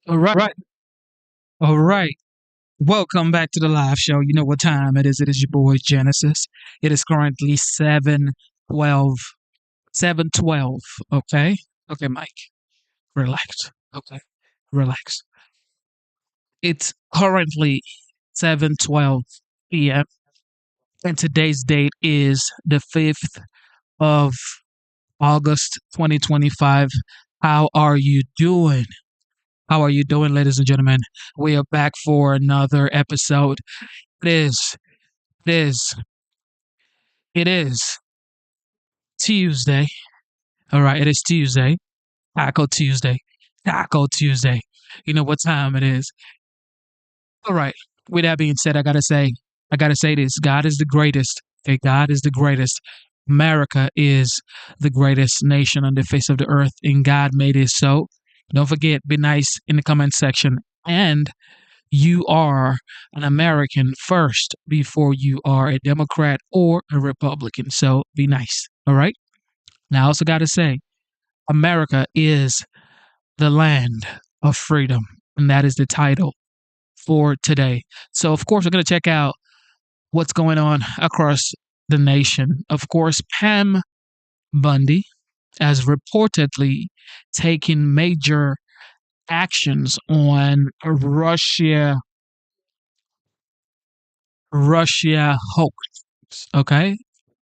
All right. All right. Welcome back to the live show. You know what time it is. It is your boy Genesis. It is currently 7:12. 7:12. Okay. Okay, Mike. Relax. Okay. Relax. It's currently 7:12 p.m. and today's date is the 5th of August 2025. How are you doing? How are you doing, ladies and gentlemen? We are back for another episode. It is, it is, it is Tuesday. All right, it is Tuesday. Taco Tuesday. Taco Tuesday. You know what time it is. All right. With that being said, I gotta say this. God is the greatest. Okay, God is the greatest. America is the greatest nation on the face of the earth, and God made it so. Don't forget, be nice in the comment section. And you are an American first before you are a Democrat or a Republican. So be nice. All right. Now, I also got to say, America is the land of freedom. And that is the title for today. So, of course, we're going to check out what's going on across the nation. Of course, Pam Bundy has reportedly taken major actions on Russia hoax. Okay,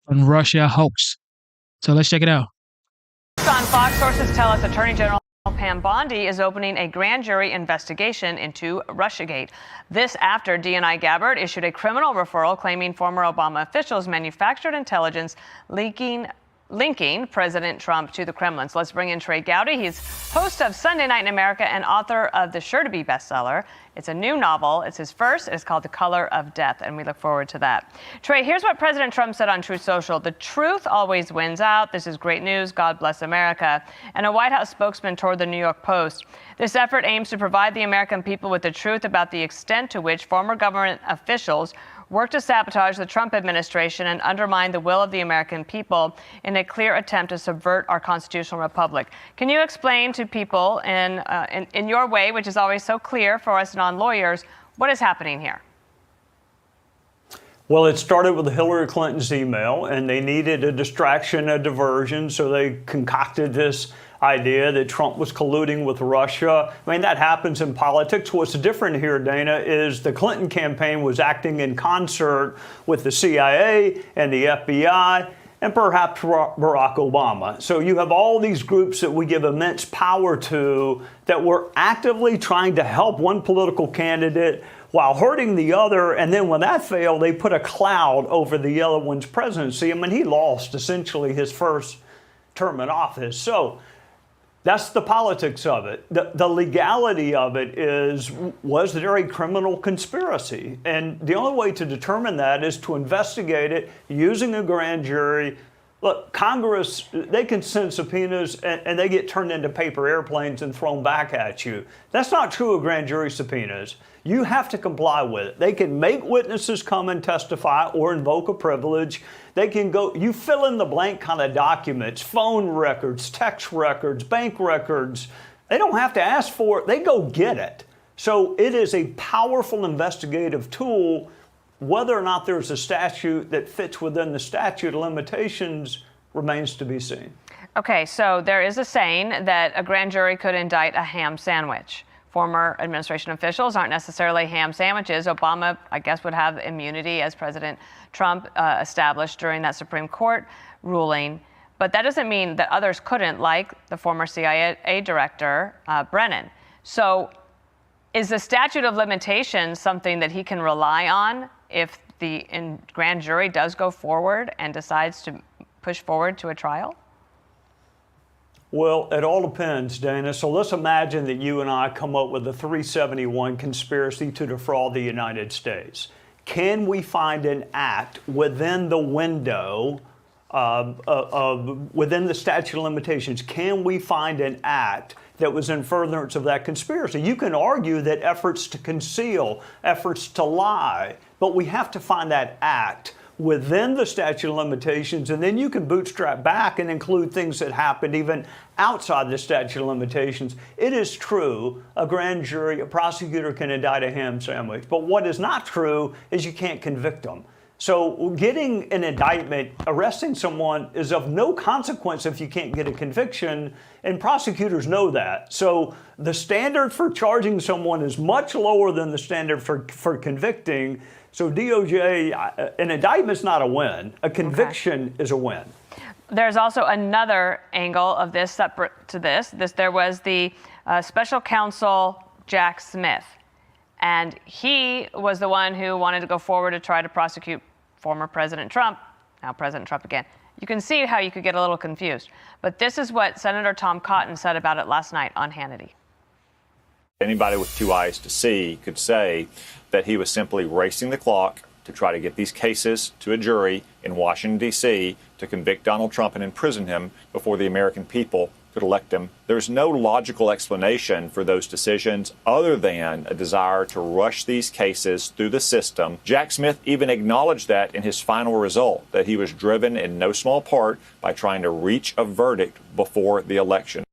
on Russia hoax. So let's check it out. On Fox, sources tell us Attorney General Pam Bondi is opening a grand jury investigation into Russiagate. This after DNI Gabbard issued a criminal referral claiming former Obama officials manufactured intelligence linking President Trump to the Kremlin. So let's bring in Trey Gowdy. He's host of Sunday Night in America and author of the Sure to Be bestseller. It's a new novel. It's his first. It's called The Color of Death, and we look forward to that. Trey, here's what President Trump said on Truth Social. The truth always wins out. This is great news. God bless America. And a White House spokesman told the New York Post. This effort aims to provide the American people with the truth about the extent to which former government officials work to sabotage the Trump administration and undermine the will of the American people in a clear attempt to subvert our constitutional republic. Can you explain to people in your way, which is always so clear for us non-lawyers, what is happening here? Well, it started with Hillary Clinton's email, and they needed a distraction, a diversion, so they concocted this idea that Trump was colluding with Russia. I mean, that happens in politics. What's different here, Dana, is the Clinton campaign was acting in concert with the CIA and the FBI and perhaps Barack Obama. So you have all these groups that we give immense power to that were actively trying to help one political candidate while hurting the other. And then when that failed, they put a cloud over the other one's presidency. I mean, he lost essentially his first term in office. So that's the politics of it. The legality of it is, was there a criminal conspiracy? And the only way to determine that is to investigate it using a grand jury. Look, Congress, they can send subpoenas and they get turned into paper airplanes and thrown back at you. That's not true of grand jury subpoenas. You have to comply with it. They can make witnesses come and testify or invoke a privilege. They can go, you fill in the blank kind of documents, phone records, text records, bank records. They don't have to ask for it. They go get it. So it is a powerful investigative tool. Whether or not there's a statute that fits within the statute of limitations remains to be seen. Okay, so there is a saying that a grand jury could indict a ham sandwich. Former administration officials aren't necessarily ham sandwiches. Obama, I guess, would have immunity as President Trump established during that Supreme Court ruling. But that doesn't mean that others couldn't, like the former CIA director, Brennan. So is the statute of limitations something that he can rely on if the grand jury does go forward and decides to push forward to a trial? Well, it all depends, Dana. So let's imagine that you and I come up with a 371 conspiracy to defraud the United States. Can we find an act within the window within the statute of limitations? Can we find an act that was in furtherance of that conspiracy? You can argue that efforts to conceal, efforts to lie, but we have to find that act within the statute of limitations, and then you can bootstrap back and include things that happened even outside the statute of limitations. It is true a grand jury, a prosecutor can indict a ham sandwich, but what is not true is you can't convict them. So getting an indictment, arresting someone is of no consequence if you can't get a conviction, and prosecutors know that. So the standard for charging someone is much lower than the standard for convicting. So DOJ, an indictment's not a win. A conviction is a win. There's also another angle of this separate to this. There was the special counsel, Jack Smith. And he was the one who wanted to go forward to try to prosecute former President Trump, now President Trump again. You can see how you could get a little confused. But this is what Senator Tom Cotton said about it last night on Hannity. Anybody with two eyes to see could say that he was simply racing the clock to try to get these cases to a jury in Washington, D.C., to convict Donald Trump and imprison him before the American people could elect him. There's no logical explanation for those decisions other than a desire to rush these cases through the system. Jack Smith even acknowledged that in his final result, that he was driven in no small part by trying to reach a verdict before the election.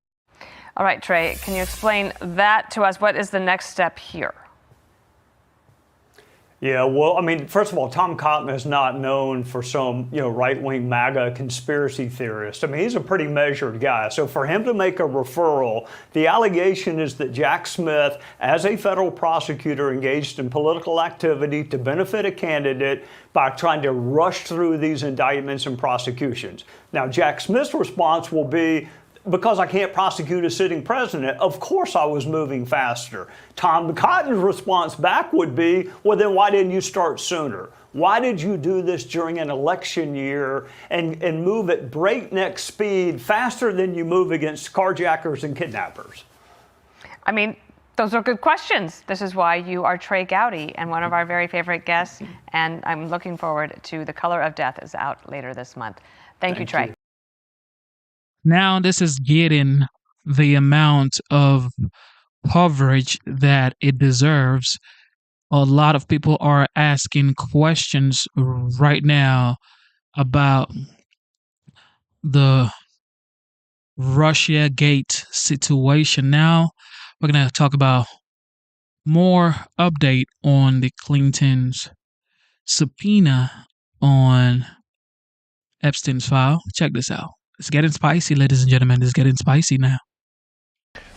All right, Trey, can you explain that to us? What is the next step here? Yeah, well, I mean, first of all, Tom Cotton is not known for some, right-wing MAGA conspiracy theorist. I mean, he's a pretty measured guy. So for him to make a referral, the allegation is that Jack Smith, as a federal prosecutor, engaged in political activity to benefit a candidate by trying to rush through these indictments and prosecutions. Now, Jack Smith's response will be, because I can't prosecute a sitting president, of course I was moving faster. Tom Cotton's response back would be, well, then why didn't you start sooner? Why did you do this during an election year and move at breakneck speed faster than you move against carjackers and kidnappers? I mean, those are good questions. This is why you are Trey Gowdy and one of our very favorite guests. And I'm looking forward to The Color of Death is out later this month. Thank you, Trey. Now this is getting the amount of coverage that it deserves. A lot of people are asking questions right now about the Russiagate situation. Now we're going to talk about more update on the Clintons' subpoena on Epstein's file. Check this out. It's getting spicy, ladies and gentlemen. It's getting spicy now.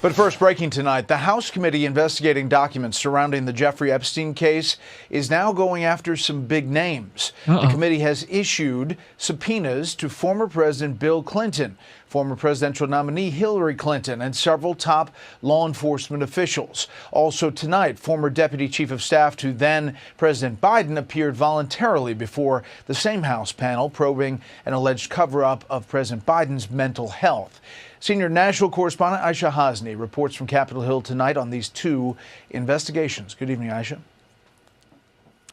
But first, breaking tonight, the House committee investigating documents surrounding the Jeffrey Epstein case is now going after some big names. The committee has issued subpoenas to former President Bill Clinton, former presidential nominee Hillary Clinton, and several top law enforcement officials. Also tonight, former Deputy Chief of Staff to then President Biden appeared voluntarily before the same House panel probing an alleged cover-up of President Biden's mental health. Senior national correspondent Aisha Hasni reports from Capitol Hill tonight on these two investigations. Good evening, Aisha.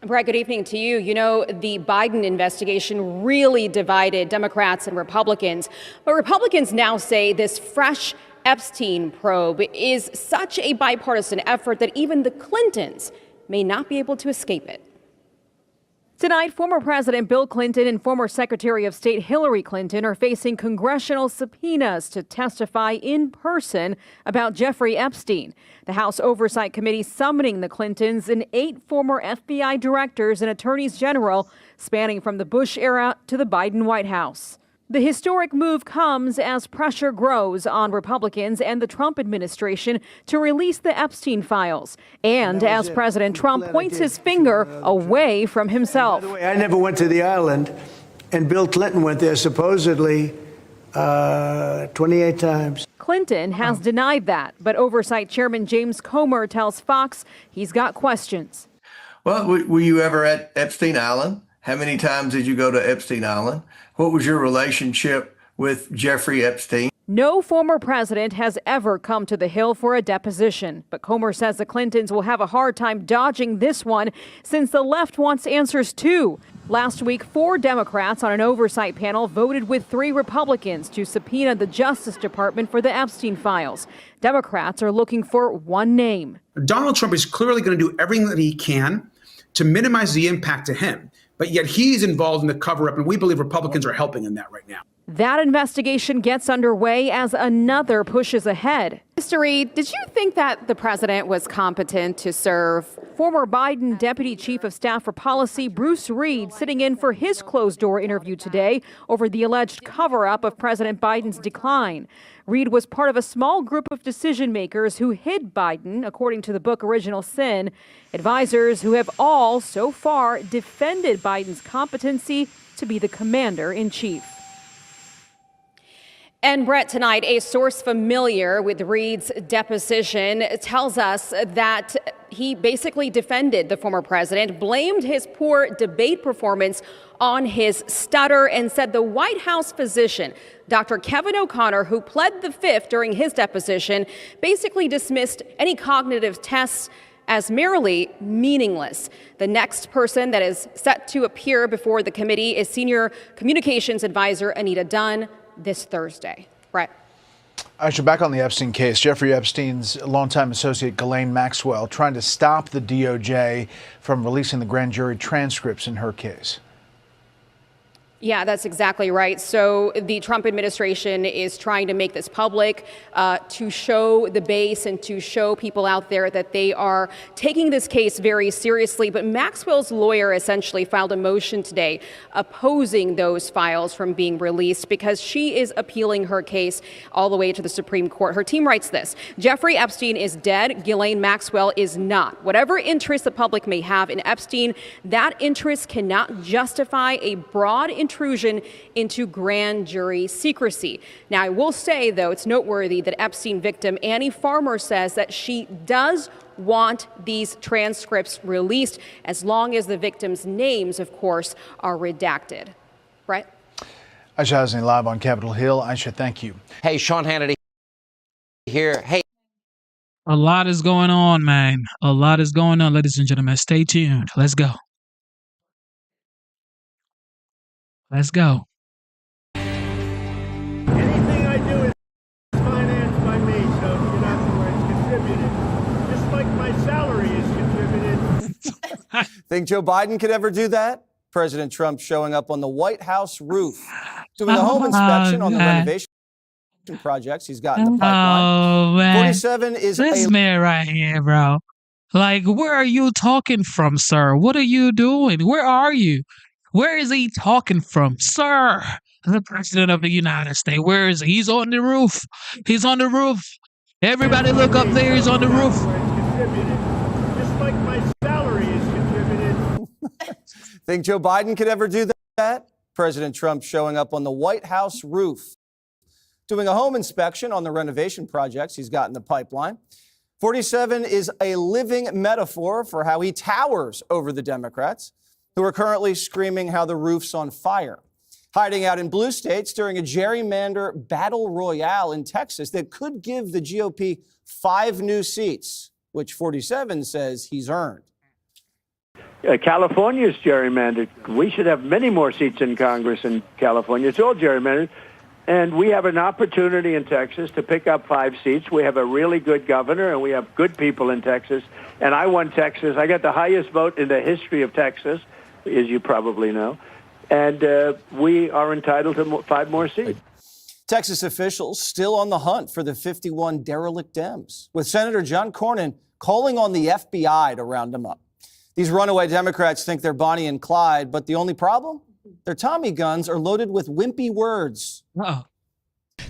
Brett, good evening to you. You know, the Biden investigation really divided Democrats and Republicans. But Republicans now say this fresh Epstein probe is such a bipartisan effort that even the Clintons may not be able to escape it. Tonight, former President Bill Clinton and former Secretary of State Hillary Clinton are facing congressional subpoenas to testify in person about Jeffrey Epstein. The House Oversight Committee summoning the Clintons and 8 former FBI directors and attorneys general spanning from the Bush era to the Biden White House. The historic move comes as pressure grows on Republicans and the Trump administration to release the Epstein files, and as President Trump points his finger away from himself. By the way, I never went to the island, and Bill Clinton went there supposedly 28 times. Clinton has denied that, but Oversight Chairman James Comer tells Fox he's got questions. Well, were you ever at Epstein Island? How many times did you go to Epstein Island? What was your relationship with Jeffrey Epstein? No former president has ever come to the Hill for a deposition, but Comer says the Clintons will have a hard time dodging this one since the left wants answers too. Last week, 4 Democrats on an oversight panel voted with 3 Republicans to subpoena the Justice Department for the Epstein files. Democrats are looking for one name. Donald Trump is clearly going to do everything that he can to minimize the impact to him. but yet he's involved in the cover-up, and we believe Republicans are helping in that right now. That investigation gets underway as another pushes ahead. Mr. Reed, did you think that the president was competent to serve? Former Biden Deputy Chief of Staff for Policy Bruce Reed sitting in for his closed-door interview today over the alleged cover-up of President Biden's decline. Reed was part of a small group of decision-makers who hid Biden, according to the book Original Sin, advisors who have all, so far, defended Biden's competency to be the commander-in-chief. And Brett, tonight, a source familiar with Reed's deposition tells us that he basically defended the former president, blamed his poor debate performance on his stutter, and said the White House physician, Dr. Kevin O'Connor, who pled the fifth during his deposition, basically dismissed any cognitive tests as merely meaningless. The next person that is set to appear before the committee is Senior Communications Advisor Anita Dunn this Thursday. Brett. Aisha, back on the Epstein case, Jeffrey Epstein's longtime associate Ghislaine Maxwell trying to stop the DOJ from releasing the grand jury transcripts in her case. Yeah, that's exactly right. So the Trump administration is trying to make this public to show the base and to show people out there that they are taking this case very seriously. But Maxwell's lawyer essentially filed a motion today opposing those files from being released because she is appealing her case all the way to the Supreme Court. Her team writes this: Jeffrey Epstein is dead. Ghislaine Maxwell is not. Whatever interest the public may have in Epstein, that interest cannot justify a broad intrusion into grand jury secrecy. Now, I will say, though, it's noteworthy that Epstein victim Annie Farmer says that she does want these transcripts released as long as the victims' names, of course, are redacted. Brett? Aisha Hasni live on Capitol Hill. Aisha, thank you. Hey, Sean Hannity here. Hey. A lot is going on, man. A lot is going on, ladies and gentlemen. Stay tuned. Let's go. Let's go. Anything I do is financed by me, so you know where it's contributed. Just like my salary is contributed. Think Joe Biden could ever do that? President Trump showing up on the White House roof, doing a home inspection on the renovation projects he's got in the pipeline. Oh, man. 47 is this man right here, bro. Like, where are you talking from, sir? What are you doing? Where are you? Where is he talking from? Sir, the president of the United States. Where is he? He's on the roof. He's on the roof. Everybody look up there. He's on the roof. Just like my salary is contributed. Think Joe Biden could ever do that? President Trump showing up on the White House roof, doing a home inspection on the renovation projects he's got in the pipeline. 47 is a living metaphor for how he towers over the Democrats, who are currently screaming how the roof's on fire, hiding out in blue states during a gerrymander battle royale in Texas that could give the GOP 5 new seats, which 47 says he's earned. California's gerrymandered. We should have many more seats in Congress in California. It's all gerrymandered. And we have an opportunity in Texas to pick up 5 seats. We have a really good governor, and we have good people in Texas. And I won Texas. I got the highest vote in the history of Texas, as you probably know. And we are entitled to 5 more seats. Texas officials still on the hunt for the 51 derelict Dems, with Senator John Cornyn calling on the FBI to round them up. These runaway Democrats think they're Bonnie and Clyde, but the only problem? Their Tommy guns are loaded with wimpy words. Uh-oh.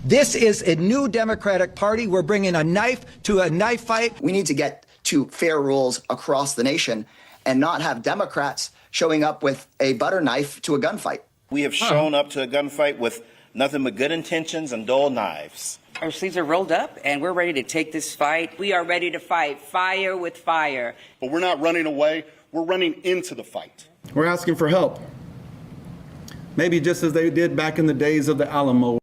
This is a new Democratic Party. We're bringing a knife to a knife fight. We need to get to fair rules across the nation and not have Democrats showing up with a butter knife to a gunfight. We have shown up to a gunfight with nothing but good intentions and dull knives. Our sleeves are rolled up and we're ready to take this fight. We are ready to fight fire with fire. But we're not running away. We're running into the fight. We're asking for help. Maybe just as they did back in the days of the Alamo.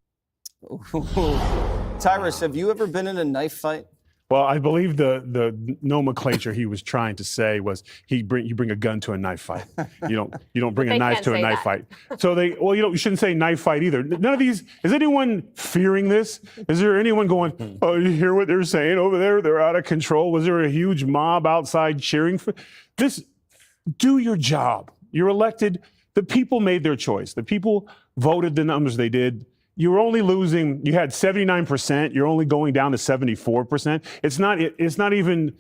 Tyrus, have you ever been in a knife fight? Well, I believe the nomenclature he was trying to say was you bring a gun to a knife fight. You don't bring a knife to a knife fight. So you shouldn't say knife fight either. None of these. Is anyone fearing this? Is there anyone going, oh, you hear what they're saying over there? They're out of control. Was there a huge mob outside cheering for this? Do your job. You're elected The people made their choice. The people voted the numbers they did. You were only losing, you had 79%, you're only going down to 74%. It's not even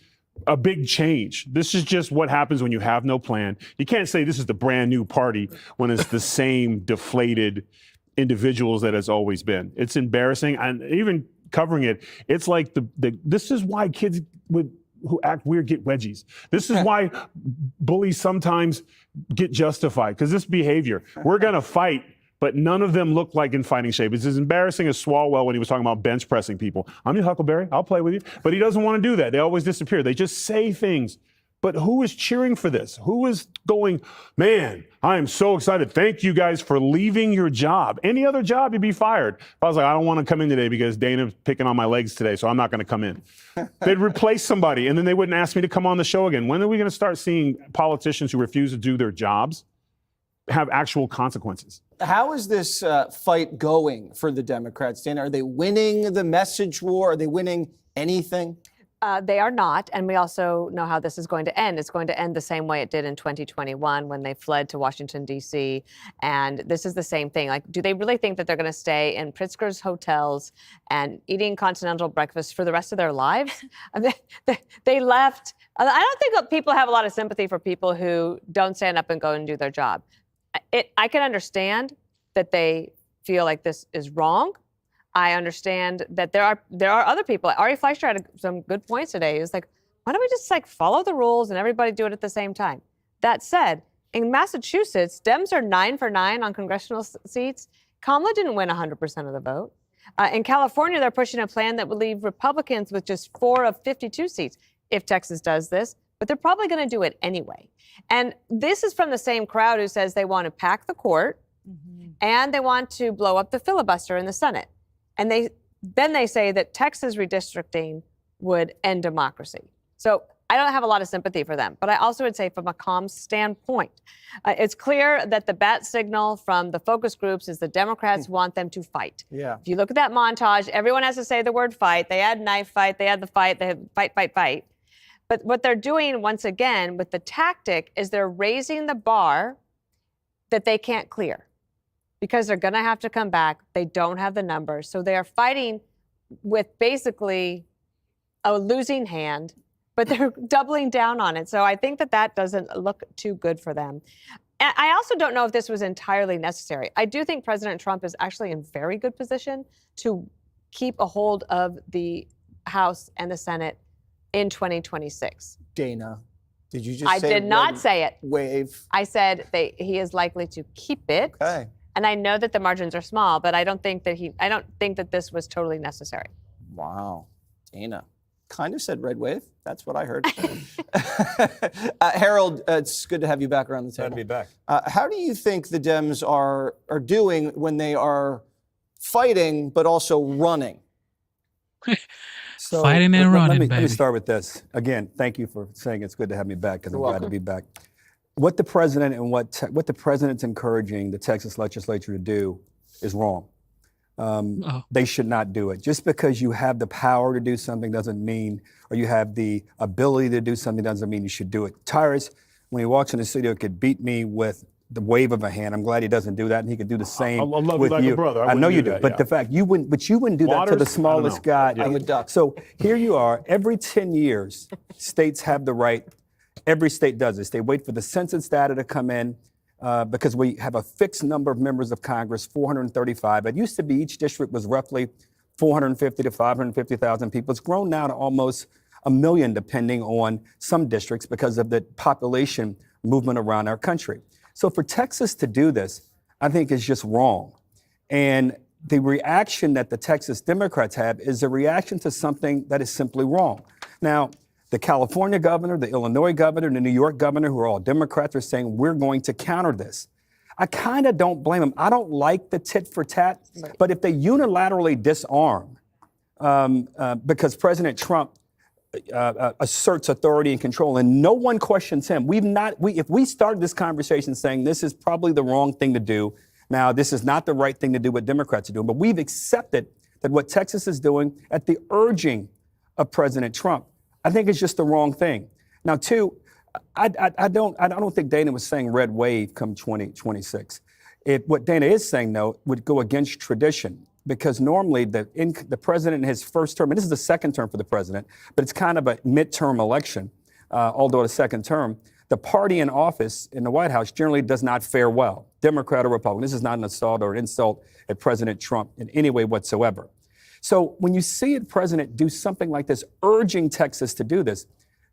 a big change. This is just what happens when you have no plan. You can't say this is the brand new party when it's the same deflated individuals that it's always been. It's embarrassing. And even covering it, it's like this is why kids who act weird get wedgies. This is why bullies sometimes get justified, because this behavior, we're going to fight, but none of them look like in fighting shape. It's as embarrassing as Swalwell when he was talking about bench pressing people. I'm your Huckleberry, I'll play with you. But he doesn't want to do that. They always disappear. They just say things. But who is cheering for this? Who is going, man, I am so excited. Thank you guys for leaving your job. Any other job, you'd be fired. If I was like, I don't want to come in today because Dana's picking on my legs today, so I'm not going to come in. They'd replace somebody, and then they wouldn't ask me to come on the show again. When are we going to start seeing politicians who refuse to do their jobs have actual consequences? How is this fight going for the Democrats, Dana? Are they winning the message war? Are they winning anything? They are not, and we also know how this is going to end. It's going to end the same way it did in 2021 when they fled to Washington, D.C., and this is the same thing. Like, do they really think that they're going to stay in Pritzker's hotels and eating continental breakfast for the rest of their lives? They left. I don't think that people have a lot of sympathy for people who don't stand up and go and do their job. I can understand that they feel like this is wrong. I understand that there are other people. Ari Fleischer had some good points today. He was like, why don't we just follow the rules and everybody do it at the same time? That said, in Massachusetts, Dems are 9 for 9 on congressional seats. Kamala didn't win 100% of the vote. In California, they're pushing a plan that would leave Republicans with just 4 of 52 seats if Texas does this, but they're probably going to do it anyway. And this is from the same crowd who says they want to pack the court and they want to blow up the filibuster in the Senate. And then they say that Texas redistricting would end democracy. So I don't have a lot of sympathy for them. But I also would say from a calm standpoint, it's clear that the bat signal from the focus groups is the Democrats want them to fight. Yeah. If you look at that montage, everyone has to say the word fight. They add knife fight. They add the fight. They have fight, fight, fight. But what they're doing, once again, with the tactic is they're raising the bar that they can't clear, because they're going to have to come back. They don't have the numbers. So they are fighting with basically a losing hand, but they're doubling down on it. So I think that doesn't look too good for them. And I also don't know if this was entirely necessary. I do think President Trump is actually in very good position to keep a hold of the House and the Senate in 2026. Dana, did you just say I did not say it. Wave. I said he is likely to keep it. Okay. And I know that the margins are small, but I don't think that this was totally necessary. Wow. Dana kind of said red wave. That's what I heard. Harold, it's good to have you back around the table. Glad to be back. How do you think the Dems are doing when they are fighting but also running? So, Fighting and running, let baby. me start with this. Again, thank you for saying it's good to have me back, because I'm glad to be back. What the president and what the president's encouraging the Texas legislature to do is wrong. They should not do it. Just because you have the power to do something doesn't mean, or you have the ability to do something doesn't mean you should do it. Tyrus, when he walks in the studio, could beat me with the wave of a hand. I'm glad he doesn't do that, and he could do the same I love with you like you. a brother. I know you do, that, but yeah. the fact you wouldn't do that to the Waters? smallest I don't guy. know. I'm a duck. So here you are. Every 10 years, states have the right. Every state does this. They wait for the census data to come in because we have a fixed number of members of Congress, 435. It used to be each district was roughly 450 to 550,000 people. It's grown now to almost 1 million, depending on some districts, because of the population movement around our country. So for Texas to do this, I think is just wrong. And the reaction that the Texas Democrats have is a reaction to something that is simply wrong. Now, the California governor, the Illinois governor, the New York governor, who are all Democrats, are saying we're going to counter this. I kind of don't blame them. I don't like the tit for tat, but if they unilaterally disarm, because President Trump asserts authority and control, and no one questions him. If we started this conversation saying this is probably the wrong thing to do, now this is not the right thing to do what Democrats are doing, but we've accepted that what Texas is doing at the urging of President Trump, I think is just the wrong thing. Now, two, I don't think Dana was saying red wave come 2026. What Dana is saying, though, would go against tradition, because normally the president in his first term, and this is the second term for the president, but it's kind of a midterm election, although it's a second term, the party in office in the White House generally does not fare well, Democrat or Republican. This is not an assault or an insult at President Trump in any way whatsoever. So when you see a president do something like this, urging Texas to do this,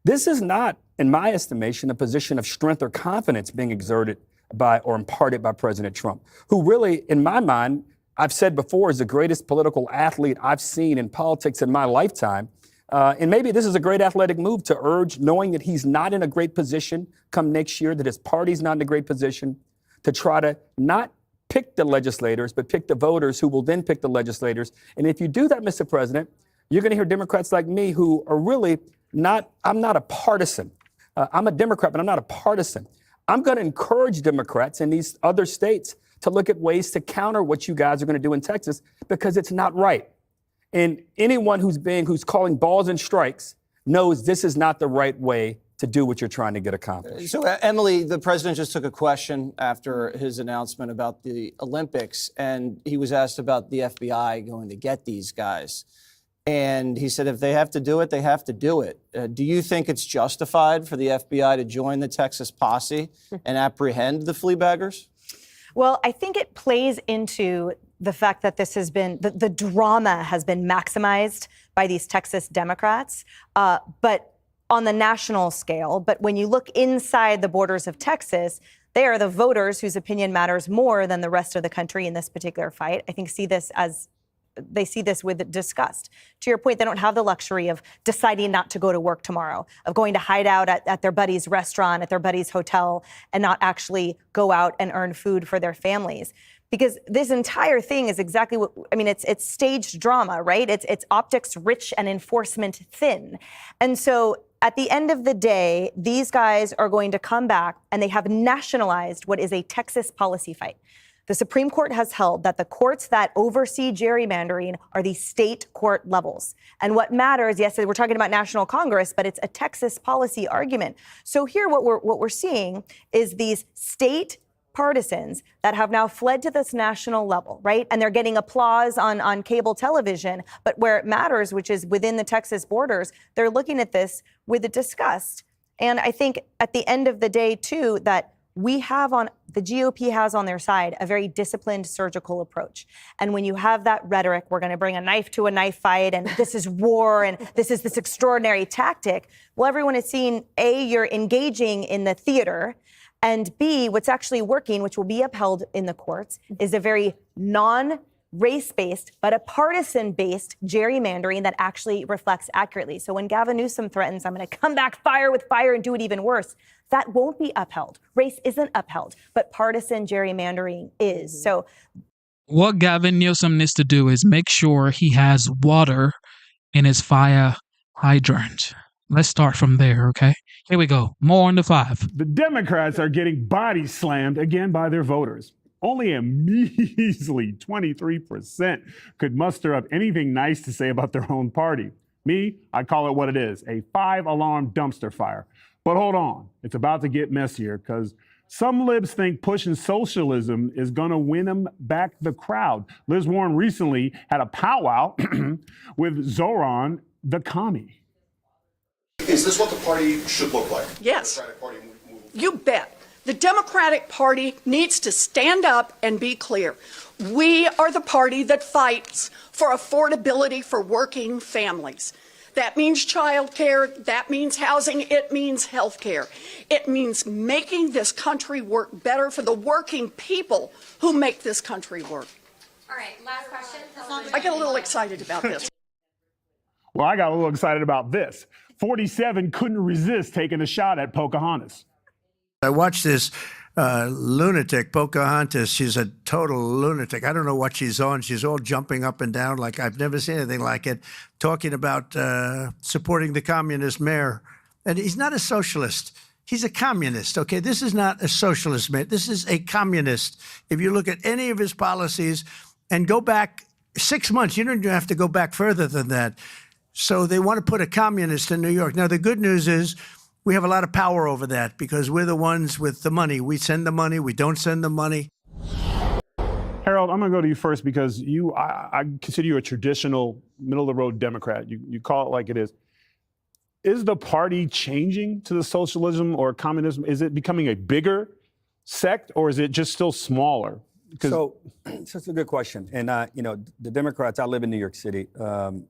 this is not, in my estimation, a position of strength or confidence being exerted by or imparted by President Trump, who really, in my mind, I've said before, is the greatest political athlete I've seen in politics in my lifetime. And maybe this is a great athletic move to urge, knowing that he's not in a great position come next year, that his party's not in a great position, to try to not pick the legislators, but pick the voters who will then pick the legislators. And if you do that, Mr. President, you're going to hear Democrats like me who are really not, I'm not a partisan. I'm a Democrat, but I'm not a partisan. I'm going to encourage Democrats in these other states to look at ways to counter what you guys are going to do in Texas, because it's not right. And anyone who's calling balls and strikes knows this is not the right way to do what you're trying to get accomplished. So, Emily, the president just took a question after his announcement about the Olympics, and he was asked about the FBI going to get these guys. And he said if they have to do it, they have to do it. Do you think it's justified for the FBI to join the Texas posse and apprehend the flea baggers? Well, I think it plays into the fact that this has been, the drama has been maximized by these Texas Democrats, but on the national scale. But when you look inside the borders of Texas, they are the voters whose opinion matters more than the rest of the country in this particular fight. I think they see this with disgust. To your point, they don't have the luxury of deciding not to go to work tomorrow, of going to hide out at their buddy's restaurant, at their buddy's hotel, and not actually go out and earn food for their families. Because this entire thing is exactly what, I mean, it's staged drama, right? It's optics rich and enforcement thin. And so at the end of the day, these guys are going to come back and they have nationalized what is a Texas policy fight. The Supreme Court has held that the courts that oversee gerrymandering are the state court levels. And what matters, yes, we're talking about national Congress, but it's a Texas policy argument. So here what we're seeing is these state partisans that have now fled to this national level, right? And they're getting applause on cable television. But where it matters, which is within the Texas borders, they're looking at this with a disgust. And I think at the end of the day, too, that the GOP has on their side a very disciplined surgical approach. And when you have that rhetoric, we're going to bring a knife to a knife fight, and this is war, and this is this extraordinary tactic. Well, everyone is seeing, A, you're engaging in the theater, and B, what's actually working, which will be upheld in the courts, is a very non-race-based, but a partisan-based gerrymandering that actually reflects accurately. So when Gavin Newsom threatens, I'm going to come back fire with fire and do it even worse, that won't be upheld. Race isn't upheld, but partisan gerrymandering is. So what Gavin Newsom needs to do is make sure he has water in his fire hydrant. Let's start from there, okay? Here we go. More on the 5. The Democrats are getting body slammed again by their voters. Only a measly 23% could muster up anything nice to say about their own party. Me, I call it what it is, a 5-alarm dumpster fire. But hold on, it's about to get messier because some libs think pushing socialism is going to win them back the crowd. Liz Warren recently had a powwow with Zoran the commie. Is this what the party should look like? Yes. You bet. The Democratic Party needs to stand up and be clear. We are the party that fights for affordability for working families. That means child care. That means housing. It means health care. It means making this country work better for the working people who make this country work. All right, last question. I get a little excited about this. Well, I got a little excited about this. 47 couldn't resist taking a shot at Pocahontas. I watched this lunatic, Pocahontas. She's a total lunatic. I don't know what she's on. She's all jumping up and down like I've never seen anything like it, talking about supporting the communist mayor. And he's not a socialist. He's a communist, okay? This is not a socialist mayor. This is a communist. If you look at any of his policies and go back 6 months, you don't even have to go back further than that. So they want to put a communist in New York. Now, the good news is we have a lot of power over that because we're the ones with the money. We send the money. We don't send the money. Harold, I'm going to go to you first because I consider you a traditional middle-of-the-road Democrat. You call it like it is. Is the party changing to the socialism or communism? Is it becoming a bigger sect, or is it just still smaller? So it's a good question. And, the Democrats, I live in New York City,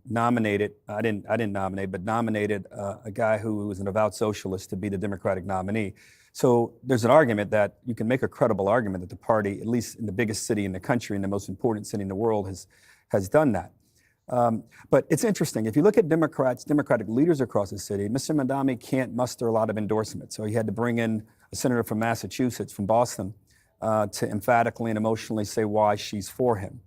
nominated, I didn't nominate, but nominated a guy who was an avowed socialist to be the Democratic nominee. So there's an argument that you can make a credible argument that the party, at least in the biggest city in the country and the most important city in the world, has done that. But it's interesting. If you look at Democratic leaders across the city, Mr. Mamdani can't muster a lot of endorsements. So he had to bring in a senator from Massachusetts, from Boston, to emphatically and emotionally say why she's for him.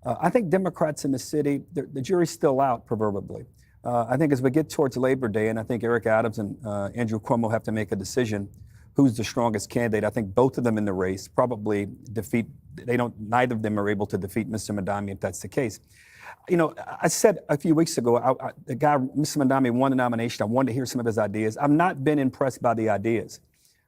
I think Democrats in the city, the jury's still out, proverbially. I think as we get towards Labor Day, and I think Eric Adams and Andrew Cuomo have to make a decision who's the strongest candidate. I think both of them in the race probably neither of them are able to defeat Mr. Mamdani if that's the case. I said a few weeks ago, the guy, Mr. Mamdani, won the nomination. I wanted to hear some of his ideas. I've not been impressed by the ideas.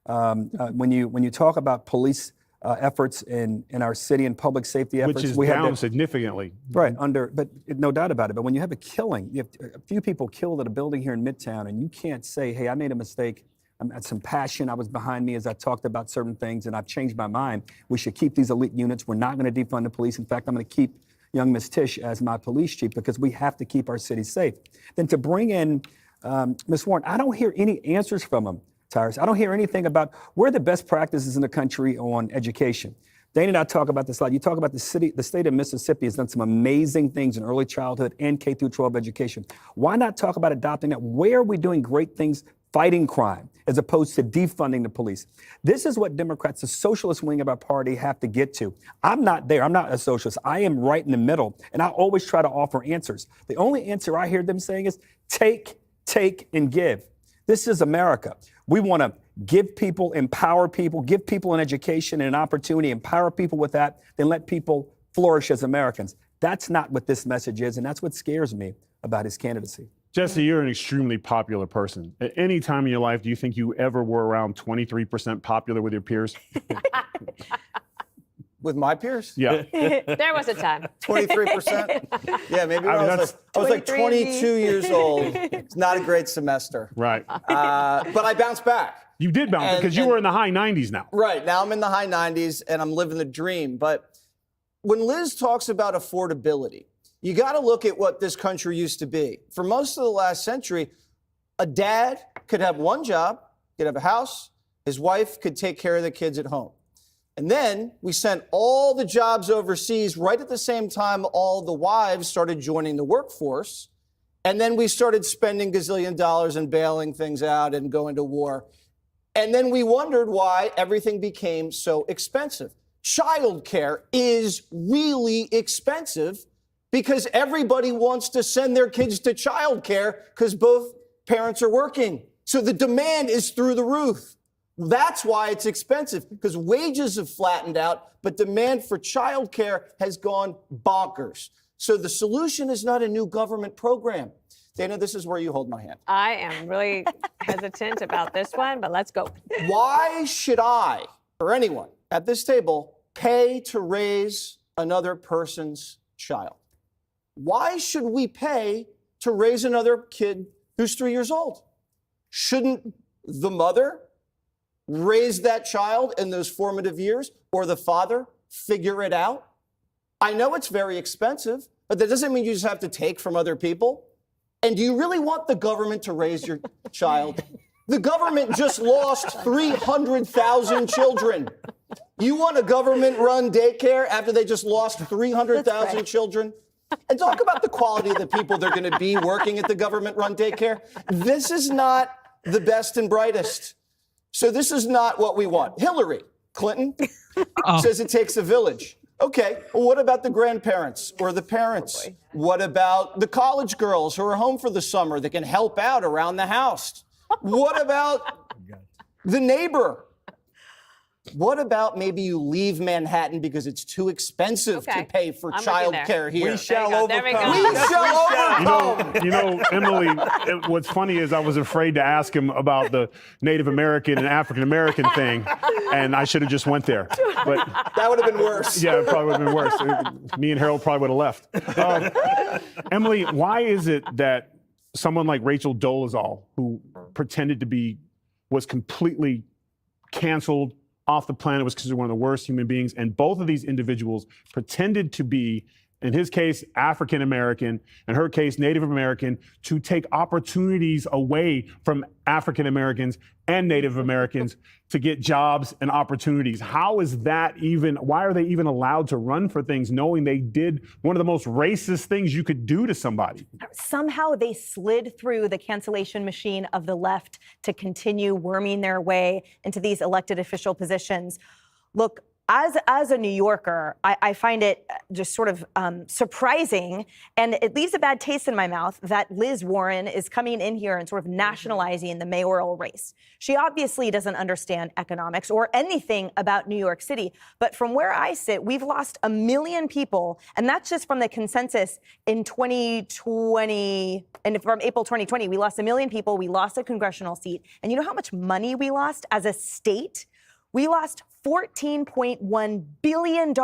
When you talk about police efforts in our city and public safety efforts, which is down significally. Right, but no doubt about it. But when you have a killing, you have a few people killed at a building here in Midtown, and you can't say, hey, I made a mistake. I had some passion. I was behind me as I talked about certain things, and I've changed my mind. We should keep these elite units. We're not going to defund the police. In fact, I'm going to keep young Ms. Tisch as my police chief because we have to keep our city safe. Then to bring in Ms. Warren, I don't hear any answers from them, Tyrus. I don't hear anything about where are the best practices in the country on education. Dana and I talk about this a lot. You talk about the state of Mississippi has done some amazing things in early childhood and K through 12 education. Why not talk about adopting that? Where are we doing great things fighting crime as opposed to defunding the police? This is what Democrats, the socialist wing of our party, have to get to. I'm not there. I'm not a socialist. I am right in the middle, and I always try to offer answers. The only answer I hear them saying is take, and give. This is America. We want to give people, empower people, give people an education and an opportunity, empower people with that, then let people flourish as Americans. That's not what this message is, and that's what scares me about his candidacy. Jesse, you're an extremely popular person. At any time in your life, do you think you ever were around 23% popular with your peers? With my peers? Yeah. There was a time. 23%? Yeah, maybe I was like 22 years old. It's not a great semester. Right. But I bounced back. You did bounce because you were in the high 90s now. Right. Now I'm in the high 90s and I'm living the dream. But when Liz talks about affordability, you got to look at what this country used to be. For most of the last century, a dad could have one job, could have a house, his wife could take care of the kids at home. And then we sent all the jobs overseas right at the same time all the wives started joining the workforce. And then we started spending gazillion dollars and bailing things out and going to war. And then we wondered why everything became so expensive. Childcare is really expensive because everybody wants to send their kids to childcare because both parents are working. So the demand is through the roof. That's why it's expensive, because wages have flattened out, but demand for childcare has gone bonkers. So the solution is not a new government program. Dana, this is where you hold my hand. I am really hesitant about this one, but let's go. Why should I, or anyone at this table, pay to raise another person's child? Why should we pay to raise another kid who's 3 years old? Shouldn't the mother raise that child in those formative years, or the father figure it out? I know it's very expensive, but that doesn't mean you just have to take from other people. And do you really want the government to raise your child? The government just lost 300,000 children. You want a government-run daycare after they just lost 300,000 children? And talk about the quality of the people they're going to be working at the government-run daycare. This is not the best and brightest. So this is not what we want. Hillary Clinton says it takes a village. Okay, well, what about the grandparents or the parents? What about the college girls who are home for the summer that can help out around the house? What about the neighbor What about maybe you leave Manhattan because it's too expensive to pay for childcare here? We shall There we go. overcome. We shall overcome. You know, Emily, what's funny is I was afraid to ask him about the Native American and African American thing, and I should have just went there. But that would have been worse. Yeah, it probably would have been worse. Me and Harold probably would have left. Emily, why is it that someone like Rachel Dolezal, who pretended to was completely canceled off the planet, was considered one of the worst human beings, and both of these individuals pretended to be, in his case, African American, in her case, Native American, to take opportunities away from African Americans and Native Americans to get jobs and opportunities? How is that why are they even allowed to run for things knowing they did one of the most racist things you could do to somebody? Somehow they slid through the cancellation machine of the left to continue worming their way into these elected official positions. Look, as a New Yorker, I find it just sort of surprising, and it leaves a bad taste in my mouth that Liz Warren is coming in here and sort of nationalizing the mayoral race. She obviously doesn't understand economics or anything about New York City, but from where I sit, we've lost 1 million people, and that's just from the consensus in 2020, and from April 2020, we lost 1 million people, we lost a congressional seat, and you know how much money we lost as a state? We lost $14.1 billion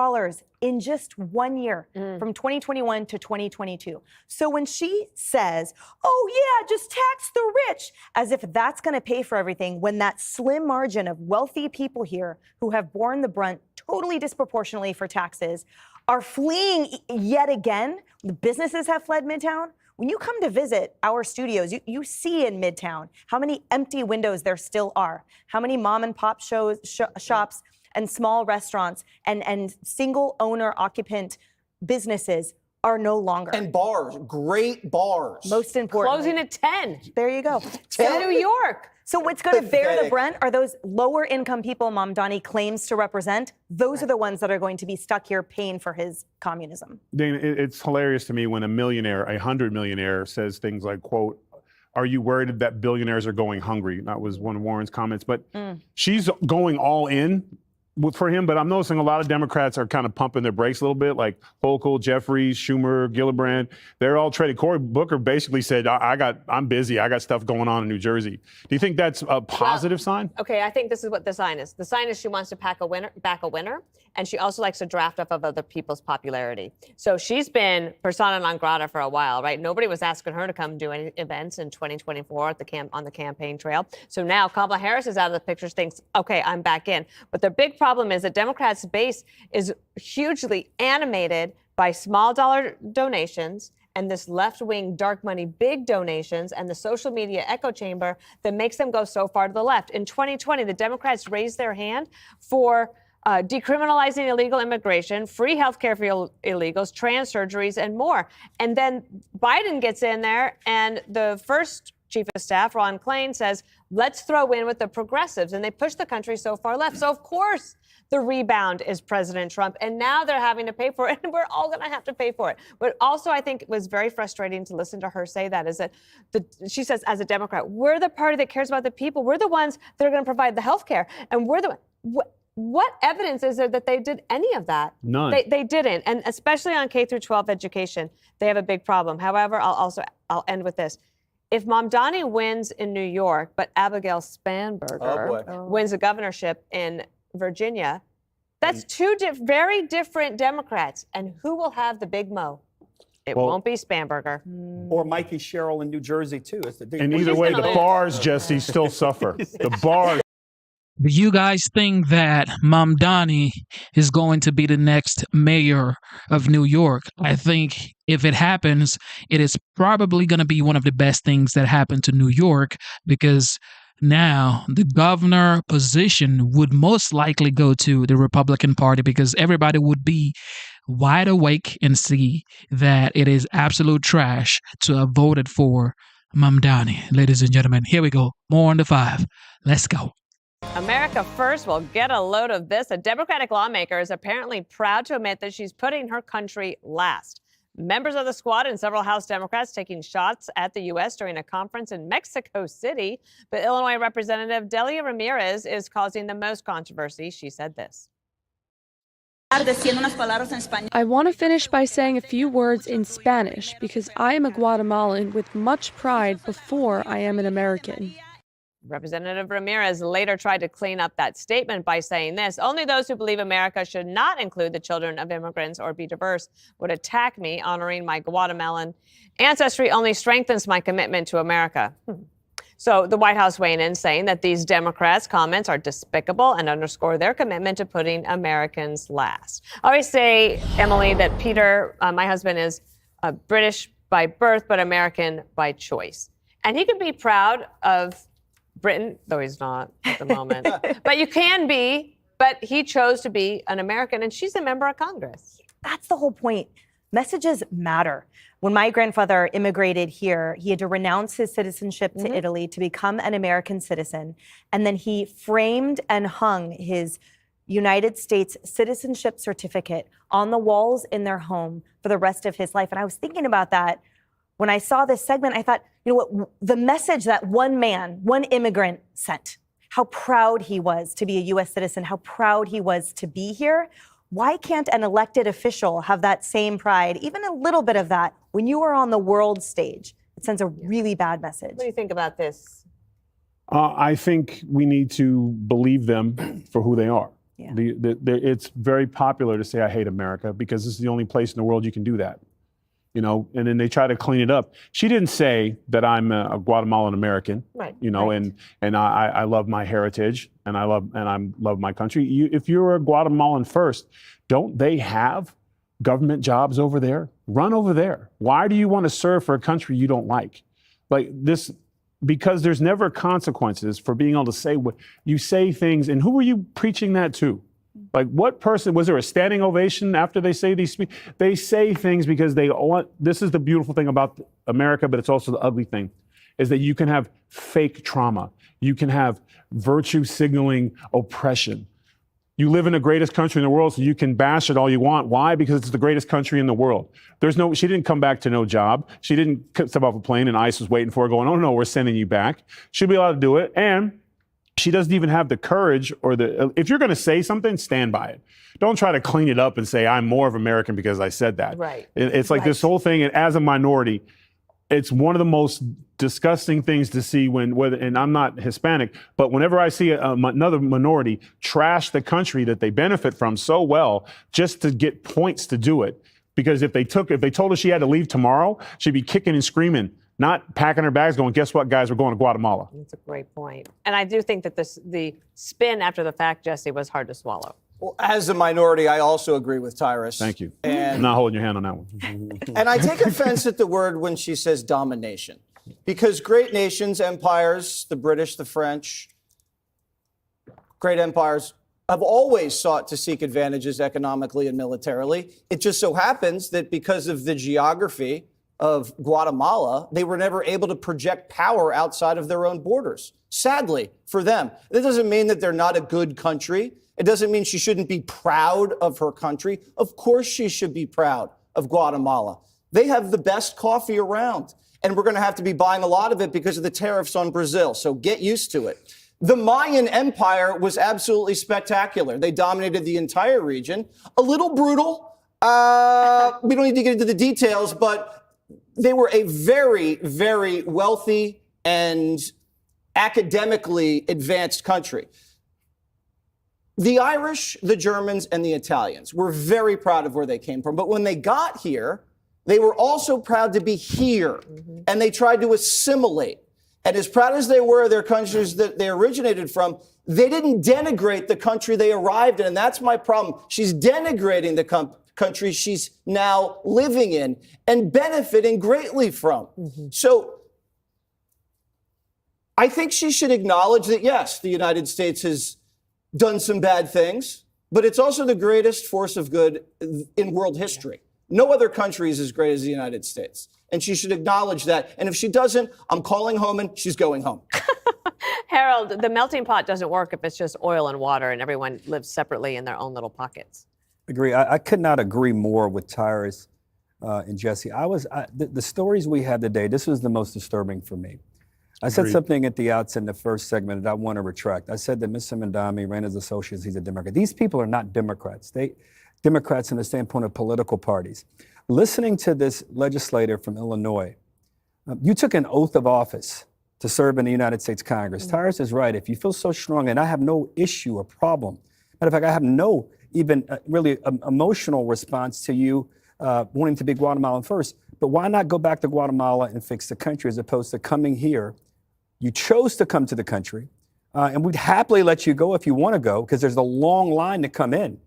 in just 1 year, from 2021 to 2022. So when she says, oh yeah, just tax the rich, as if that's gonna pay for everything, when that slim margin of wealthy people here who have borne the brunt totally disproportionately for taxes are fleeing yet again. The businesses have fled Midtown. When you come to visit our studios, you see in Midtown how many empty windows there still are, how many mom and pop shops and small restaurants and single owner occupant businesses are no longer. And bars, great bars. Most important. Closing at 10. There you go. In New York. So what's going to bear the brunt are those lower income people Mamdani claims to represent. Those are the ones that are going to be stuck here paying for his communism. Dana, it's hilarious to me when a millionaire, 100 millionaire, says things like, quote, are you worried that billionaires are going hungry? That was one of Warren's comments. But she's going all in for him, but I'm noticing a lot of Democrats are kind of pumping their brakes a little bit, like Hochul, Jeffries, Schumer, Gillibrand. They're all trading. Cory Booker basically said, I'm busy. I got stuff going on in New Jersey. Do you think that's a positive sign? Okay, I think this is what the sign is. The sign is she wants to back a winner, and she also likes to draft off of other people's popularity. So she's been persona non grata for a while, right? Nobody was asking her to come do any events in 2024 on the campaign trail. So now Kamala Harris is out of the picture, thinks, okay, I'm back in. But the big problem is that Democrats' base is hugely animated by small dollar donations and this left-wing dark money big donations and the social media echo chamber that makes them go so far to the left. In 2020, the Democrats raised their hand for decriminalizing illegal immigration, free health care for illegals, trans surgeries, and more. And then Biden gets in there, and the first chief of staff, Ron Klain, says, let's throw in with the progressives. And they push the country so far left. So, of course, the rebound is President Trump. And now they're having to pay for it. And we're all going to have to pay for it. But also, I think it was very frustrating to listen to her say that, is that she says, as a Democrat, we're the party that cares about the people. We're the ones that are going to provide the health care. And we're the what evidence is there that they did any of that? None. They didn't. And especially on K through 12 education, they have a big problem. However, I'll end with this. If Mamdani wins in New York, but Abigail Spanberger wins a governorship in Virginia, that's two very different Democrats. And who will have the big mo? It won't be Spanberger. Or Mikey Sherrill in New Jersey, too. And either way, the bars, Jesse, still suffer. The bars. Do you guys think that Mamdani is going to be the next mayor of New York? I think if it happens, it is probably going to be one of the best things that happened to New York, because now the governor position would most likely go to the Republican Party, because everybody would be wide awake and see that it is absolute trash to have voted for Mamdani. Ladies and gentlemen, here we go. More on the 5. Let's go. America First will get a load of this. A Democratic lawmaker is apparently proud to admit that she's putting her country last. Members of the squad and several House Democrats taking shots at the U.S. during a conference in Mexico City. But Illinois Representative Delia Ramirez is causing the most controversy. She said this. I want to finish by saying a few words in Spanish because I am a Guatemalan with much pride before I am an American. Representative Ramirez later tried to clean up that statement by saying this: only those who believe America should not include the children of immigrants or be diverse would attack me. Honoring my Guatemalan ancestry only strengthens my commitment to America. So the White House weighing in, saying that these Democrats' comments are despicable and underscore their commitment to putting Americans last. I always say, Emily, that Peter, my husband, is British by birth, but American by choice. And he can be proud of Britain, though he's not at the moment. But you can be, but he chose to be an American, and she's a member of Congress. That's the whole point. Messages matter. When my grandfather immigrated here, he had to renounce his citizenship to Italy to become an American citizen. And then he framed and hung his United States citizenship certificate on the walls in their home for the rest of his life. And I was thinking about that when I saw this segment. I thought, you know what, the message that one man, one immigrant sent, how proud he was to be a U.S. citizen, how proud he was to be here. Why can't an elected official have that same pride, even a little bit of that, when you are on the world stage? It sends a really bad message. What do you think about this? I think we need to believe them for who they are. Yeah. It's very popular to say, I hate America, because this is the only place in the world you can do that. You know, and then they try to clean it up. She didn't say that I'm a Guatemalan American, right? You know, right. and I love my heritage and I love my country. If you're a Guatemalan first, don't they have government jobs over there? Run over there. Why do you want to serve for a country you don't like? Like this, because there's never consequences for being able to say what you say things. And who are you preaching that to? Like, what person, was there a standing ovation after they say these? They say things because they want, this is the beautiful thing about America, but it's also the ugly thing, is that you can have fake trauma. You can have virtue signaling oppression. You live in the greatest country in the world, so you can bash it all you want. Why? Because it's the greatest country in the world. She didn't come back to no job. She didn't step off a plane and ICE was waiting for her going, oh no, we're sending you back. She'll be allowed to do it. And she doesn't even have the courage or if you're going to say something, stand by it. Don't try to clean it up and say, I'm more of American because I said that. Right. It's like this whole thing, and as a minority, it's one of the most disgusting things to see and I'm not Hispanic, but whenever I see another minority trash the country that they benefit from so well, just to get points to do it. Because if they told her she had to leave tomorrow, she'd be kicking and screaming, not packing her bags going, guess what, guys, we're going to Guatemala. That's a great point. And I do think that the spin after the fact, Jesse, was hard to swallow. Well, as a minority, I also agree with Tyrus. Thank you. And I'm not holding your hand on that one. And I take offense at the word when she says domination. Because great nations, empires, the British, the French, great empires, have always sought to seek advantages economically and militarily. It just so happens that because of the geography of Guatemala, they were never able to project power outside of their own borders. Sadly for them. That doesn't mean that they're not a good country. It doesn't mean she shouldn't be proud of her country. Of course she should be proud of Guatemala. They have the best coffee around, and we're going to have to be buying a lot of it because of the tariffs on Brazil. So get used to it. The Mayan Empire was absolutely spectacular. They dominated the entire region. A little brutal. We don't need to get into the details, but they were a very, very wealthy and academically advanced country. The Irish, the Germans, and the Italians were very proud of where they came from. But when they got here, they were also proud to be here. And they tried to assimilate. And as proud as they were of their countries that they originated from, they didn't denigrate the country they arrived in. And that's my problem. She's denigrating the country she's now living in and benefiting greatly from. So I think she should acknowledge that, yes, the United States has done some bad things, but it's also the greatest force of good in world history. No other country is as great as the United States. And she should acknowledge that. And if she doesn't, I'm calling home and she's going home. Harold, the melting pot doesn't work if it's just oil and water and everyone lives separately in their own little pockets. Agree. I could not agree more with Tyrus. and Jesse. The stories we have today, this was the most disturbing for me. I said something at the outset in the first segment that I want to retract. I said that Mr. Mamdani ran as a socialist, he's a Democrat. These people are not Democrats. Democrats in the standpoint of political parties. Listening to this legislator from Illinois, you took an oath of office to serve in the United States Congress. Tyrus is right. If you feel so strong, and I have no issue or problem, matter of fact, I have no even really emotional response to you wanting to be Guatemalan first, but why not go back to Guatemala and fix the country as opposed to coming here? You chose to come to the country, and we'd happily let you go if you want to go, because there's a long line to come in.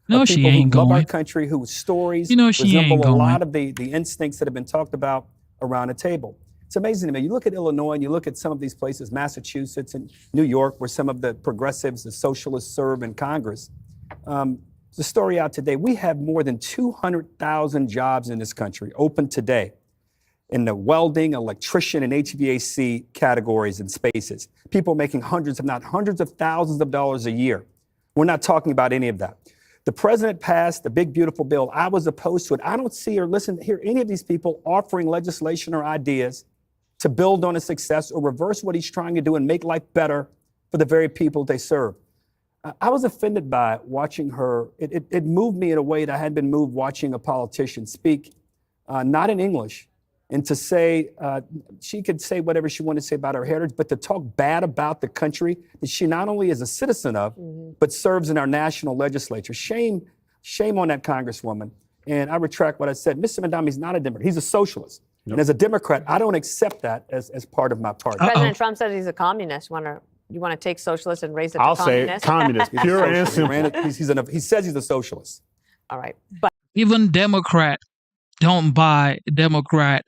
No, she ain't going. Love our going. country, whose stories You know she ain't resemble a going. lot of the instincts that have been talked about around the table. It's amazing to me. You look at Illinois and you look at some of these places, Massachusetts and New York, where some of the progressives, the socialists serve in Congress. The story out today, we have more than 200,000 jobs in this country open today in the welding, electrician, and HVAC categories and spaces. People making hundreds, if not hundreds of thousands of dollars a year. We're not talking about any of that. The president passed the big, beautiful bill. I was opposed to it. I don't see or hear any of these people offering legislation or ideas to build on his success or reverse what he's trying to do and make life better for the very people they serve. I was offended by watching her. It moved me in a way that I hadn't been moved watching a politician speak, not in English, and to say, she could say whatever she wanted to say about her heritage, but to talk bad about the country that she not only is a citizen of, but serves in our national legislature. Shame on that Congresswoman. And I retract what I said. Mr. Mamdani is not a Democrat. He's a socialist. And as a Democrat, I don't accept that as part of my party. President Trump says he's a communist. You want to take socialists and raise it to I'll say communist? it, communist, pure and simple. He says he's a socialist. All right. But Even Democrat don't buy Democrat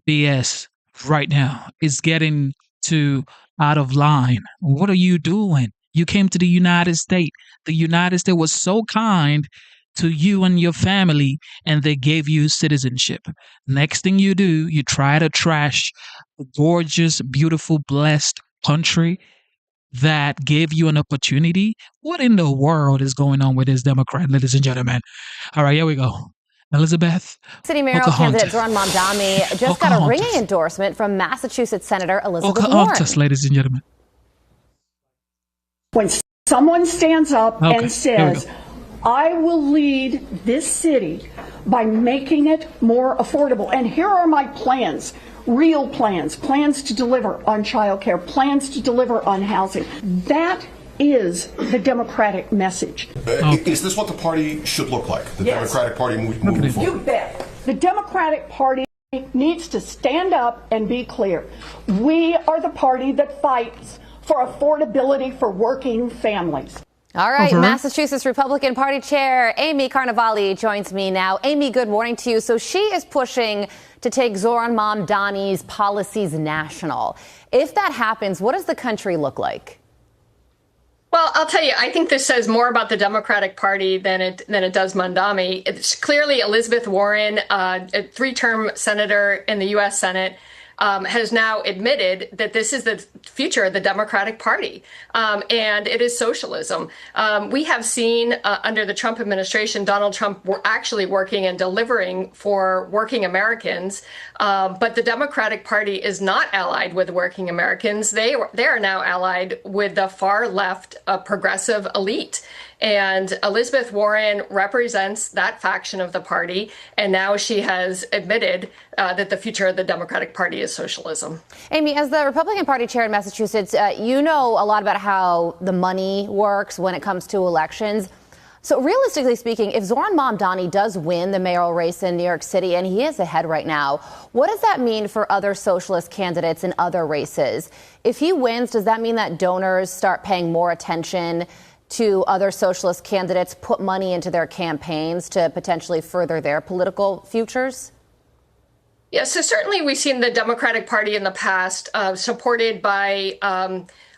BS right now. It's getting too out of line. What are you doing? You came to the United States. The United States was so kind to you and your family, and they gave you citizenship. Next thing you do, you try to trash a gorgeous, beautiful, blessed country that gave you an opportunity. What in the world is going on with this Democrat, ladies and gentlemen? All right, here we go. Elizabeth. City mayoral candidate Zohran Mamdani just got a ringing endorsement from Massachusetts Senator Elizabeth Warren. Ladies and gentlemen. When someone stands up and says, I will lead this city by making it more affordable, and here are my plans, real plans to deliver on childcare, plans to deliver on housing. That is the Democratic message. Is this what the party should look like? The Democratic Party moving forward? You bet. The Democratic Party needs to stand up and be clear. We are the party that fights for affordability for working families. All right, Massachusetts Republican Party Chair Amy Carnevale joins me now. Amy, good morning to you. So she is pushing to take Zohran Mamdani's policies national. If that happens, what does the country look like? Well, I'll tell you, I think this says more about the Democratic Party than it does Mamdani. It's clearly Elizabeth Warren, a three-term senator in the U.S. Senate, has now admitted that this is the future of the Democratic Party, and it is socialism. We have seen under the Trump administration, Donald Trump actually working and delivering for working Americans, but the Democratic Party is not allied with working Americans. They are now allied with the far left progressive elite. And Elizabeth Warren represents that faction of the party, and now she has admitted that the future of the Democratic Party is socialism. Amy, as the Republican Party chair in Massachusetts, you know a lot about how the money works when it comes to elections. So realistically speaking, if Zohran Mamdani does win the mayoral race in New York City, and he is ahead right now, what does that mean for other socialist candidates in other races? If he wins, does that mean that donors start paying more attention to other socialist candidates, put money into their campaigns to potentially further their political futures? Yes, so certainly we've seen the Democratic Party in the past supported by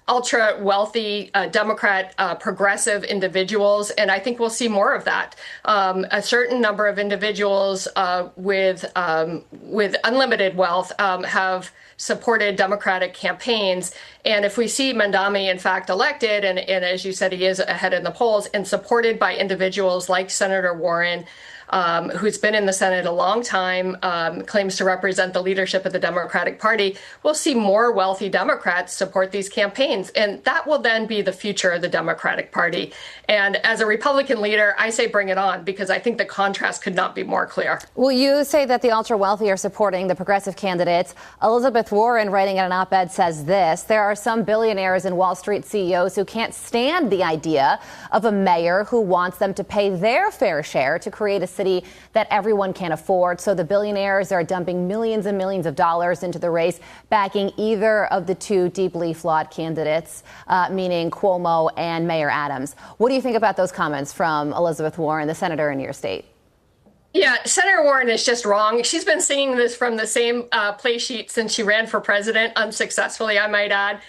ultra wealthy Democrat progressive individuals, and I think we'll see more of that. A certain number of individuals with unlimited wealth have supported Democratic campaigns. And if we see Mamdani, in fact, elected, and as you said, he is ahead in the polls and supported by individuals like Senator Warren, who's been in the Senate a long time, claims to represent the leadership of the Democratic Party, we'll see more wealthy Democrats support these campaigns. And that will then be the future of the Democratic Party. And as a Republican leader, I say bring it on, because I think the contrast could not be more clear. Well, you say that the ultra wealthy are supporting the progressive candidates. Elizabeth Warren, writing in an op-ed, says this: there are some billionaires and Wall Street CEOs who can't stand the idea of a mayor who wants them to pay their fair share to create a city that everyone can afford. So the billionaires are dumping millions and millions of dollars into the race, backing either of the two deeply flawed candidates, meaning Cuomo and Mayor Adams. What do you think about those comments from Elizabeth Warren, the senator in your state? Yeah, Senator Warren is just wrong. She's been singing this from the same play sheet since she ran for president, unsuccessfully, I might add.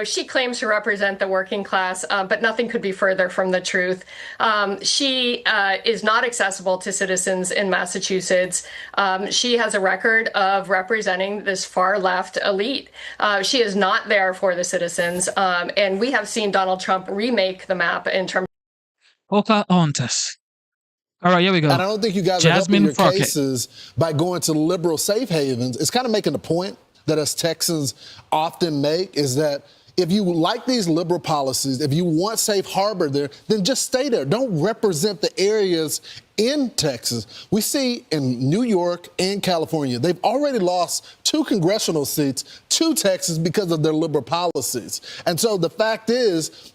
She claims to represent the working class, but nothing could be further from the truth. She is not accessible to citizens in Massachusetts. She has a record of representing this far left elite. She is not there for the citizens. And we have seen Donald Trump remake the map in terms. Pocahontas. All right, here we go. And I don't think you guys are helping your cases by going to liberal safe havens. It's kind of making the point that us Texans often make, is that if you like these liberal policies, if you want safe harbor there, then just stay there. Don't represent the areas in Texas. We see in New York and California, they've already lost 2 congressional seats to Texas because of their liberal policies. And so the fact is,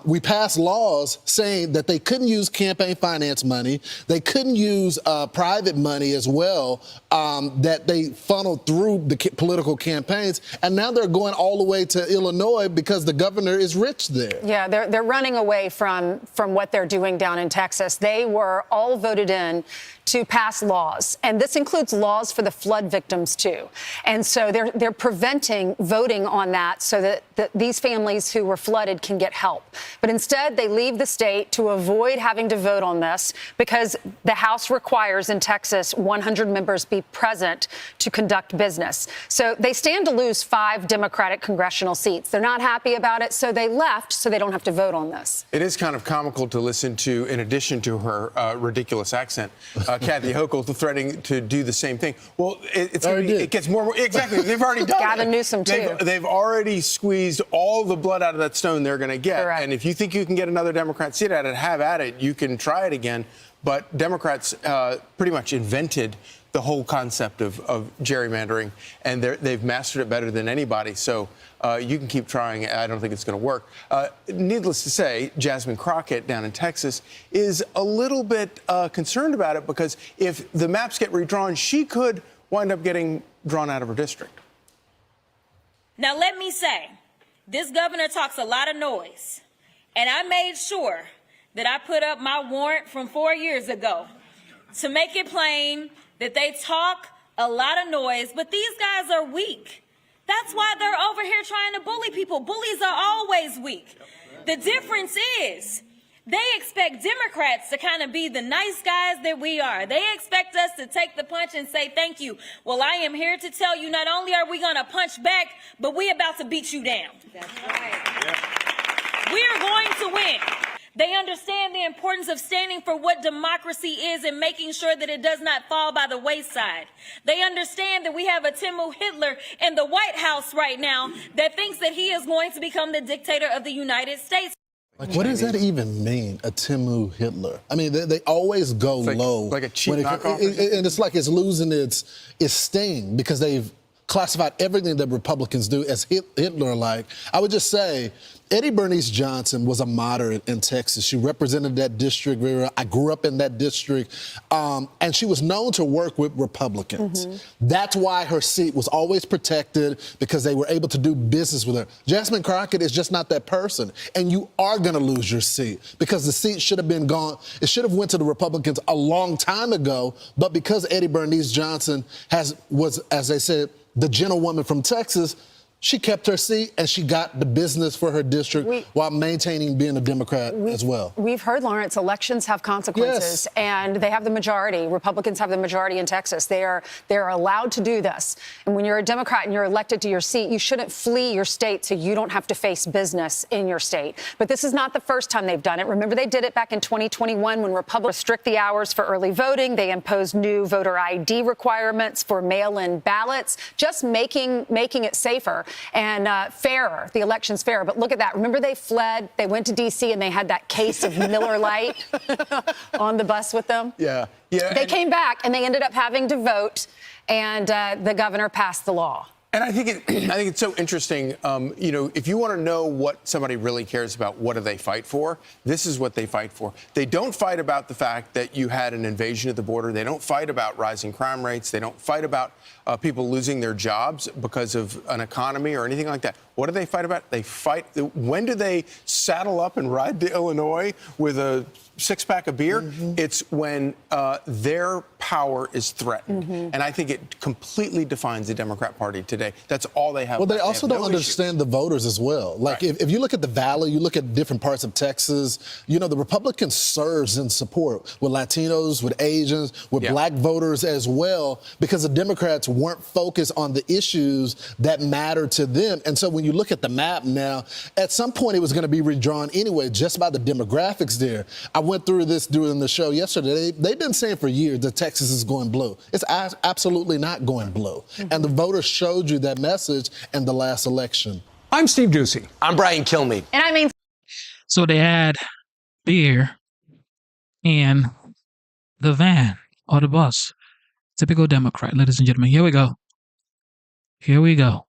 we passed laws saying that they couldn't use campaign finance money. They couldn't use private money as well, that they funneled through the political campaigns. And now they're going all the way to Illinois because the governor is rich there. Yeah, they're running away from what they're doing down in Texas. They were all voted in to pass laws, and this includes laws for the flood victims too. And so they're preventing voting on that so that these families who were flooded can get help. But instead, they leave the state to avoid having to vote on this because the House requires in Texas 100 members be present to conduct business. So they stand to lose 5 Democratic congressional seats. They're not happy about it, so they left so they don't have to vote on this. It is kind of comical to listen to, in addition to her ridiculous accent, Kathy Hochul threatening to do the same thing. Well, it gets more. Exactly. They've already done it. Gavin Newsom, too. They've already squeezed all the blood out of that stone they're going to get. Correct. And if you think you can get another Democrat seat at it, have at it. You can try it again. But Democrats pretty much invented the whole concept of gerrymandering, and they've mastered it better than anybody. So you can keep trying. I don't think it's going to work. Needless to say, Jasmine Crockett down in Texas is a little bit concerned about it because if the maps get redrawn, she could wind up getting drawn out of her district. Now, let me say, this governor talks a lot of noise, and I made sure that I put up my warrant from 4 years ago to make it plain that they talk a lot of noise, but these guys are weak. That's why they're over here trying to bully people. Bullies are always weak. The difference is they expect Democrats to kind of be the nice guys that we are. They expect us to take the punch and say thank you. Well, I am here to tell you, not only are we going to punch back, but we're about to beat you down. That's right. Yeah. We are going to win. They understand the importance of standing for what democracy is and making sure that it does not fall by the wayside. They understand that we have a Timmu Hitler in the White House right now that thinks that he is going to become the dictator of the United States. What does that even mean, a Timmu Hitler? I mean, they always go low. Like a cheap knockoff? And it's like it's losing its sting because they've classified everything that Republicans do as Hitler-like. I would just say Eddie Bernice Johnson was a moderate in Texas. She represented that district very well. I grew up in that district. And she was known to work with Republicans. Mm-hmm. That's why her seat was always protected, because they were able to do business with her. Jasmine Crockett is just not that person. And you are going to lose your seat because the seat should have been gone. It should have went to the Republicans a long time ago. But because Eddie Bernice Johnson was, as they said, the gentlewoman from Texas, she kept her seat and she got the business for her district while maintaining being a Democrat as well. We've heard, Lawrence, elections have consequences, and they have the majority. Republicans have the majority in Texas. They are allowed to do this. And when you're a Democrat and you're elected to your seat, you shouldn't flee your state so you don't have to face business in your state. But this is not the first time they've done it. Remember, they did it back in 2021 when Republicans restrict the hours for early voting. They imposed new voter ID requirements for mail-in ballots, just making it safer and fairer. The election's fairer. But look at that. Remember, they fled. They went to D.C. and they had that case of Miller Lite on the bus with them. Yeah. They came back and they ended up having to vote, and the governor passed the law. And I think it's so interesting. If you want to know what somebody really cares about, what do they fight for? This is what they fight for. They don't fight about the fact that you had an invasion at the border. They don't fight about rising crime rates. They don't fight about people losing their jobs because of an economy or anything like that. What do they fight about? They fight. When do they saddle up and ride to Illinois with a six-pack of beer? It's when their power is threatened. And I think it completely defines the Democrat Party today. That's all they have. Well, they also don't understand the voters as well. Like, if you look at the Valley, you look at different parts of Texas, the Republicans surge in support with Latinos, with Asians, with black voters as well, because the Democrats weren't focused on the issues that matter to them. And so when you look at the map now, at some point it was going to be redrawn anyway, just by the demographics there. I went through this during the show yesterday. They've been saying for years that Texas is going blue. It's absolutely not going blue. And the voters showed you that message in the last election. I'm Steve Doocy. I'm Brian Kilmeade. And I mean... So they had beer in the van or the bus. Typical Democrat, ladies and gentlemen. Here we go. Here we go.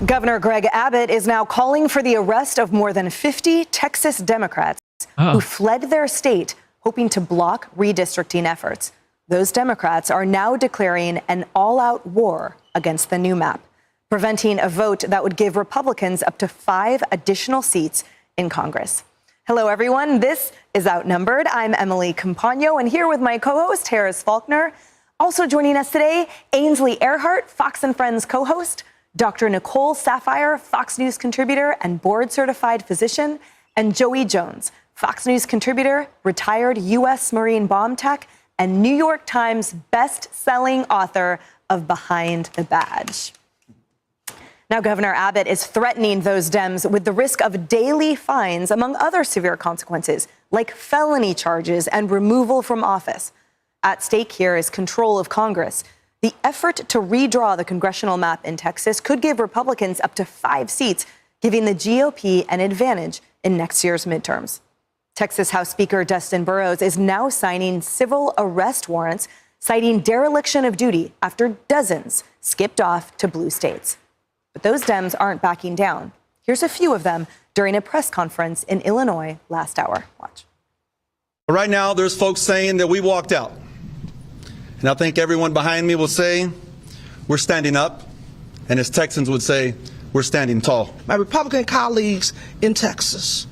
Governor Greg Abbott is now calling for the arrest of more than 50 Texas Democrats who fled their state, hoping to block redistricting efforts. Those Democrats are now declaring an all-out war against the new map, preventing a vote that would give Republicans up to 5 additional seats in Congress. Hello, everyone. This is Outnumbered. I'm Emily Compagno, and here with my co-host, Harris Faulkner. Also joining us today, Ainsley Earhart, Fox & Friends co-host, Dr. Nicole Saphier, Fox News contributor and board-certified physician, and Joey Jones, Fox News contributor, retired U.S. Marine bomb tech, and New York Times best-selling author of Behind the Badge. Now, Governor Abbott is threatening those Dems with the risk of daily fines, among other severe consequences, like felony charges and removal from office. At stake here is control of Congress. The effort to redraw the congressional map in Texas could give Republicans up to 5 seats, giving the GOP an advantage in next year's midterms. Texas House Speaker Dustin Burrows is now signing civil arrest warrants, citing dereliction of duty after dozens skipped off to blue states. But those Dems aren't backing down. Here's a few of them during a press conference in Illinois last hour. Watch. Right now, there's folks saying that we walked out. And I think everyone behind me will say, we're standing up. And as Texans would say, we're standing tall. My Republican colleagues in Texas,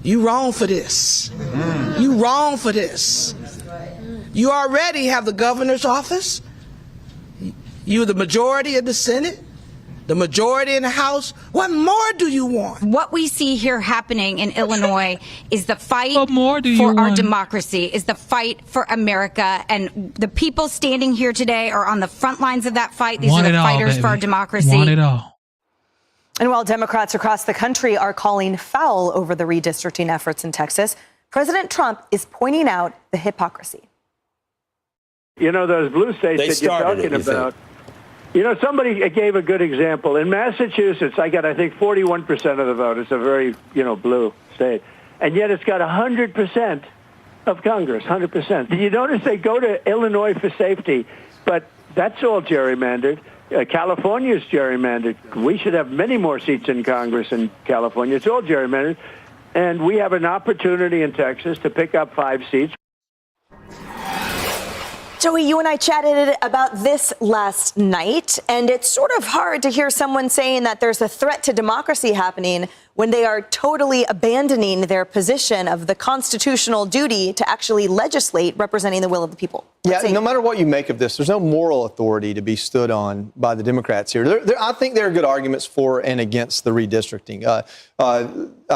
you wrong for this. You wrong for this. You already have the governor's office. You're the majority in the Senate, the majority in the House. What more do you want? What we see here happening in Illinois is the fight for our democracy, is the fight for America. And the people standing here today are on the front lines of that fight. These are the fighters for our democracy. Want it all. And while Democrats across the country are calling foul over the redistricting efforts in Texas, President Trump is pointing out the hypocrisy. You know, those blue states that you're talking about. You know, somebody gave a good example. In Massachusetts, I think, 41% of the vote. It's a very, blue state. And yet it's got 100% of Congress, 100%. Did you notice they go to Illinois for safety? But that's all gerrymandered. California's gerrymandered. We should have many more seats in Congress in California. It's all gerrymandered. And we have an opportunity in Texas to pick up 5 seats. Joey, you and I chatted about this last night, and it's sort of hard to hear someone saying that there's a threat to democracy happening when they are totally abandoning their position of the constitutional duty to actually legislate representing the will of the people. Yeah, no matter what you make of this, there's no moral authority to be stood on by the Democrats here. I think there are good arguments for and against the redistricting. I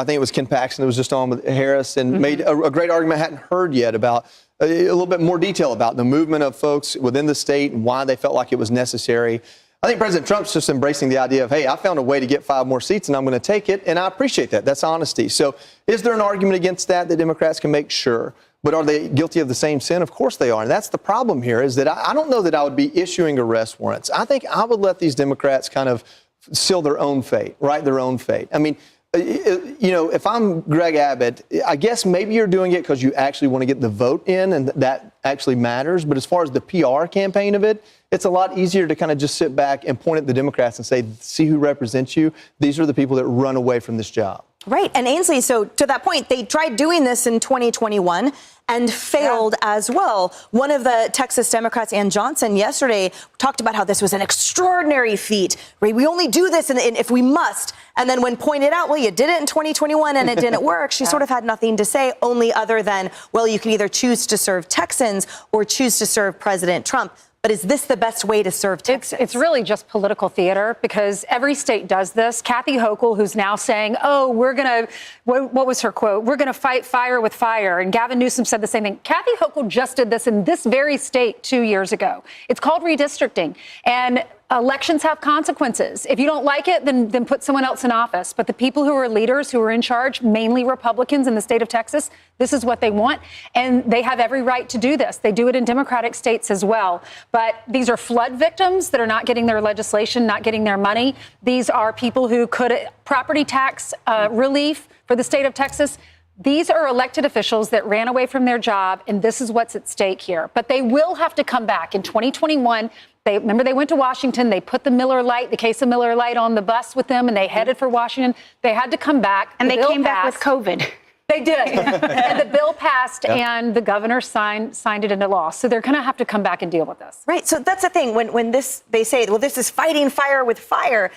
think it was Ken Paxton that was just on with Harris and made a great argument I hadn't heard yet about a little bit more detail about the movement of folks within the state and why they felt like it was necessary. I think President Trump's just embracing the idea of, hey, I found a way to get 5 more seats and I'm going to take it. And I appreciate that. That's honesty. So is there an argument against that Democrats can make? Sure. But are they guilty of the same sin? Of course they are. And that's the problem here is that I don't know that I would be issuing arrest warrants. I think I would let these Democrats kind of seal their own fate, write their own fate. I mean, you know, if I'm Greg Abbott, I guess maybe you're doing it because you actually want to get the vote in and that actually matters. But as far as the PR campaign of it, it's a lot easier to kind of just sit back and point at the Democrats and say, see who represents you. These are the people that run away from this job. Right. And Ainsley, so to that point, they tried doing this in 2021 and failed as well. One of the Texas Democrats, Ann Johnson, yesterday talked about how this was an extraordinary feat. Right? We only do this if we must. And then when pointed out, well, you did it in 2021 and it didn't work, she sort of had nothing to say, only other than, well, you can either choose to serve Texans or choose to serve President Trump. But is this the best way to serve Texas? It's really just political theater because every state does this. Kathy Hochul, who's now saying, oh, we're going to, what was her quote? We're going to fight fire with fire. And Gavin Newsom said the same thing. Kathy Hochul just did this in this very state 2 years ago. It's called redistricting. And elections have consequences. If you don't like it, then put someone else in office. But the people who are leaders, who are in charge, mainly Republicans in the state of Texas, this is what they want. And they have every right to do this. They do it in Democratic states as well. But these are flood victims that are not getting their legislation, not getting their money. These are people who could property tax relief for the state of Texas. These are elected officials that ran away from their job, and this is what's at stake here. But they will have to come back in 2021. Remember, they went to Washington. They put the case of Miller Lite on the bus with them, and they headed for Washington. They had to come back. And they came back with COVID. They did. And the bill passed, and the governor signed it into law. So they're going to have to come back and deal with this. Right. So that's the thing. When they say, well, this is fighting fire with fire.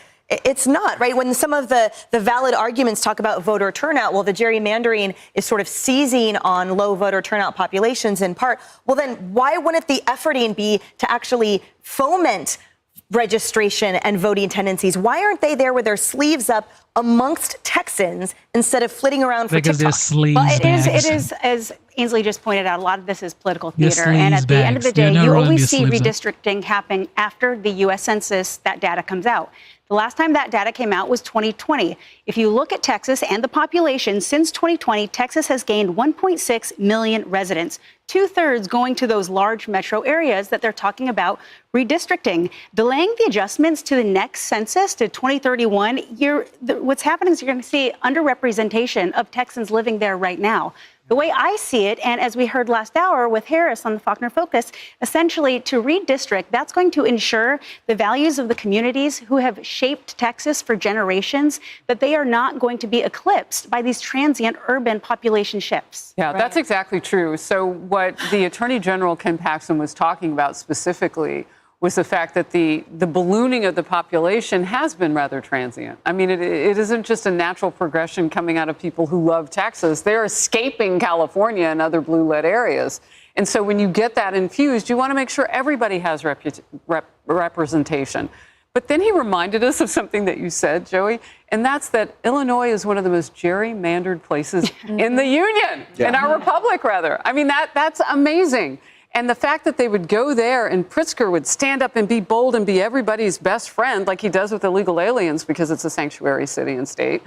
It's not, right? When some of the valid arguments talk about voter turnout, well, the gerrymandering is sort of seizing on low voter turnout populations in part. Well, then why wouldn't the efforting be to actually foment registration and voting tendencies? Why aren't they there with their sleeves up amongst Texans instead of flitting around for because TikTok? Well, it is, as Ainsley just pointed out, a lot of this is political theater. And at the end of the day, you always see redistricting happen after the U.S. Census, that data comes out. The last time that data came out was 2020. If you look at Texas and the population since 2020, Texas has gained 1.6 million residents, 2/3 going to those large metro areas that they're talking about redistricting. Delaying the adjustments to the next census to 2031, what's happening is you're going to see underrepresentation of Texans living there right now. The way I see it, and as we heard last hour with Harris on the Faulkner Focus, essentially to redistrict, that's going to ensure the values of the communities who have shaped Texas for generations, that they are not going to be eclipsed by these transient urban population shifts. Yeah, that's exactly true. So what the Attorney General Ken Paxton was talking about specifically was the fact that the ballooning of the population has been rather transient. I mean, it isn't just a natural progression coming out of people who love Texas. They're escaping California and other blue-lit areas. And so when you get that infused, you want to make sure everybody has representation. But then he reminded us of something that you said, Joey, and that's that Illinois is one of the most gerrymandered places in the Union, in our republic, rather. I mean, that's amazing. And the fact that they would go there and Pritzker would stand up and be bold and be everybody's best friend like he does with illegal aliens because it's a sanctuary city and state.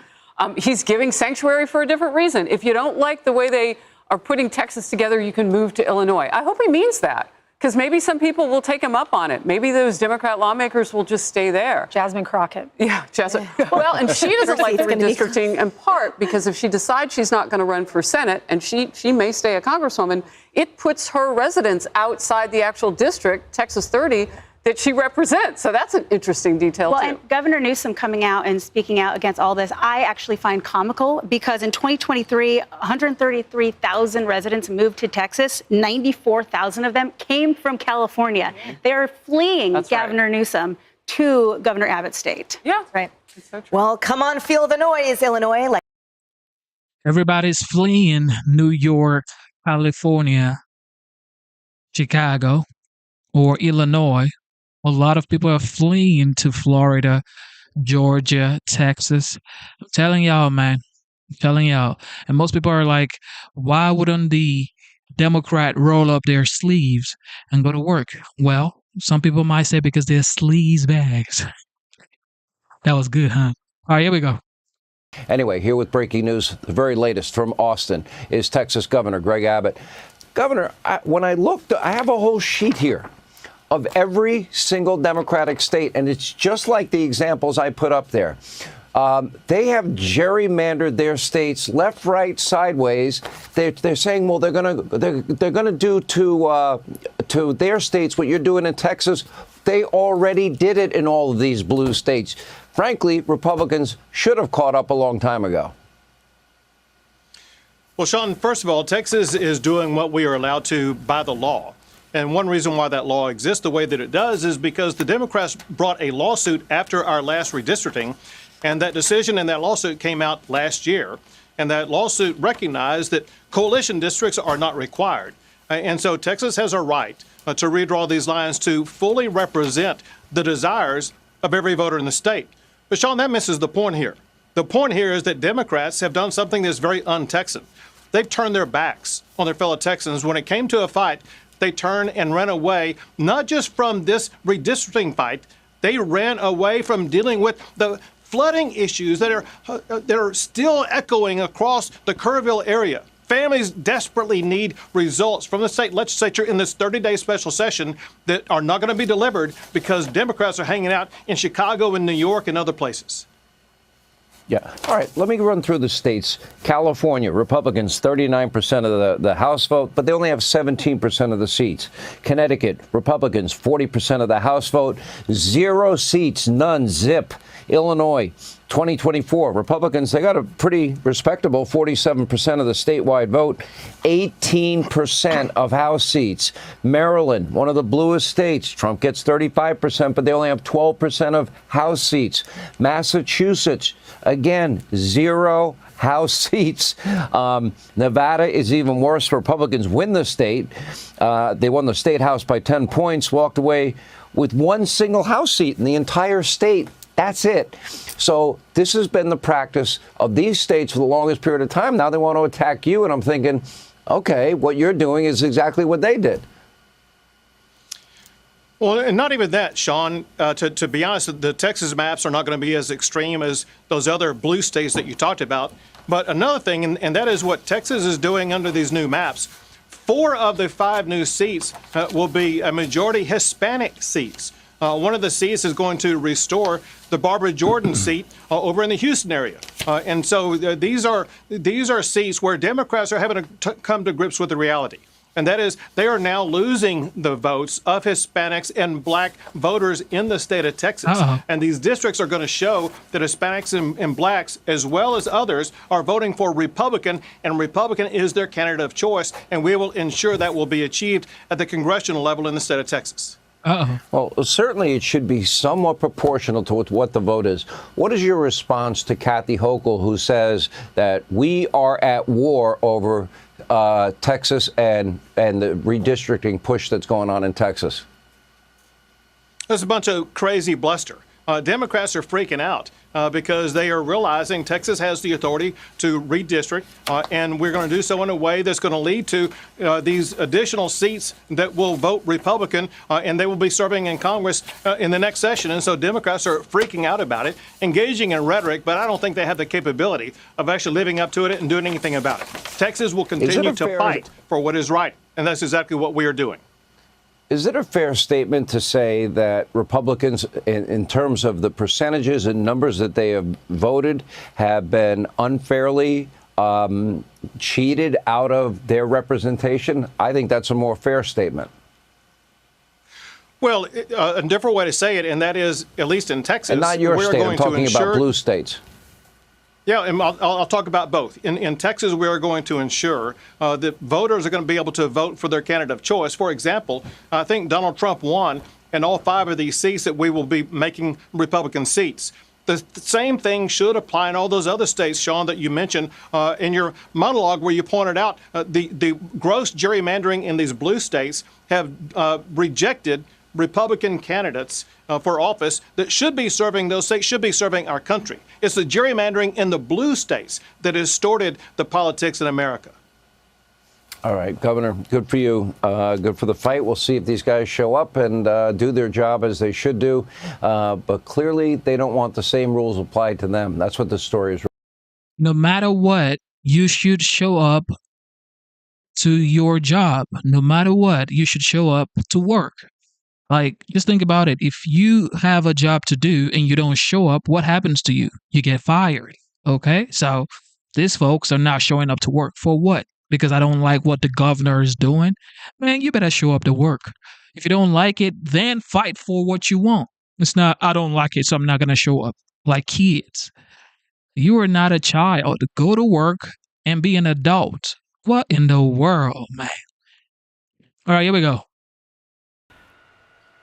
He's giving sanctuary for a different reason. If you don't like the way they are putting Texas together, you can move to Illinois. I hope he means that because maybe some people will take him up on it. Maybe those Democrat lawmakers will just stay there. Jasmine Crockett. Yeah, Jasmine. Well, and she doesn't like the redistricting in part because if she decides she's not going to run for Senate and she may stay a congresswoman, it puts her residents outside the actual district, Texas 30, that she represents. So that's an interesting detail, well, too. And Governor Newsom coming out and speaking out against all this, I actually find comical because in 2023, 133,000 residents moved to Texas. 94,000 of them came from California. They're fleeing Governor Newsom to Governor Abbott's state. Yeah. Right. So well, come on, feel the noise, Illinois. Everybody's fleeing New York, California, Chicago, or Illinois. A lot of people are fleeing to Florida, Georgia, Texas. I'm telling y'all, man. I'm telling y'all. And most people are like, why wouldn't the Democrat roll up their sleeves and go to work? Well, some people might say because they're sleaze bags. That was good, huh? All right, here we go. Anyway, here with breaking news, the very latest from Austin is Texas Governor Greg Abbott. Governor, when I looked, I have a whole sheet here of every single Democratic state, and it's just like the examples I put up there. They have gerrymandered their states left, right, sideways. They're saying, well, they're gonna do to their states what you're doing in Texas. They already did it in all of these blue states. Frankly, Republicans should have caught up a long time ago. Well, Sean, first of all, Texas is doing what we are allowed to by the law. And one reason why that law exists the way that it does is because the Democrats brought a lawsuit after our last redistricting. And that decision and that lawsuit came out last year. And that lawsuit recognized that coalition districts are not required. And so Texas has a right to redraw these lines to fully represent the desires of every voter in the state. But, Sean, that misses the point here. The point here is that Democrats have done something that's very un-Texan. They've turned their backs on their fellow Texans. When it came to a fight, they turned and ran away, not just from this redistricting fight, they ran away from dealing with the flooding issues that are still echoing across the Kerrville area. Families desperately need results from the state legislature in this 30-day special session that are not going to be delivered because Democrats are hanging out in Chicago and New York and other places. Yeah. All right. Let me run through the states. California, Republicans, 39% of the House vote, but they only have 17% of the seats. Connecticut, Republicans, 40% of the House vote, 0 seats, none, zip. Illinois, 2024, Republicans, they got a pretty respectable 47% of the statewide vote, 18% of House seats. Maryland, one of the bluest states, Trump gets 35%, but they only have 12% of House seats. Massachusetts, again, 0 House seats. Nevada is even worse. Republicans win the state. They won the state House by 10 points, walked away with 1 single House seat in the entire state. That's it. So this has been the practice of these states for the longest period of time. Now they want to attack you. And I'm thinking, OK, what you're doing is exactly what they did. Well, and not even that, Sean. To be honest, the Texas maps are not going to be as extreme as those other blue states that you talked about. But another thing, and that is what Texas is doing under these new maps. 4 of the 5 new seats will be a majority Hispanic seats. One of the seats is going to restore the Barbara Jordan seat over in the Houston area. And so these are seats where Democrats are having to come to grips with the reality. And that is they are now losing the votes of Hispanics and black voters in the state of Texas. And these districts are going to show that Hispanics and blacks, as well as others, are voting for Republican, and Republican is their candidate of choice. And we will ensure that will be achieved at the congressional level in the state of Texas. Well, certainly it should be somewhat proportional to what the vote is. What is your response to Kathy Hochul, who says that we are at war over Texas and the redistricting push that's going on in Texas? That's a bunch of crazy bluster. Democrats are freaking out because they are realizing Texas has the authority to redistrict, and we're going to do so in a way that's going to lead to these additional seats that will vote Republican, and they will be serving in Congress in the next session. And so Democrats are freaking out about it, engaging in rhetoric, but I don't think they have the capability of actually living up to it and doing anything about it. Texas will continue to fight for what is right, and that's exactly what we are doing. Is it a fair statement to say that Republicans, in terms of the percentages and numbers that they have voted, have been unfairly cheated out of their representation? I think that's a more fair statement. Well, a different way to say it, and that is, at least in Texas, and not your state. I'm talking about blue states. Yeah, and I'll talk about both. In Texas, we are going to ensure that voters are going to be able to vote for their candidate of choice. For example, I think Donald Trump won in all 5 of these seats that we will be making Republican seats. The same thing should apply in all those other states, Sean, that you mentioned in your monologue, where you pointed out the gross gerrymandering in these blue states have rejected Republican candidates for office that should be serving those states, should be serving our country. It's the gerrymandering in the blue states that has distorted the politics in America. All right, Governor, good for you. Good for the fight. We'll see if these guys show up and do their job as they should do. But clearly, they don't want the same rules applied to them. That's what the story is. No matter what, you should show up to your job. No matter what, you should show up to work. Like, just think about it. If you have a job to do and you don't show up, what happens to you? You get fired. Okay? So these folks are not showing up to work. For what? Because I don't like what the governor is doing. Man, you better show up to work. If you don't like it, then fight for what you want. It's not, I don't like it, so I'm not going to show up. Like kids. You are not a child. Go to work and be an adult. What in the world, man? All right, here we go.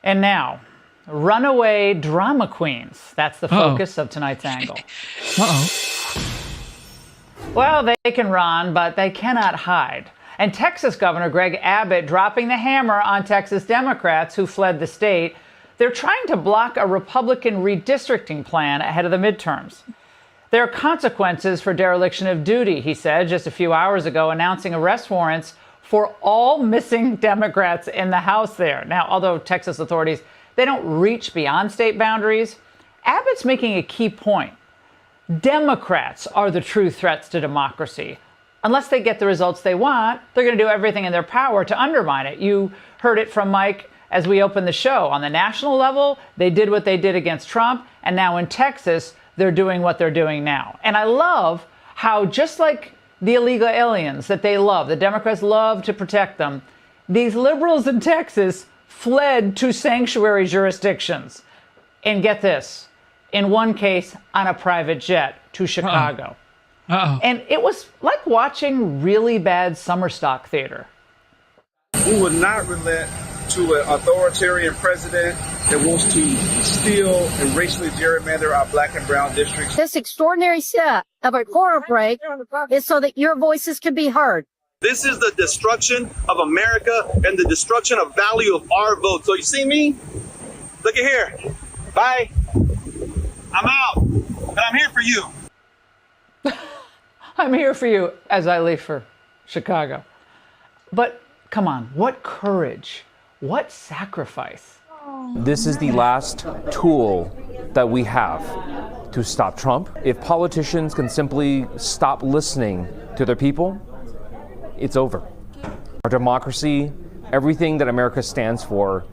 And now, runaway drama queens. That's the focus of tonight's angle. Well, they can run, but they cannot hide. And Texas Governor Greg Abbott dropping the hammer on Texas Democrats who fled the state. They're trying to block a Republican redistricting plan ahead of the midterms. There are consequences for dereliction of duty, he said just a few hours ago, announcing arrest warrants for all missing Democrats in the House there. Now, although Texas authorities, they don't reach beyond state boundaries, Abbott's making a key point. Democrats are the true threats to democracy. Unless they get the results they want, they're going to do everything in their power to undermine it. You heard it from Mike as we opened the show. On the national level, they did what they did against Trump, and now in Texas, they're doing what they're doing now. And I love how, just like the illegal aliens that they love, the Democrats love to protect them, these liberals in Texas fled to sanctuary jurisdictions. And get this, in one case, on a private jet to Chicago. And it was like watching really bad summer stock theater. We will not relent to an authoritarian president that wants to steal and racially gerrymander our black and brown districts. This extraordinary set of a quorum break is so that your voices can be heard. This is the destruction of America and the destruction of value of our vote. So you see me? Look at here. Bye. I'm out, but I'm here for you. I'm here for you as I leave for Chicago. But come on, what courage, what sacrifice. This is the last tool that we have to stop Trump. If politicians can simply stop listening to their people, it's over. Our democracy, everything that America stands for,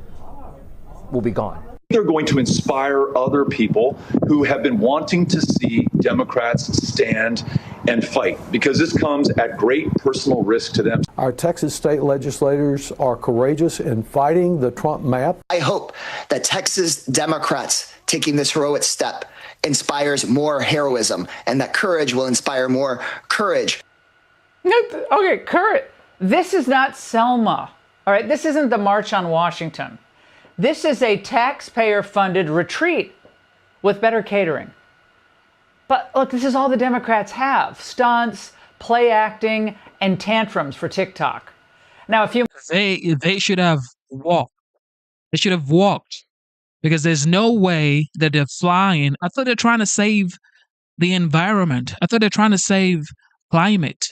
will be gone. They're going to inspire other people who have been wanting to see Democrats stand and fight, because this comes at great personal risk to them. Our Texas state legislators are courageous in fighting the Trump map. I hope that Texas Democrats taking this heroic step inspires more heroism, and that courage will inspire more courage. Okay, courage. This is not Selma. All right, this isn't the March on Washington. This is a taxpayer-funded retreat with better catering. But look, this is all the Democrats have: stunts, play acting, and tantrums for TikTok. Now, if you they should have walked. They should have walked, because there's no way that they're flying. I thought they're trying to save the environment. I thought they're trying to save climate.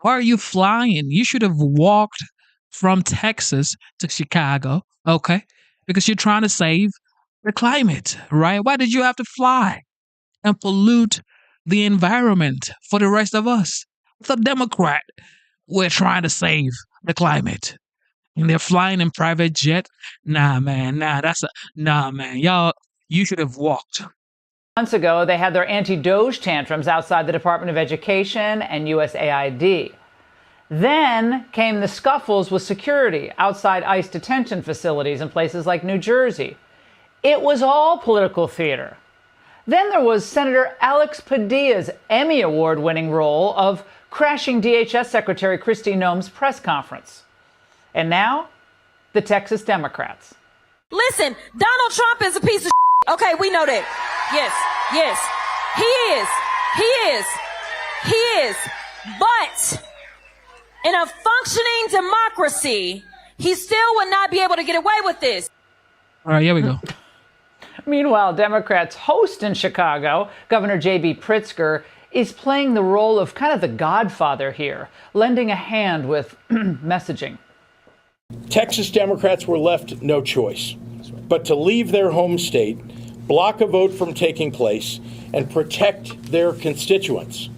Why are you flying? You should have walked from Texas to Chicago, okay? Because you're trying to save the climate, right? Why did you have to fly and pollute the environment for the rest of us? The Democrat, we're trying to save the climate. And they're flying in private jet? Nah, man, nah, man. Y'all, you should have walked. Months ago, they had their anti-Doge tantrums outside the Department of Education and USAID. Then came the scuffles with security outside ICE detention facilities in places like New Jersey. It was all political theater. Then there was Senator Alex Padilla's Emmy Award-winning role of crashing DHS Secretary Kristi Noem's press conference. And now, the Texas Democrats. Listen, Donald Trump is a piece of shit. Okay, we know that. Yes. He is. But in a functioning democracy, he still would not be able to get away with this. All right, here we go. Meanwhile, Democrats' host in Chicago, Governor J.B. Pritzker, is playing the role of kind of the godfather here, lending a hand with messaging. Texas Democrats were left no choice but to leave their home state, block a vote from taking place, and protect their constituents.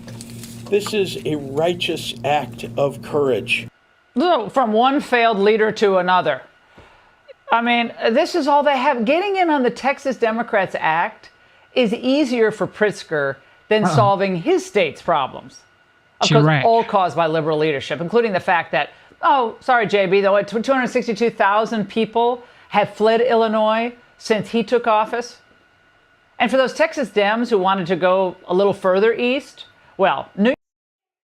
This is a righteous act of courage. From one failed leader to another. I mean, this is all they have. Getting in on the Texas Democrats Act is easier for Pritzker than solving his state's problems. Of course, all caused by liberal leadership, including the fact that, JB, though, 262,000 people have fled Illinois since he took office. And for those Texas Dems who wanted to go a little further east, well, New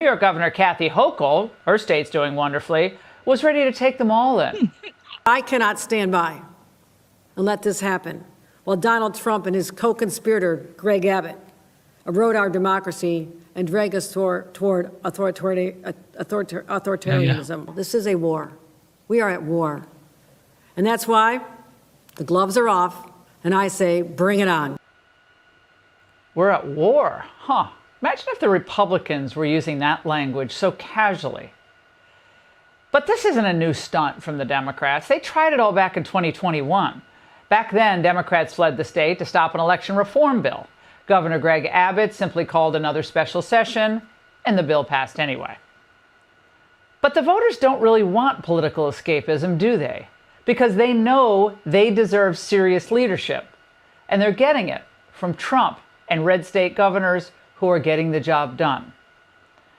York Governor Kathy Hochul, her state's doing wonderfully, was ready to take them all in. I cannot stand by and let this happen while Donald Trump and his co-conspirator, Greg Abbott, erode our democracy and drag us toward authoritarianism. This is a war. We are at war. And that's why the gloves are off, and I say, bring it on. We're at war, huh? Imagine if the Republicans were using that language so casually. But this isn't a new stunt from the Democrats. They tried it all back in 2021. Back then, Democrats fled the state to stop an election reform bill. Governor Greg Abbott simply called another special session, and the bill passed anyway. But the voters don't really want political escapism, do they? Because they know they deserve serious leadership. And they're getting it from Trump and red state governors who are getting the job done.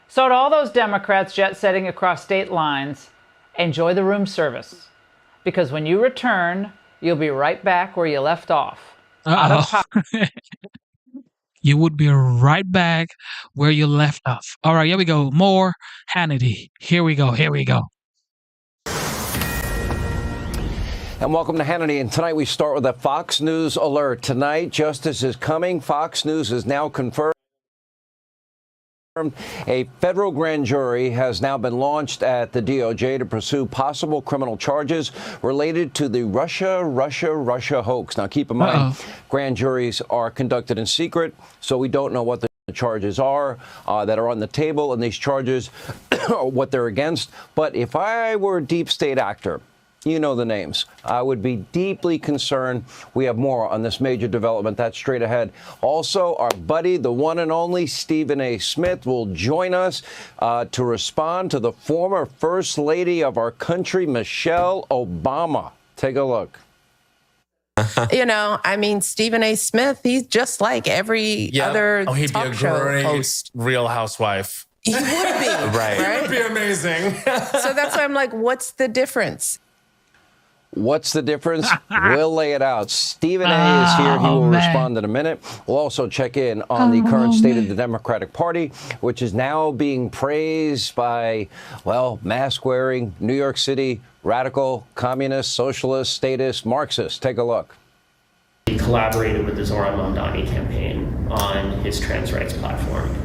So to all those Democrats jet-setting across state lines, enjoy the room service. Because when you return, you'll be right back where you left off. You would be right back where you left off. All right, here we go. More Hannity. Here we go. And welcome to Hannity. And tonight we start with a Fox News alert. Tonight, justice is coming. Fox News is now confirmed. A federal grand jury has now been launched at the DOJ to pursue possible criminal charges related to the Russia hoax. Now, keep in mind, grand juries are conducted in secret, so we don't know what the charges are that are on the table, and these charges, what they're against. But if I were a deep state actor, you know the names, I would be deeply concerned. We have more on this major development. That's straight ahead. Also, our buddy, the one and only Stephen A. Smith, will join us to respond to the former First Lady of our country, Michelle Obama. Take a look. Stephen A. Smith, he's just like every other he'd talk be a show great host. Real Housewife. He would be. Right. It would be amazing. So that's why I'm like, what's the difference? What's the difference? We'll lay it out. Stephen A. is here. He will respond in a minute. We'll also check in on the current state of the Democratic Party, which is now being praised by, mask-wearing New York City radical, communist, socialist, statist, Marxist. Take a look. He collaborated with the Zohran Mamdani campaign on his trans rights platform.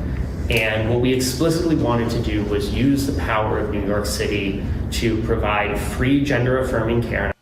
And what we explicitly wanted to do was use the power of New York City to provide free gender-affirming care.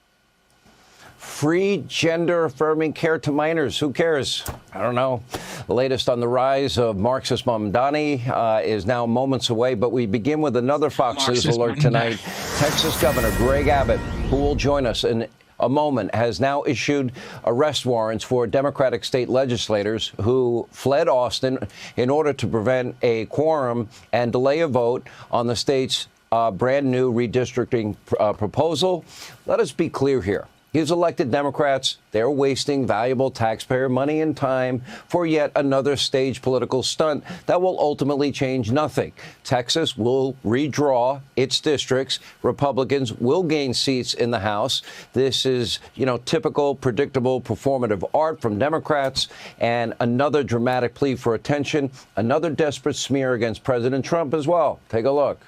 Free gender-affirming care to minors. Who cares? I don't know. The latest on the rise of Marxist Mamdani is now moments away, but we begin with another Fox News alert tonight. Texas Governor Greg Abbott, who will join us in a moment, has now issued arrest warrants for Democratic state legislators who fled Austin in order to prevent a quorum and delay a vote on the state's brand new redistricting proposal. Let us be clear here. His elected Democrats, they're wasting valuable taxpayer money and time for yet another staged political stunt that will ultimately change nothing. Texas will redraw its districts. Republicans will gain seats in the House. This is, typical, predictable, performative art from Democrats, and another dramatic plea for attention, another desperate smear against President Trump as well. Take a look.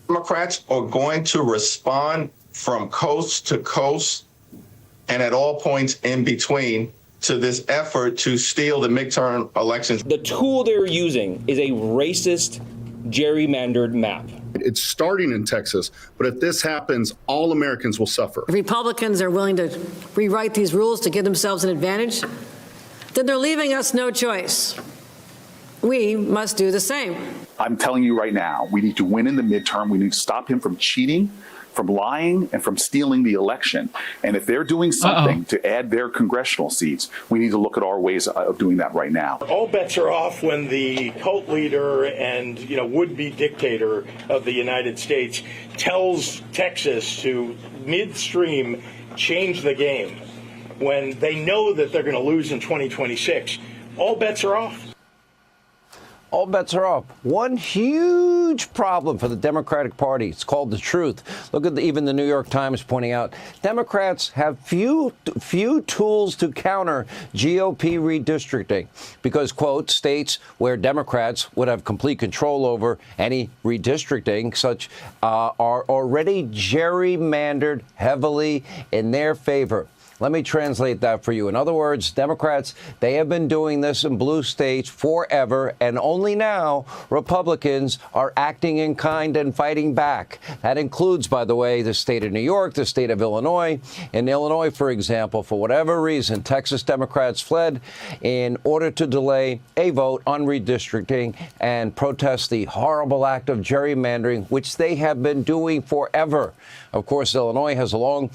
Democrats are going to respond from coast to coast and at all points in between to this effort to steal the midterm elections. The tool they're using is a racist, gerrymandered map. It's starting in Texas, but if this happens, all Americans will suffer. If Republicans are willing to rewrite these rules to give themselves an advantage, then they're leaving us no choice. We must do the same. I'm telling you right now, we need to win in the midterm. We need to stop him from cheating, from lying, and from stealing the election. And if they're doing something to add their congressional seats, we need to look at our ways of doing that right now. All bets are off when the cult leader and would-be dictator of the United States tells Texas to midstream change the game when they know that they're going to lose in 2026. All bets are off. All bets are off. One huge problem for the Democratic Party. It's called the truth. Look at even the New York Times pointing out Democrats have few tools to counter GOP redistricting because, quote, states where Democrats would have complete control over any redistricting, such are already gerrymandered heavily in their favor. Let me translate that for you. In other words, Democrats, they have been doing this in blue states forever, and only now Republicans are acting in kind and fighting back. That includes, by the way, the state of New York, the state of Illinois. In Illinois, for example, for whatever reason, Texas Democrats fled in order to delay a vote on redistricting and protest the horrible act of gerrymandering, which they have been doing forever. Of course, Illinois has a long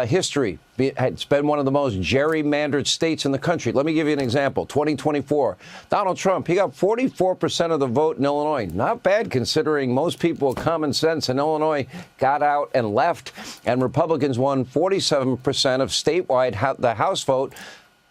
history. It's been one of the most gerrymandered states in the country. Let me give you an example. 2024, Donald Trump, he got 44% of the vote in Illinois. Not bad considering most people with common sense in Illinois got out and left, and Republicans won 47% of statewide the House vote,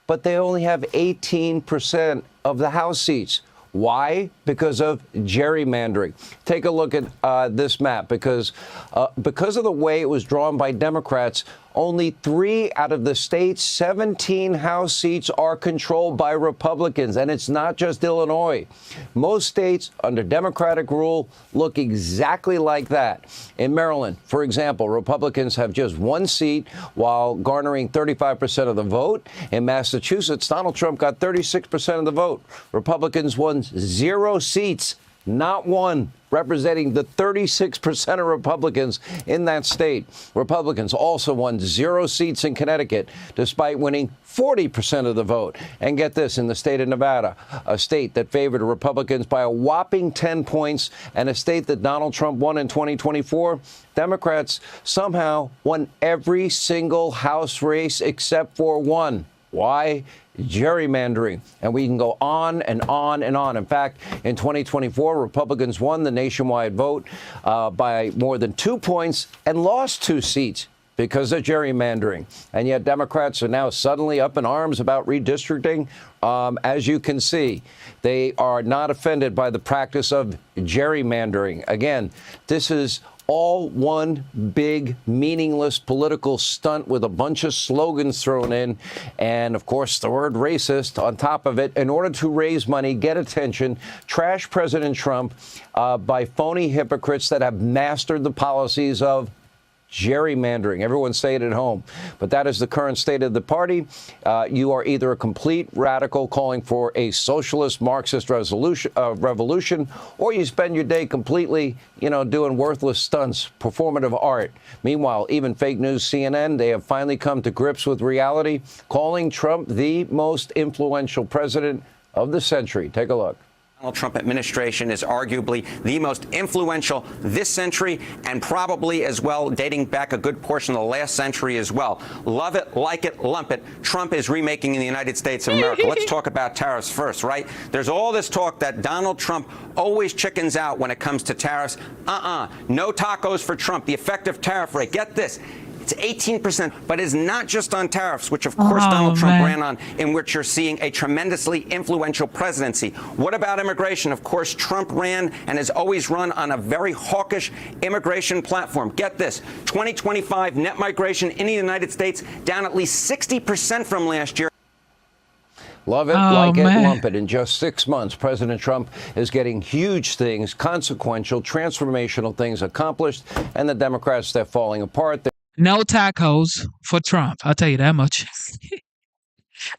but they only have 18% of the House seats. Why? Because of gerrymandering. Take a look at this map. Because of the way it was drawn by Democrats, only 3 out of the state's 17 House seats are controlled by Republicans. And it's not just Illinois. Most states under Democratic rule look exactly like that. In Maryland, for example, Republicans have just 1 seat while garnering 35% of the vote. In Massachusetts, Donald Trump got 36% of the vote. Republicans won 0 seats, not 1, representing the 36% of Republicans in that state. Republicans also won 0 seats in Connecticut, despite winning 40% of the vote. And get this, in the state of Nevada, a state that favored Republicans by a whopping 10 points, and a state that Donald Trump won in 2024, Democrats somehow won every single House race except for 1. Why? Gerrymandering. And we can go on and on and on. In fact, in 2024, Republicans won the nationwide vote by more than 2 points and lost 2 seats because of gerrymandering. And yet Democrats are now suddenly up in arms about redistricting. As you can see, they are not offended by the practice of gerrymandering. Again, this is all one big, meaningless political stunt with a bunch of slogans thrown in. And, of course, the word racist on top of it in order to raise money, get attention, trash President Trump by phony hypocrites that have mastered the policies of gerrymandering. Everyone say it at home. But that is the current state of the party. You are either a complete radical calling for a socialist Marxist revolution, or you spend your day completely, doing worthless stunts, performative art. Meanwhile, even fake news CNN, they have finally come to grips with reality, calling Trump the most influential president of the century. Take a look. Donald Trump administration is arguably the most influential this century, and probably as well dating back a good portion of the last century as well. Love it, like it, lump it. Trump is remaking the United States of America. Let's talk about tariffs first, right? There's all this talk that Donald Trump always chickens out when it comes to tariffs. No tacos for Trump. The effective tariff rate, get this, it's 18%, but it's not just on tariffs, which of course Donald Trump ran on, in which you're seeing a tremendously influential presidency. What about immigration? Of course, Trump ran and has always run on a very hawkish immigration platform. Get this, 2025 net migration in the United States down at least 60% from last year. Love it, like it, lump it. In just 6 months, President Trump is getting huge things, consequential, transformational things accomplished, and the Democrats, they're falling apart. No tacos for Trump. I'll tell you that much.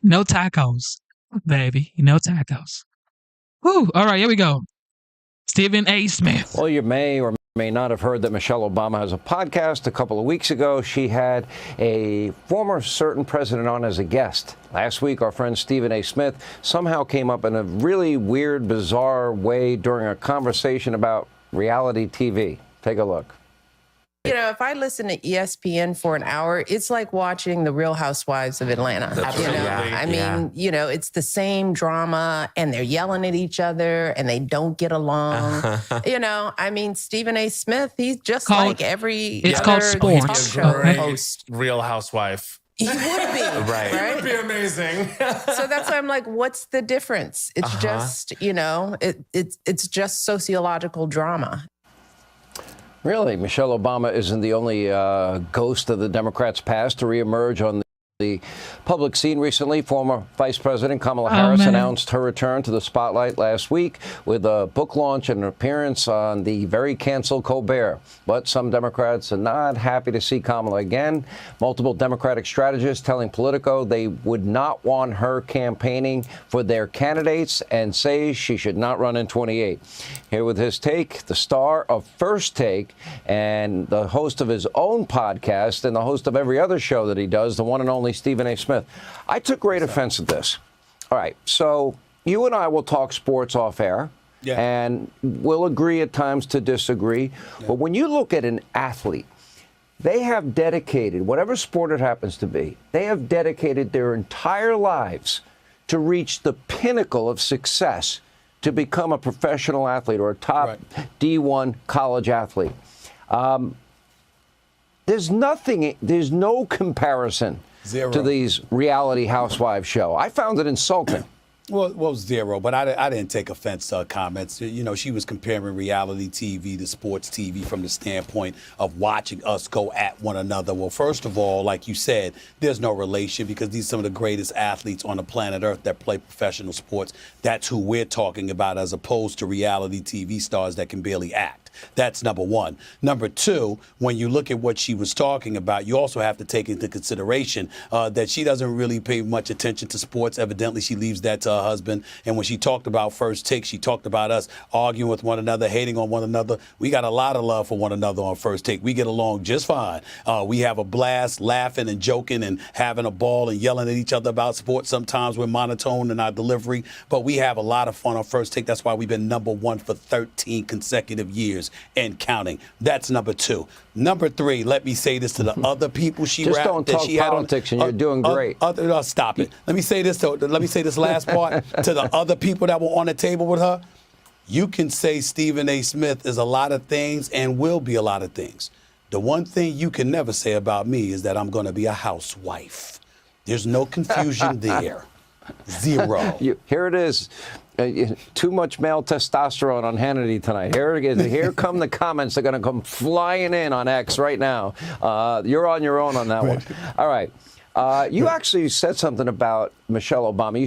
No tacos, baby. No tacos. Whew. All right, here we go. Stephen A. Smith. Well, you may or may not have heard that Michelle Obama has a podcast. A couple of weeks ago, she had a former certain president on as a guest. Last week, our friend Stephen A. Smith somehow came up in a really weird, bizarre way during a conversation about reality TV. Take a look. You know, if I listen to ESPN for an hour, it's like watching The Real Housewives of Atlanta. I mean, you know, it's the same drama and they're yelling at each other and they don't get along. You know, I mean, Stephen A. Smith, he's just like every other talk show host. Real Housewife. He would be. Right. It would be amazing. So that's why I'm like, what's the difference? It's just, you know, it's just sociological drama. Really, Michelle Obama isn't the only ghost of the Democrats' past to reemerge on the public scene recently. Former Vice President Kamala Harris announced her return to the spotlight last week with a book launch and an appearance on the very canceled Colbert. But some Democrats are not happy to see Kamala again. Multiple Democratic strategists telling Politico they would not want her campaigning for their candidates and say she should not run in 28. Here with his take, the star of First Take and the host of his own podcast and the host of every other show that he does, the one and only Stephen A. Smith. I took great offense at this. All right, so you and I will talk sports off air, and we'll agree at times to disagree. But when you look at an athlete, they have dedicated, whatever sport it happens to be, they have dedicated their entire lives to reach the pinnacle of success, to become a professional athlete or a top D1 college athlete. There's no comparison to these reality housewives show. I found it insulting. Well, zero, but I didn't take offense to her comments. You know, she was comparing reality TV to sports TV from the standpoint of watching us go at one another. Well, first of all, like you said, there's no relation because these are some of the greatest athletes on the planet Earth that play professional sports. That's who we're talking about as opposed to reality TV stars that can barely act. That's number one. Number two, when you look at what she was talking about, you also have to take into consideration that she doesn't really pay much attention to sports. Evidently, she leaves that to her husband. And when she talked about First Take, she talked about us arguing with one another, hating on one another. We got a lot of love for one another on First Take. We get along just fine. We have a blast laughing and joking and having a ball and yelling at each other about sports. Sometimes we're monotone in our delivery, but we have a lot of fun on First Take. That's why we've been number one for 13 consecutive years and counting. That's number two. Number three, let me say this to the other people she just rapped don't that talk she had politics, and you're doing great. Stop it. Let me say this. Let me say this last part to the other people that were on the table with her. You can say Stephen A. Smith is a lot of things and will be a lot of things. The one thing you can never say about me is that I'm going to be a housewife. There's no confusion there. Zero. Here it is. Too much male testosterone on Hannity tonight. Here it is. Here come the comments. They're going to come flying in on X right now. You're on your own on that one. All right. You actually said something about Michelle Obama.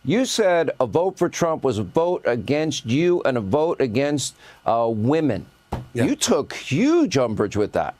You said a vote for Trump was a vote against you and a vote against women. Yeah. You took huge umbrage with that.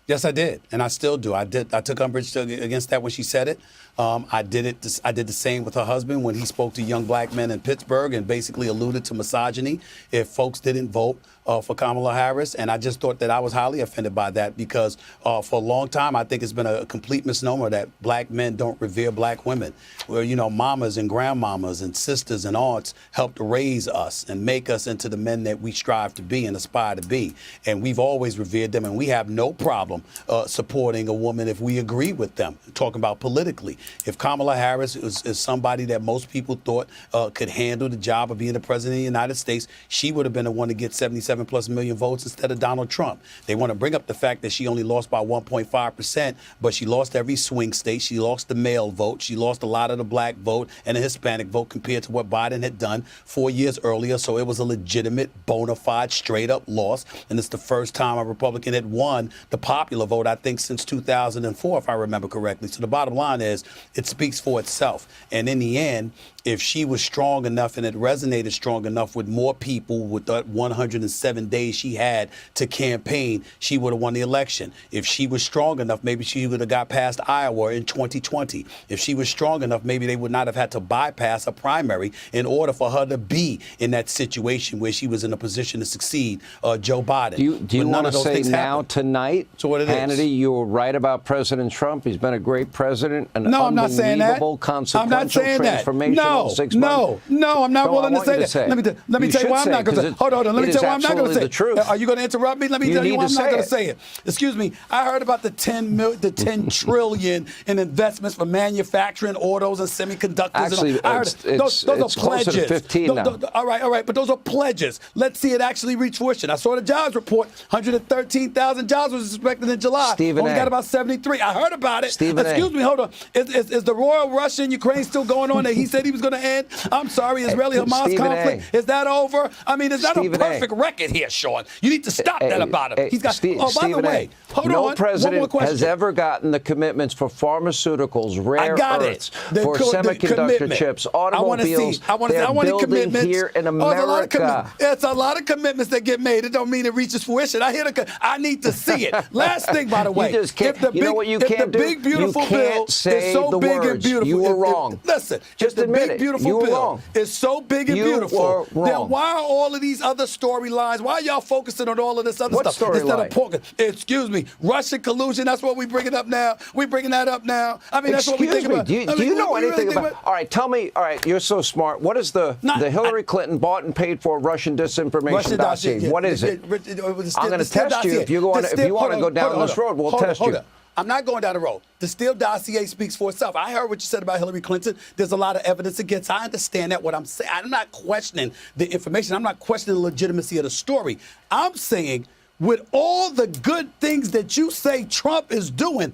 Yes, I did, and I still do. I took umbrage against that when she said it. I did the same with her husband when he spoke to young black men in Pittsburgh and basically alluded to misogyny if folks didn't vote for Kamala Harris. And I just thought that I was highly offended by that because for a long time, I think it's been a complete misnomer that black men don't revere black women. Where, you know, mamas and grandmamas and sisters and aunts helped raise us and make us into the men that we strive to be and aspire to be. And we've always revered them, and we have no problem supporting a woman if we agree with them, talking about politically. If Kamala Harris is somebody that most people thought could handle the job of being the president of the United States, she would have been the one to get 77+ million votes instead of Donald Trump. They want to bring up the fact that she only lost by 1.5%, but she lost every swing state. She lost the male vote. She lost a lot of the black vote and the Hispanic vote compared to what Biden had done 4 years earlier. So it was a legitimate, bona fide, straight up loss. And it's the first time a Republican had won the popular vote, I think, since 2004, if I remember correctly. So the bottom line is, it speaks for itself. And in the end, if she was strong enough and it resonated strong enough with more people with that 107 days she had to campaign, she would have won the election. If she was strong enough, maybe she would have got past Iowa in 2020. If she was strong enough, maybe they would not have had to bypass a primary in order for her to be in that situation where she was in a position to succeed. Joe Biden. Do you want to say now, tonight, so what it Hannity, is. you were right about President Trump. He's been a great president, an No, I'm not saying that. unbelievable, consequential, I'm not saying that. transformational 6 months. No, I'm not So willing I to say want you that. to say Let me You tell you should why I'm say not going to say it. Hold on, let me tell you why I'm not going to say the truth. Are you going to interrupt me? Let me You tell you need why to I'm not say going it. to say it. Excuse me. I heard about the 10 trillion in investments for manufacturing autos and semiconductors. Actually, those are it's closer pledges. to 15 now. All right, but those are pledges. Let's see it actually reach fruition. I saw the jobs report. 113,000 jobs was expected in July. Stephen Only A. got about 73. I heard about it. Stephen A. Excuse me, hold on. Is the royal Russia-Ukraine still going on that he said he was going to end? I'm sorry, Israeli-Hamas Stephen A. conflict. Is that over? I mean, is that Stephen a A. perfect record here, Sean? You need to stop that about him. He's got. By the Stephen way, A. hold no on. president One more question. has ever gotten the commitments for pharmaceuticals, rare earths, for The semiconductor commitment. chips, I want to automobiles. see. I want They're the building commitments here in Oh, there's a lot of America. It's a lot of commitments that get made. It don't mean it reaches fruition. I need to see it. Last thing, by the way, You just can't. if the You know what you can't do? big beautiful You bill can't say is so the big and words. beautiful, You were wrong. Listen, Just if the admit big it. beautiful You were bill wrong. is so big and You beautiful, were then wrong. why are all of these other storylines? Why are y'all focusing on all of this other What stuff instead storyline? of poking? Excuse me, Russian collusion. That's what we bringing up now. We bringing that up now. I mean, that's what we Excuse think me, about. do you know what we anything really about? All right, tell me. All right, you're so smart. What is the Hillary Clinton bought and paid for Russian disinformation dossier? What is it? I'm going to test you if you want to go down this road. We'll test you. I'm not going down the road. The Steele dossier speaks for itself. I heard what you said about Hillary Clinton. There's a lot of evidence against. I understand that. What I'm saying, I'm not questioning the information. I'm not questioning the legitimacy of the story. I'm saying, with all the good things that you say Trump is doing,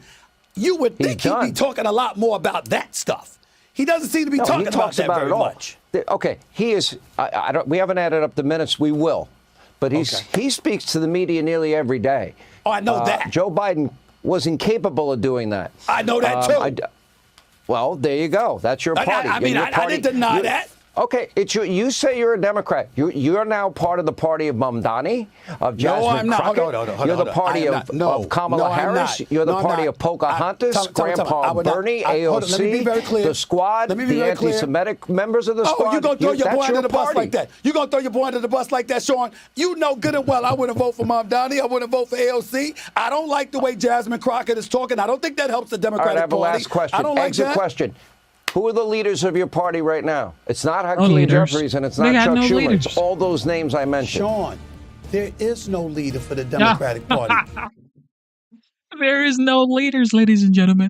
you would think he'd be talking a lot more about that stuff. He doesn't seem to be talking about that very much. Okay, he is. We haven't added up the minutes. We will, but he speaks to the media nearly every day. Oh, I know that. Joe Biden was incapable of doing that. I know that too. Well, there you go. That's your party. I didn't deny that. Okay, you say you're a Democrat. You're now part of the party of Mamdani, of Jasmine I'm not. Crockett. Hold on. You're the party of Kamala Harris. You're the party of Pocahontas, Grandpa Bernie, AOC, let me be very clear. the Squad, the anti-Semitic members of the Squad. Oh, you're going to throw your boy under the bus party. like that. You're going to throw your boy under the bus like that, Sean. You know good and well I wouldn't vote for Mamdani. I wouldn't vote for AOC. I don't like the way Jasmine Crockett is talking. I don't think that helps the Democratic All right, I have a Party. last question. I don't like Exit that. question. Who are the leaders of your party right now? It's not Hakeem leaders. Jeffries and it's They not got Chuck no Schumer. leaders. It's all those names I mentioned. Sean, there is no leader for the Democratic Party. There is no leaders, ladies and gentlemen.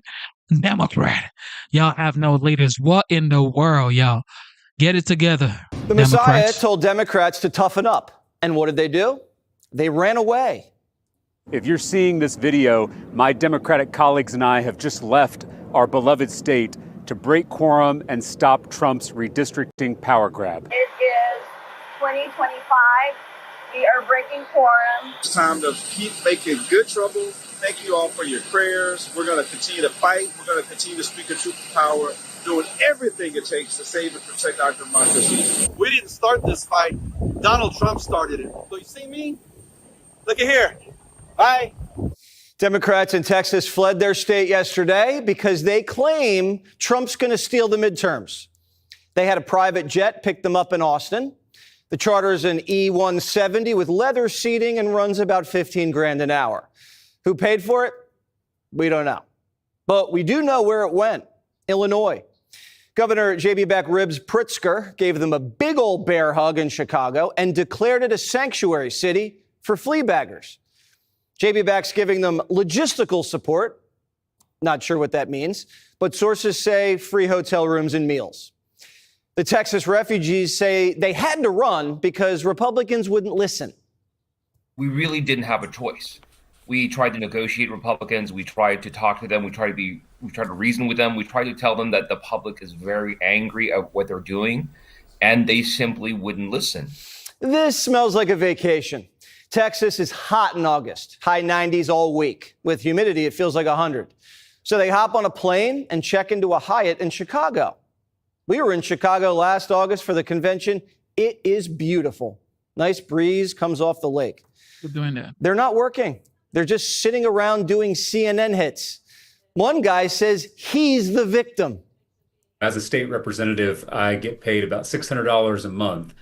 Democrat. Y'all have no leaders. What in the world, y'all? Get it together. The Messiah Democrats. told Democrats to toughen up. And what did they do? They ran away. If you're seeing this video, my Democratic colleagues and I have just left our beloved state to break quorum and stop Trump's redistricting power grab. It is 2025. We are breaking quorum. It's time to keep making good trouble. Thank you all for your prayers. We're going to continue to fight. We're going to continue to speak the truth to power, doing everything it takes to save and protect our democracy. We didn't start this fight. Donald Trump started it. So you see me? Look at here. Bye. Democrats in Texas fled their state yesterday because they claim Trump's going to steal the midterms. They had a private jet pick them up in Austin. The charter is an E-170 with leather seating and runs about 15 grand an hour. Who paid for it? We don't know. But we do know where it went. Illinois. Governor J.B. Back Ribs Pritzker gave them a big old bear hug in Chicago and declared it a sanctuary city for fleabaggers. J.B. Back's giving them logistical support. Not sure what that means, but sources say free hotel rooms and meals. The Texas refugees say they had to run because Republicans wouldn't listen. We really didn't have a choice. We tried to negotiate with Republicans. We tried to talk to them. We tried to reason with them. We tried to tell them that the public is very angry at what they're doing, and they simply wouldn't listen. This smells like a vacation. Texas is hot in August, high 90s all week. With humidity, it feels like 100. So they hop on a plane and check into a Hyatt in Chicago. We were in Chicago last August for the convention. It is beautiful. Nice breeze comes off the lake. We're doing that. They're not working. They're just sitting around doing CNN hits. One guy says he's the victim. As a state representative, I get paid about $600 a month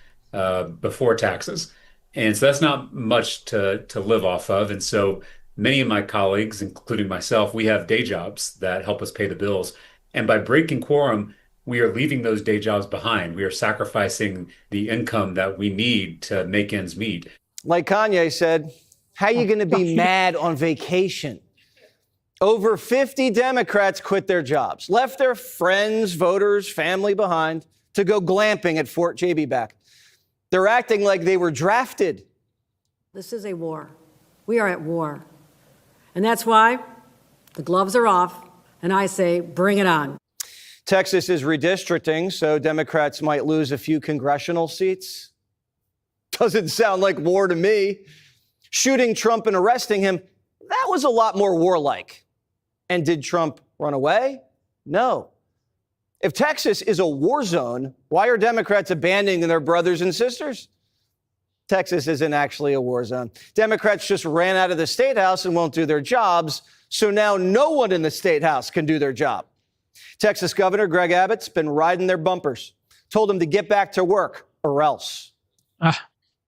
before taxes. And so that's not much to live off of. And so many of my colleagues, including myself, we have day jobs that help us pay the bills. And by breaking quorum, we are leaving those day jobs behind. We are sacrificing the income that we need to make ends meet. Like Kanye said, how are you going to be mad on vacation? Over 50 Democrats quit their jobs, left their friends, voters, family behind to go glamping at Fort JB-Back. They're acting like they were drafted. This is a war. We are at war. And that's why the gloves are off, and I say, bring it on. Texas is redistricting, so Democrats might lose a few congressional seats. Doesn't sound like war to me. Shooting Trump and arresting him, that was a lot more warlike. And did Trump run away? No. If Texas is a war zone, why are Democrats abandoning their brothers and sisters? Texas isn't actually a war zone. Democrats just ran out of the state house and won't do their jobs, so now no one in the state house can do their job. Texas Governor Greg Abbott's been riding their bumpers, told them to get back to work or else.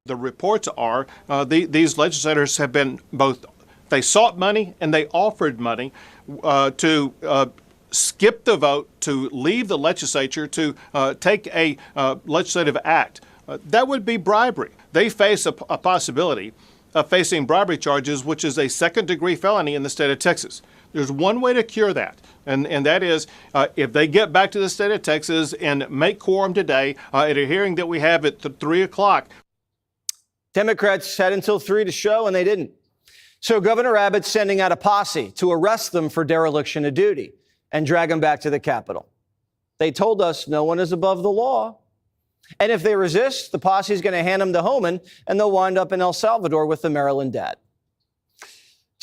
The reports are these legislators have been both, they sought money and they offered money to skip the vote, to leave the legislature, to take a legislative act. That would be bribery. They face a possibility of facing bribery charges, which is a second-degree felony in the state of Texas. There's one way to cure that, and that is if they get back to the state of Texas and make quorum today at a hearing that we have at 3 o'clock. Democrats had until 3 to show, and they didn't. So Governor Abbott's sending out a posse to arrest them for dereliction of duty and drag them back to the Capitol. They told us no one is above the law. And if they resist, the posse is going to hand them to Homan, and they'll wind up in El Salvador with the Maryland dad.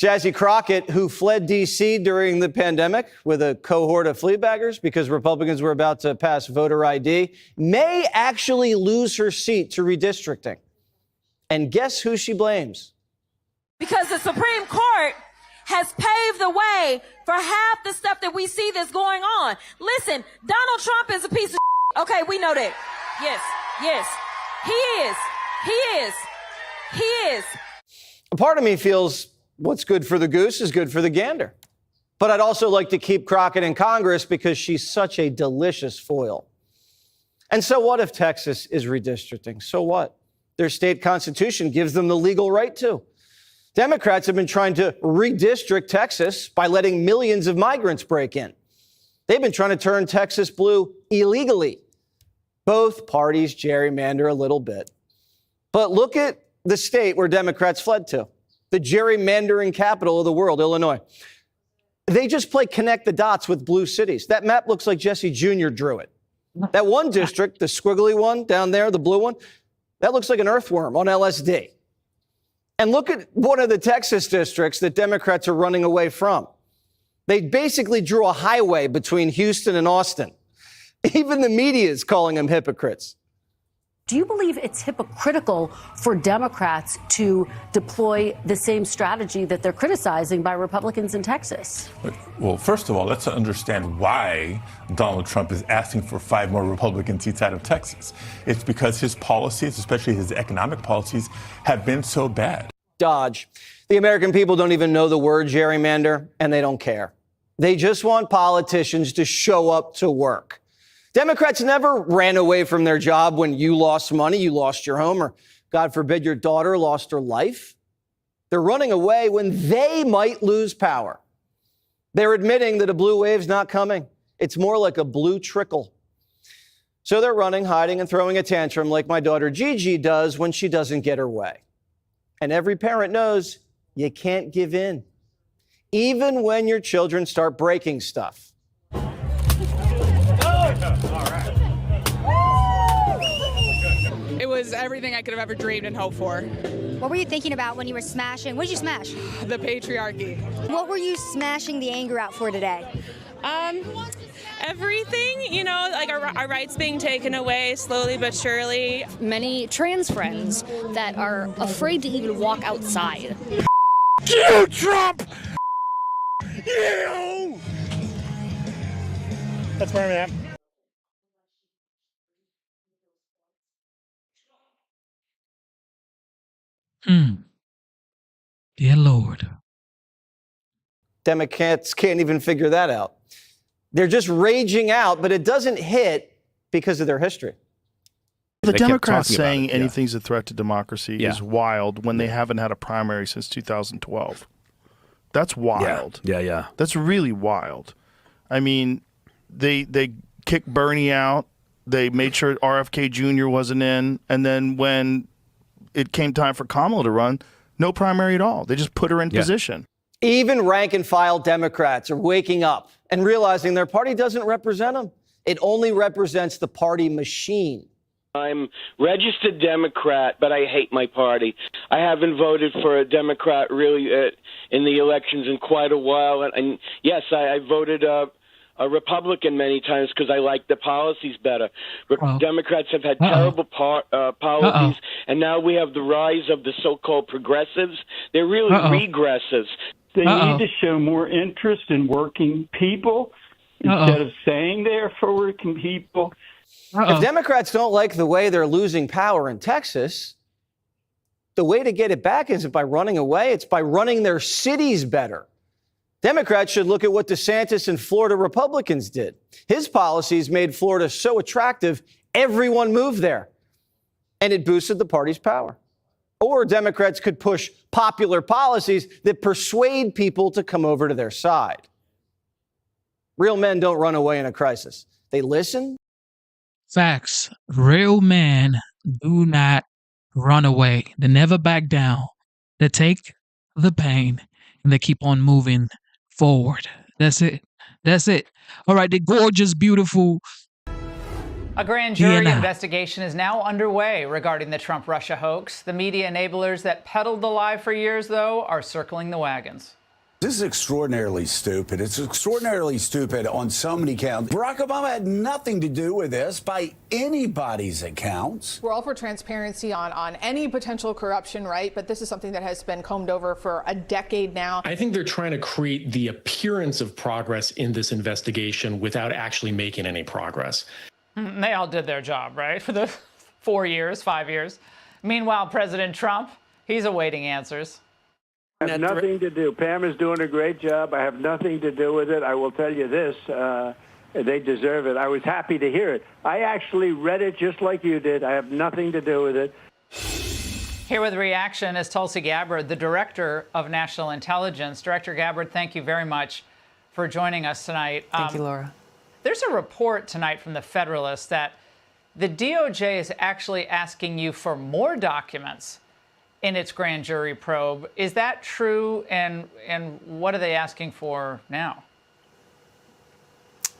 Jazzy Crockett, who fled D.C. during the pandemic with a cohort of fleabaggers because Republicans were about to pass voter ID, may actually lose her seat to redistricting. And guess who she blames? Because the Supreme Court has paved the way for half the stuff that we see that's going on. Listen, Donald Trump is a piece of shit. Okay, we know that. Yes. He is. A part of me feels what's good for the goose is good for the gander. But I'd also like to keep Crockett in Congress because she's such a delicious foil. And so what if Texas is redistricting? So what? Their state constitution gives them the legal right to. Democrats have been trying to redistrict Texas by letting millions of migrants break in. They've been trying to turn Texas blue illegally. Both parties gerrymander a little bit. But look at the state where Democrats fled to, the gerrymandering capital of the world, Illinois. They just play connect the dots with blue cities. That map looks like Jesse Jr. drew it. That one district, the squiggly one down there, the blue one, that looks like an earthworm on LSD. And look at one of the Texas districts that Democrats are running away from. They basically drew a highway between Houston and Austin. Even the media is calling them hypocrites. Do you believe it's hypocritical for Democrats to deploy the same strategy that they're criticizing by Republicans in Texas? Well, first of all, let's understand why Donald Trump is asking for 5 more Republican seats out of Texas. It's because his policies, especially his economic policies, have been so bad. Dodge. The American people don't even know the word gerrymander, and they don't care. They just want politicians to show up to work. Democrats never ran away from their job when you lost money, you lost your home, or God forbid your daughter lost her life. They're running away when they might lose power. They're admitting that a blue wave's not coming. It's more like a blue trickle. So they're running, hiding, and throwing a tantrum like my daughter Gigi does when she doesn't get her way. And every parent knows you can't give in, even when your children start breaking stuff. It was everything I could have ever dreamed and hoped for. What were you thinking about when you were smashing? What did you smash? The patriarchy. What were you smashing the anger out for today? everything, you know, like our rights being taken away slowly but surely. Many trans friends that are afraid to even walk outside. You, Trump! You! That's where I'm at. Dear Lord. Democrats can't even figure that out. They're just raging out, but it doesn't hit because of their history. The Democrats saying anything's a threat to democracy is wild when they haven't had a primary since 2012. That's wild. Yeah. That's really wild. I mean, they kicked Bernie out. They made sure RFK Jr. wasn't in. And then when it came time for Kamala to run, no primary at all. They just put her in position. Even rank and file Democrats are waking up and realizing their party doesn't represent them. It only represents the party machine. I'm registered Democrat, but I hate my party. I haven't voted for a Democrat really in the elections in quite a while. And yes, I voted a Republican many times because I like the policies better. Democrats have had terrible policies, and now we have the rise of the so-called progressives. They're really regressives. They need to show more interest in working people instead of saying they're for working people. If Democrats don't like the way they're losing power in Texas, the way to get it back isn't by running away. It's by running their cities better. Democrats should look at what DeSantis and Florida Republicans did. His policies made Florida so attractive, everyone moved there. And it boosted the party's power. Or Democrats could push popular policies that persuade people to come over to their side. Real men don't run away in a crisis. They listen. Facts. Real men do not run away. They never back down. They take the pain and they keep on moving forward. That's it. That's it. All right, the gorgeous, beautiful. A grand jury investigation is now underway regarding the Trump-Russia hoax. The media enablers that peddled the lie for years, though, are circling the wagons. This is extraordinarily stupid. It's extraordinarily stupid on so many counts. Barack Obama had nothing to do with this by anybody's accounts. We're all for transparency on any potential corruption, right? But this is something that has been combed over for a decade now. I think they're trying to create the appearance of progress in this investigation without actually making any progress. They all did their job, right? For the 4 years, 5 years. Meanwhile, President Trump, he's awaiting answers. I have nothing to do. Pam is doing a great job. I have nothing to do with it. I will tell you this. They deserve it. I was happy to hear it. I actually read it just like you did. I have nothing to do with it. Here with reaction is Tulsi Gabbard, the Director of National Intelligence. Director Gabbard, thank you very much for joining us tonight. Thank you, Laura. There's a report tonight from the Federalist that the DOJ is actually asking you for more documents in its grand jury probe. Is that true? And what are they asking for now?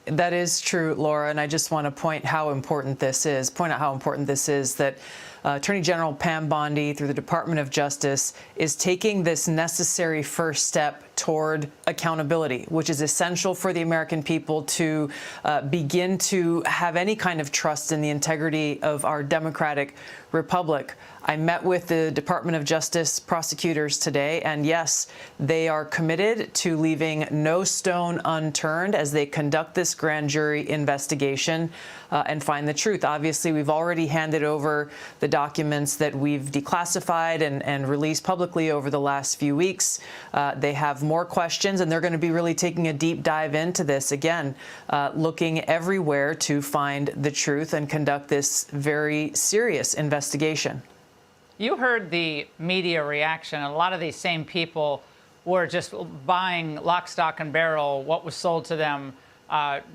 That is true, Laura, and I just want to point out how important this is that Attorney General Pam Bondi, through the Department of Justice, is taking this necessary first step toward accountability, which is essential for the American people to begin to have any kind of trust in the integrity of our democratic republic. I met with the Department of Justice prosecutors today, and yes, they are committed to leaving no stone unturned as they conduct this grand jury investigation and find the truth. Obviously, we've already handed over the documents that we've declassified and released publicly over the last few weeks. They have more questions, and they're going to be really taking a deep dive into this again, looking everywhere to find the truth and conduct this very serious investigation. You heard the media reaction, and a lot of these same people were just buying lock, stock, and barrel what was sold to them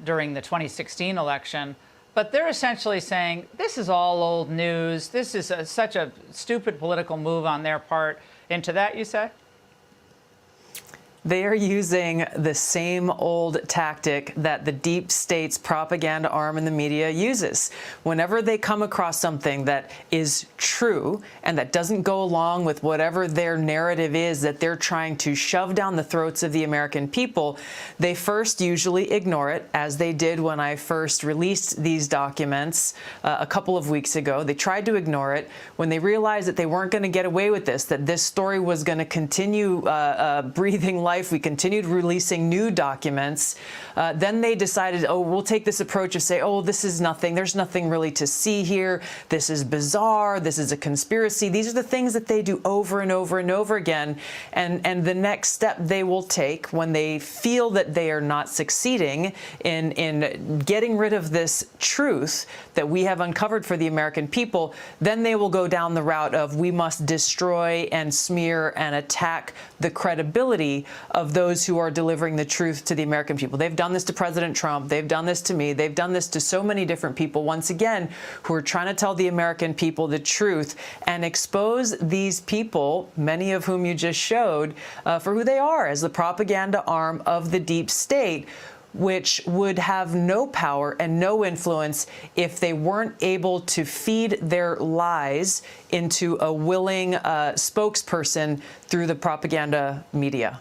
during the 2016 election. But they're essentially saying, this is all old news. This is such a stupid political move on their part. Into that, you say? They are using the same old tactic that the deep state's propaganda arm in the media uses. Whenever they come across something that is true and that doesn't go along with whatever their narrative is that they're trying to shove down the throats of the American people, they first usually ignore it, as they did when I first released these documents a couple of weeks ago. They tried to ignore it. When they realized that they weren't going to get away with this, that this story was going to continue breathing life, we continued releasing new documents. Then they decided, oh, we'll take this approach of say, oh, this is nothing. There's nothing really to see here. This is bizarre. This is a conspiracy. These are the things that they do over and over and over again. And the next step they will take when they feel that they are not succeeding in getting rid of this truth that we have uncovered for the American people, then they will go down the route of we must destroy and smear and attack the credibility of those who are delivering the truth to the American people. They've done this to President Trump. They've done this to me. They've done this to so many different people, once again, who are trying to tell the American people the truth and expose these people, many of whom you just showed, for who they are as the propaganda arm of the deep state, which would have no power and no influence if they weren't able to feed their lies into a willing spokesperson through the propaganda media.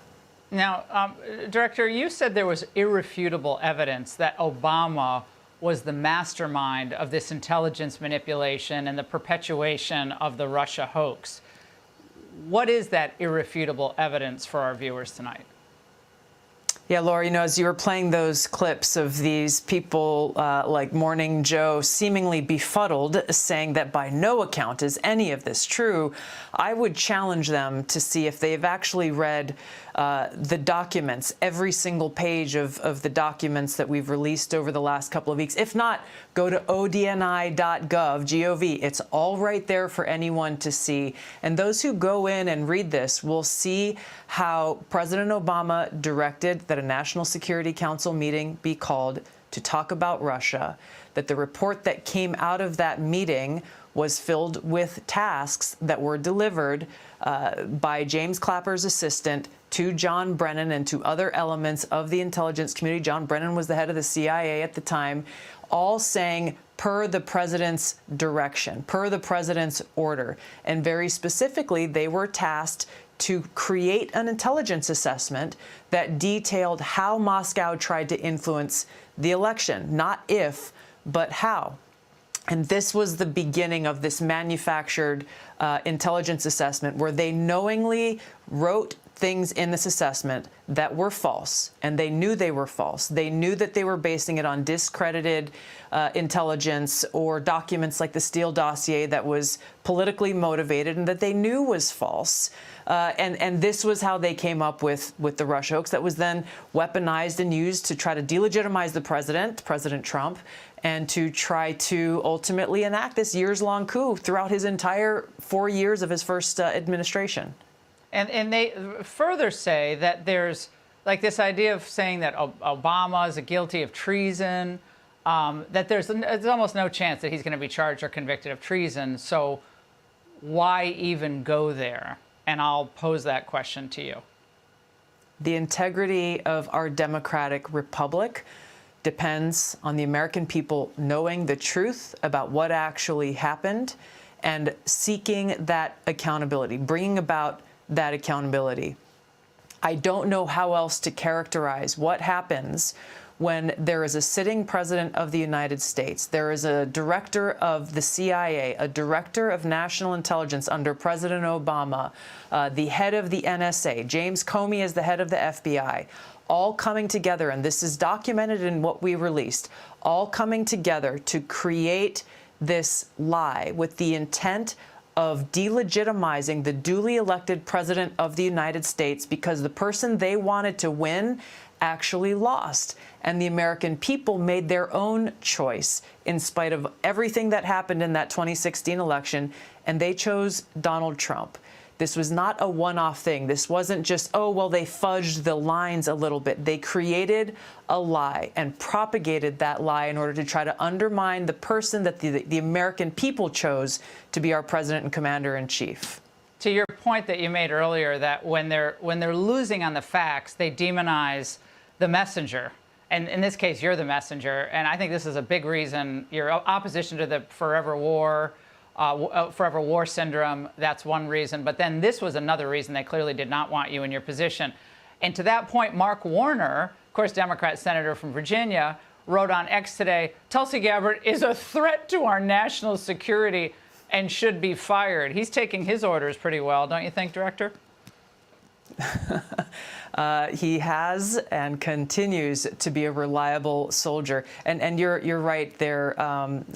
Now, Director, you said there was irrefutable evidence that Obama was the mastermind of this intelligence manipulation and the perpetuation of the Russia hoax. What is that irrefutable evidence for our viewers tonight? Yeah, Laura, you know, as you were playing those clips of these people like Morning Joe seemingly befuddled, saying that by no account is any of this true, I would challenge them to see if they've actually read the documents, every single page of the documents that we've released over the last couple of weeks. If not, go to odni.gov, G-O-V. It's all right there for anyone to see. And those who go in and read this will see how President Obama directed that a National Security Council meeting be called to talk about Russia, that the report that came out of that meeting was filled with tasks that were delivered by James Clapper's assistant to John Brennan and to other elements of the intelligence community. John Brennan was the head of the CIA at the time, all saying per the president's direction, per the president's order. And very specifically, they were tasked to create an intelligence assessment that detailed how Moscow tried to influence the election, not if, but how. And this was the beginning of this manufactured intelligence assessment where they knowingly wrote things in this assessment that were false, and they knew they were false. They knew that they were basing it on discredited intelligence or documents like the Steele dossier that was politically motivated and that they knew was false. And this was how they came up with the Russia hoax that was then weaponized and used to try to delegitimize the president, President Trump, and to try to ultimately enact this years-long coup throughout his entire 4 years of his first administration. And they further say that there's like this idea of saying that Obama is guilty of treason, that there's almost no chance that he's going to be charged or convicted of treason. So why even go there? And I'll pose that question to you. The integrity of our democratic republic depends on the American people knowing the truth about what actually happened and seeking that accountability, bringing about that accountability. I don't know how else to characterize what happens when there is a sitting president of the United States, there is a director of the CIA, a director of national intelligence under President Obama, the head of the NSA, James Comey is the head of the FBI, all coming together, and this is documented in what we released, all coming together to create this lie with the intent of delegitimizing the duly elected president of the United States because the person they wanted to win actually lost. And the American people made their own choice in spite of everything that happened in that 2016 election, and they chose Donald Trump. This was not a one-off thing. This wasn't just, oh, well, they fudged the lines a little bit. They created a lie and propagated that lie in order to try to undermine the person that the American people chose to be our president and commander-in-chief. to your point that you made earlier, that when they're losing on the facts, they demonize the messenger. And in this case, you're the messenger. And I think this is a big reason your opposition to the forever war syndrome. That's one reason. But then this was another reason they clearly did not want you in your position. And to that point, Mark Warner, of course, Democrat senator from Virginia, wrote on X today, Tulsi Gabbard is a threat to our national security and should be fired. He's taking his orders pretty well, don't you think, Director? He has and continues to be a reliable soldier. And you're right there,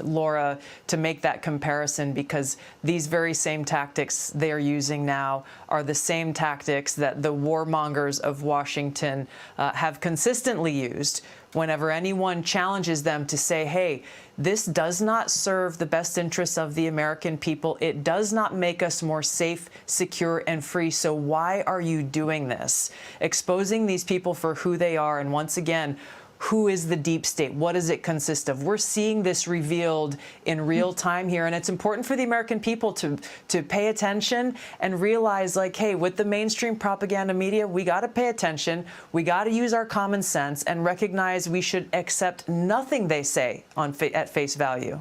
Laura, to make that comparison, because these very same tactics they are using now are the same tactics that the warmongers of Washington have consistently used whenever anyone challenges them to say, hey, this does not serve the best interests of the American people. It does not make us more safe, secure, and free. So why are you doing this? Exposing these people for who they are. And once again, who is the deep state? What does it consist of? We're seeing this revealed in real time here. And it's important for the American people to pay attention and realize, like, hey, with the mainstream propaganda media, we got to pay attention. We got to use our common sense and recognize we should accept nothing they say at face value.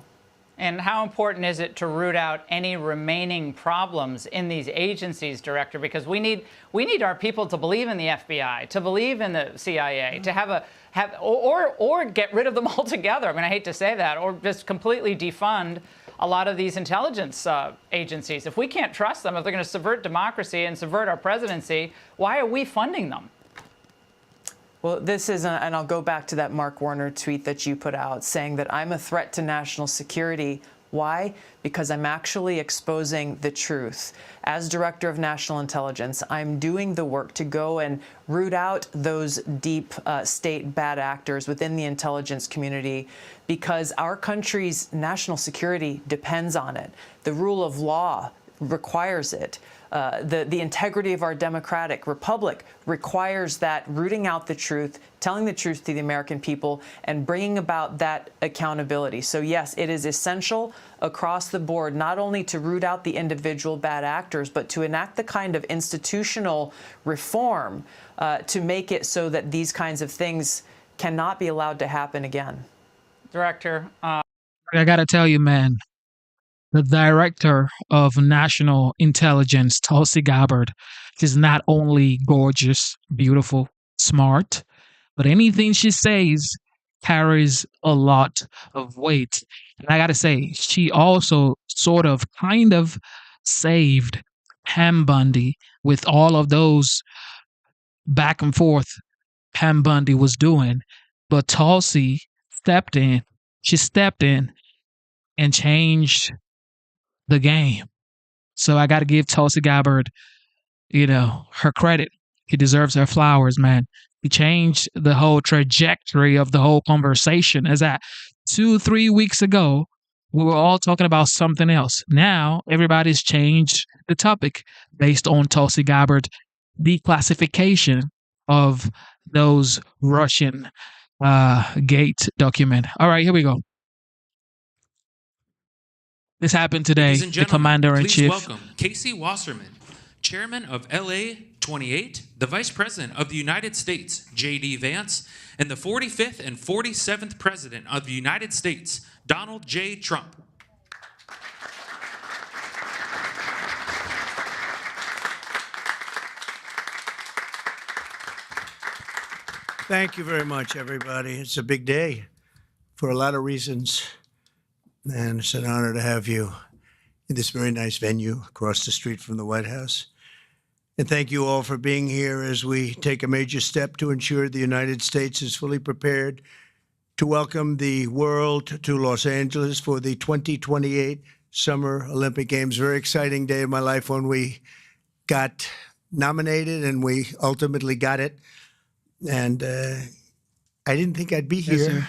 And how important is it to root out any remaining problems in these agencies, Director? Because we need our people to believe in the FBI, to believe in the CIA, to or get rid of them altogether. I mean, I hate to say that, or just completely defund a lot of these intelligence agencies. If we can't trust them, if they're going to subvert democracy and subvert our presidency, why are we funding them? Well, this is, and I'll go back to that Mark Warner tweet that you put out saying that I'm a threat to national security. Why? Because I'm actually exposing the truth. As Director of National Intelligence, I'm doing the work to go and root out those deep state bad actors within the intelligence community, because our country's national security depends on it. The rule of law requires it. The integrity of our democratic republic requires that, rooting out the truth, telling the truth to the American people, and bringing about that accountability. So yes, it is essential across the board, not only to root out the individual bad actors, but to enact the kind of institutional reform to make it so that these kinds of things cannot be allowed to happen again. Director, I got to tell you, man, the Director of National Intelligence, Tulsi Gabbard, is not only gorgeous, beautiful, smart, but anything she says carries a lot of weight. And I got to say, she also kind of saved Pam Bundy with all of those back and forth Pam Bundy was doing. But Tulsi stepped in. She stepped in and changed the game. So I got to give Tulsi Gabbard, her credit. He deserves her flowers, man. He changed the whole trajectory of the whole conversation. As that 2-3 weeks ago, we were all talking about something else. Now everybody's changed the topic based on Tulsi Gabbard declassification of those Russian gate document. All right, here we go. This happened today. The Commander-in-Chief. Please welcome Casey Wasserman, Chairman of LA 28, the Vice President of the United States, J.D. Vance, and the 45th and 47th President of the United States, Donald J. Trump. Thank you very much, everybody. It's a big day for a lot of reasons. And it's an honor to have you in this very nice venue across the street from the White House. And thank you all for being here as we take a major step to ensure the United States is fully prepared to welcome the world to Los Angeles for the 2028 Summer Olympic Games. Very exciting day of my life when we got nominated and we ultimately got it. And I didn't think I'd be here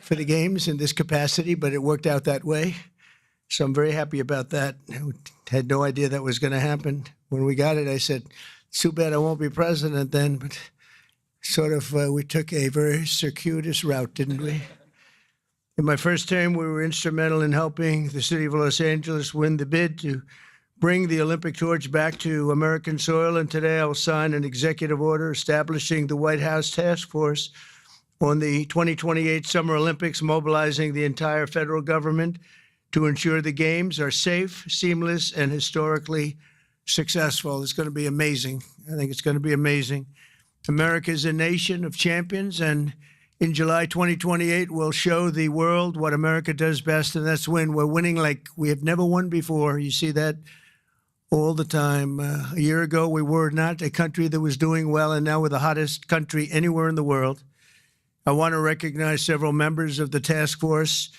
for the games in this capacity, but it worked out that way. So I'm very happy about that. I had no idea that was going to happen. When we got it, I said, it's too bad I won't be president then, but sort of we took a very circuitous route, didn't we? In my first term, we were instrumental in helping the city of Los Angeles win the bid to bring the Olympic torch back to American soil. And today I will sign an executive order establishing the White House Task Force on the 2028 Summer Olympics, mobilizing the entire federal government to ensure the Games are safe, seamless, and historically successful. It's going to be amazing. I think it's going to be amazing. America is a nation of champions, and in July 2028, we'll show the world what America does best, and that's win. We're winning like we have never won before. You see that all the time. A year ago, we were not a country that was doing well, and now we're the hottest country anywhere in the world. I want to recognize several members of the task force,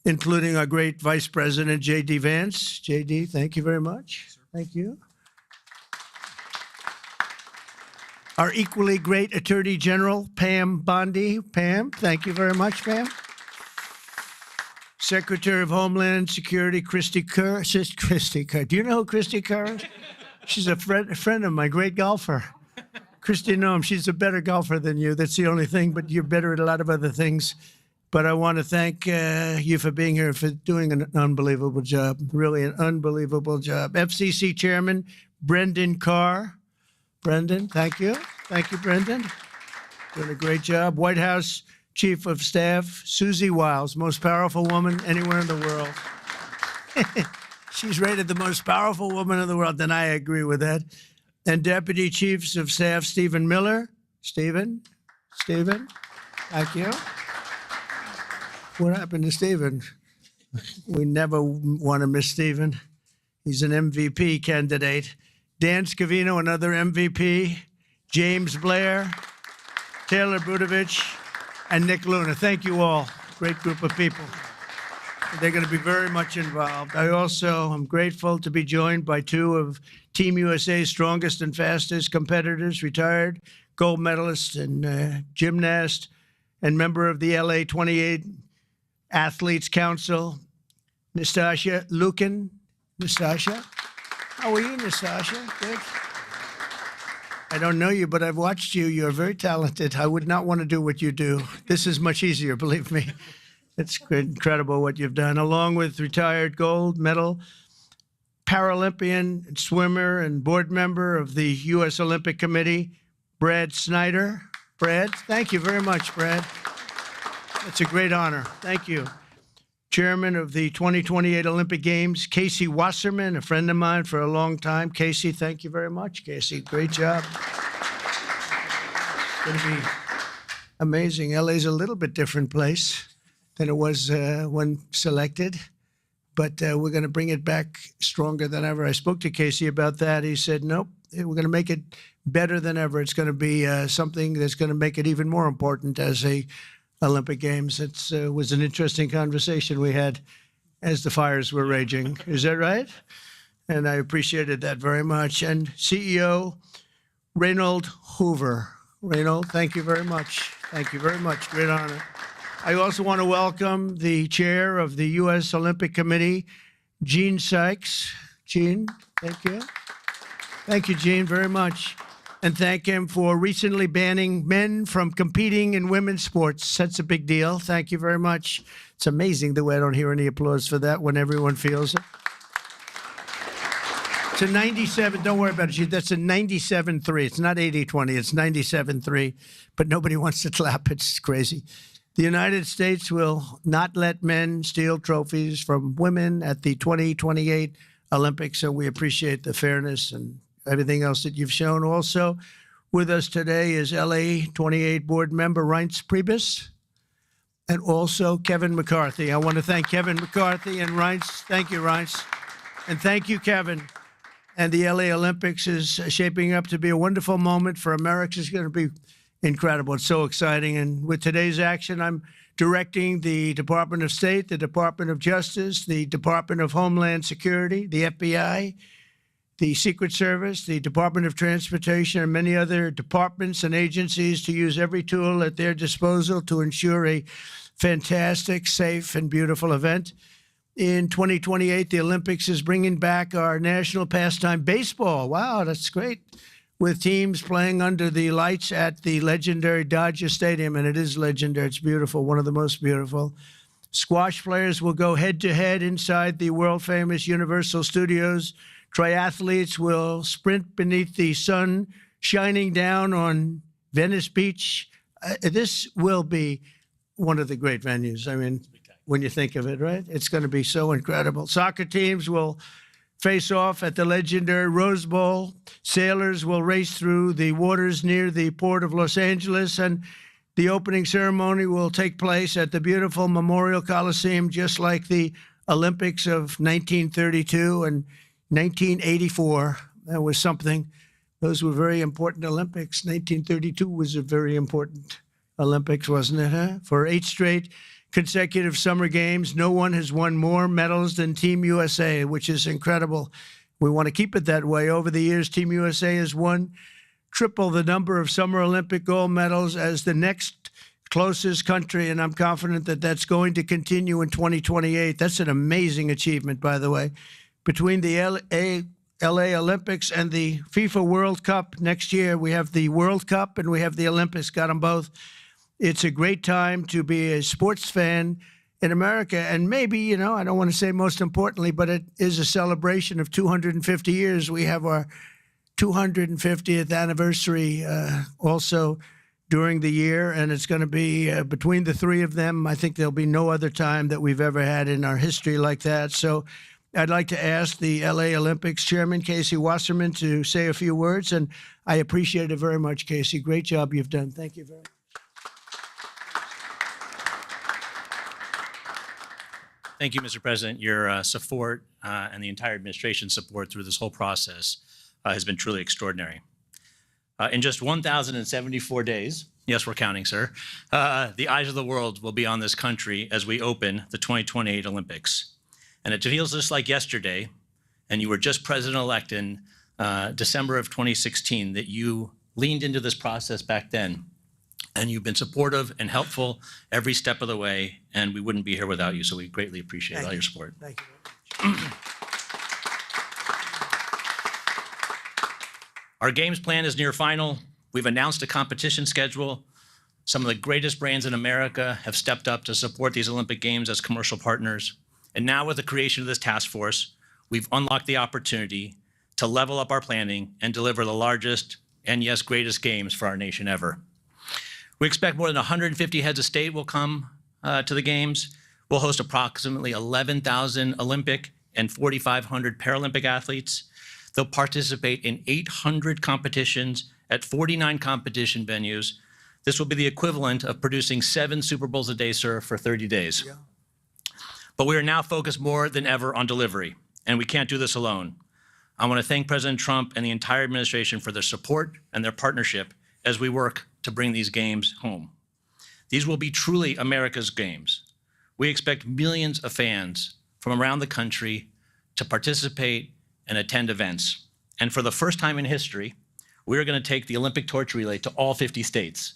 including our great Vice President, J.D. Vance. J.D., thank you very much. Thank you. Our equally great Attorney General, Pam Bondi. Pam, thank you very much, Pam. Secretary of Homeland Security, Christy Kerr. Christy Kerr. Do you know who Christy Kerr is? She's a friend of my great golfer. Christy Noem, she's a better golfer than you. That's the only thing, but you're better at a lot of other things. But I want to thank you for being here, for doing an unbelievable job, really an unbelievable job. FCC Chairman Brendan Carr. Brendan, thank you. Thank you, Brendan. Doing a great job. White House Chief of Staff Susie Wiles, most powerful woman anywhere in the world. She's rated the most powerful woman in the world, and I agree with that. And Deputy Chiefs of Staff Stephen Miller. Stephen, thank you. What happened to Stephen? We never want to miss Stephen. He's an MVP candidate. Dan Scavino, another MVP. James Blair, Taylor Budovich, and Nick Luna. Thank you all. Great group of people. They're going to be very much involved. I also am grateful to be joined by two of Team USA's strongest and fastest competitors, retired gold medalist and gymnast, and member of the LA 28 Athletes Council, Nastasha Lukin. Nastasha? How are you, Nastasha? Good. I don't know you, but I've watched you. You're very talented. I would not want to do what you do. This is much easier, believe me. It's incredible what you've done, along with retired gold medal Paralympian swimmer and board member of the U.S. Olympic Committee, Brad Snyder. Brad, thank you very much, Brad. It's a great honor. Thank you. Chairman of the 2028 Olympic Games, Casey Wasserman, a friend of mine for a long time. Casey, thank you very much. Casey, great job. It's going to be amazing. LA's a little bit different place than it was when selected, but we're going to bring it back stronger than ever. I spoke to Casey about that. He said, nope, we're going to make it better than ever. It's going to be something that's going to make it even more important as a Olympic Games. It was an interesting conversation we had as the fires were raging. Is that right? And I appreciated that very much. And CEO Reynold Hoover. Reynold, thank you very much. Thank you very much. Great honor. I also want to welcome the chair of the U.S. Olympic Committee, Gene Sykes. Gene, thank you. Thank you, Gene, very much. And thank him for recently banning men from competing in women's sports. That's a big deal. Thank you very much. It's amazing the way I don't hear any applause for that when everyone feels it. It's a 97, don't worry about it. That's a 97-3. It's not 80-20, it's 97-3. But nobody wants to clap. It's crazy. The United States will not let men steal trophies from women at the 2028 Olympics, so we appreciate the fairness and everything else that you've shown. Also with us today is LA 28 board member Reince Priebus, and also Kevin McCarthy. I want to thank Kevin McCarthy and Reince. Thank you, Reince. And thank you, Kevin. And the LA Olympics is shaping up to be a wonderful moment for America. It's going to be incredible. It's so exciting. And with today's action, I'm directing the Department of State, the Department of Justice, the Department of Homeland Security, the FBI, the Secret Service, the Department of Transportation, and many other departments and agencies to use every tool at their disposal to ensure a fantastic, safe, and beautiful event. In 2028, the Olympics is bringing back our national pastime, baseball. Wow, that's great. With teams playing under the lights at the legendary Dodger Stadium, and it is legendary. It's beautiful, one of the most beautiful. Squash players will go head-to-head inside the world-famous Universal Studios. Triathletes will sprint beneath the sun shining down on Venice Beach. This will be one of the great venues. I mean, when you think of it, right? It's going to be so incredible. Soccer teams will face off at the legendary Rose Bowl. Sailors will race through the waters near the port of Los Angeles, and the opening ceremony will take place at the beautiful Memorial Coliseum, just like the Olympics of 1932 and 1984. That was something. Those were very important Olympics. 1932 was a very important Olympics, wasn't it, huh? For 8 straight consecutive summer games, no one has won more medals than Team USA, which is incredible. We want to keep it that way. Over the years, Team USA has won triple the number of Summer Olympic gold medals as the next closest country, and I'm confident that that's going to continue in 2028. That's an amazing achievement, by the way. Between the LA Olympics and the FIFA World Cup next year, we have the World Cup and we have the Olympics, got them both. It's a great time to be a sports fan in America. And maybe, I don't want to say most importantly, but it is a celebration of 250 years. We have our 250th anniversary also during the year, and it's going to be between the three of them. I think there'll be no other time that we've ever had in our history like that. So I'd like to ask the LA Olympics chairman, Casey Wasserman, to say a few words, and I appreciate it very much, Casey. Great job you've done. Thank you very much. Thank you, Mr. President. Your support and the entire administration's support through this whole process has been truly extraordinary. In just 1,074 days, yes, we're counting, sir, the eyes of the world will be on this country as we open the 2028 Olympics. And it feels just like yesterday, and you were just president-elect in December of 2016, that you leaned into this process back then. And you've been supportive and helpful every step of the way, and we wouldn't be here without you, so we greatly appreciate all your support. Thank you very much. Our games plan is near final. We've announced a competition schedule. Some of the greatest brands in America have stepped up to support these Olympic Games as commercial partners. And now with the creation of this task force, we've unlocked the opportunity to level up our planning and deliver the largest and, yes, greatest games for our nation ever. We expect more than 150 heads of state will come to the Games. We'll host approximately 11,000 Olympic and 4,500 Paralympic athletes. They'll participate in 800 competitions at 49 competition venues. This will be the equivalent of producing 7 Super Bowls a day, sir, for 30 days. Yeah. But we are now focused more than ever on delivery, and we can't do this alone. I want to thank President Trump and the entire administration for their support and their partnership as we work to bring these games home. These will be truly America's games. We expect millions of fans from around the country to participate and attend events. And for the first time in history, we're going to take the Olympic torch relay to all 50 states.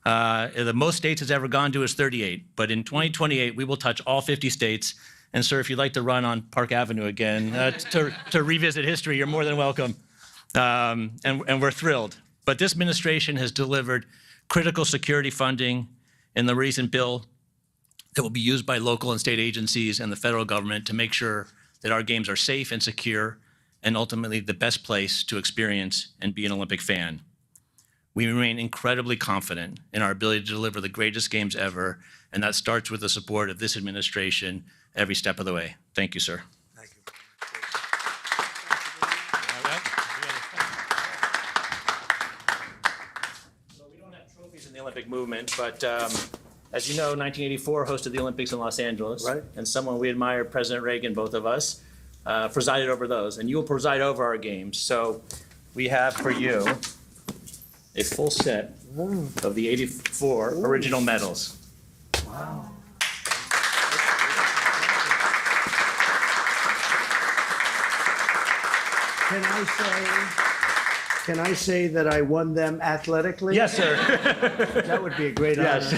The most states it's ever gone to is 38, but in 2028, we will touch all 50 states. And sir, if you'd like to run on Park Avenue again to revisit history, you're more than welcome. And we're thrilled. But this administration has delivered critical security funding in the recent bill that will be used by local and state agencies and the federal government to make sure that our games are safe and secure and ultimately the best place to experience and be an Olympic fan. We remain incredibly confident in our ability to deliver the greatest games ever, and that starts with the support of this administration every step of the way. Thank you, sir. In the Olympic movement, but as you know, 1984 hosted the Olympics in Los Angeles, right? And someone we admire, President Reagan, both of us, presided over those, and you will preside over our games. So we have for you a full set of the 84 original medals. Wow. Can I say that I won them athletically? Yes, sir. That would be a great honor. Yes.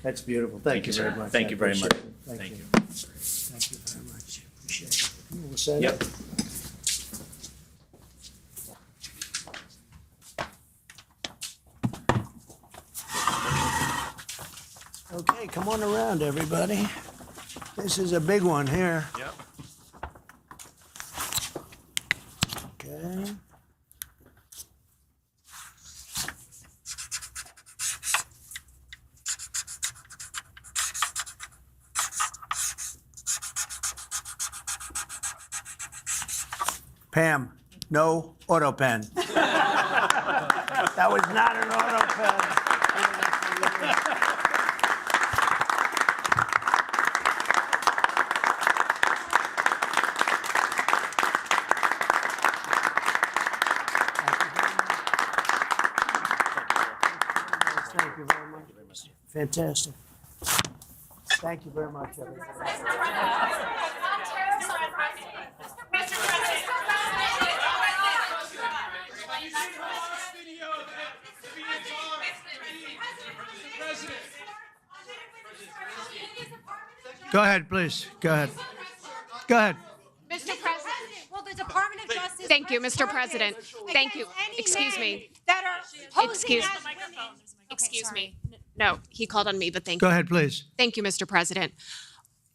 That's beautiful. Thank you very much. Thank you very much. Thank you. Thank you very much. Appreciate it. You will say Yep. that? Okay, come Come on around, everybody. This is a big one here. Yep. Okay. Pam, no auto pen. That was not an auto pen. Thank you very much. Fantastic. Thank you very much, everybody. Go ahead, please. Go ahead. Go ahead. Mr. President, will the Department of Justice... Thank you, Mr. President. Thank you. Excuse me. That are Excuse me. No, he called on me, but thank you. Go ahead, please. Thank you, Mr. President.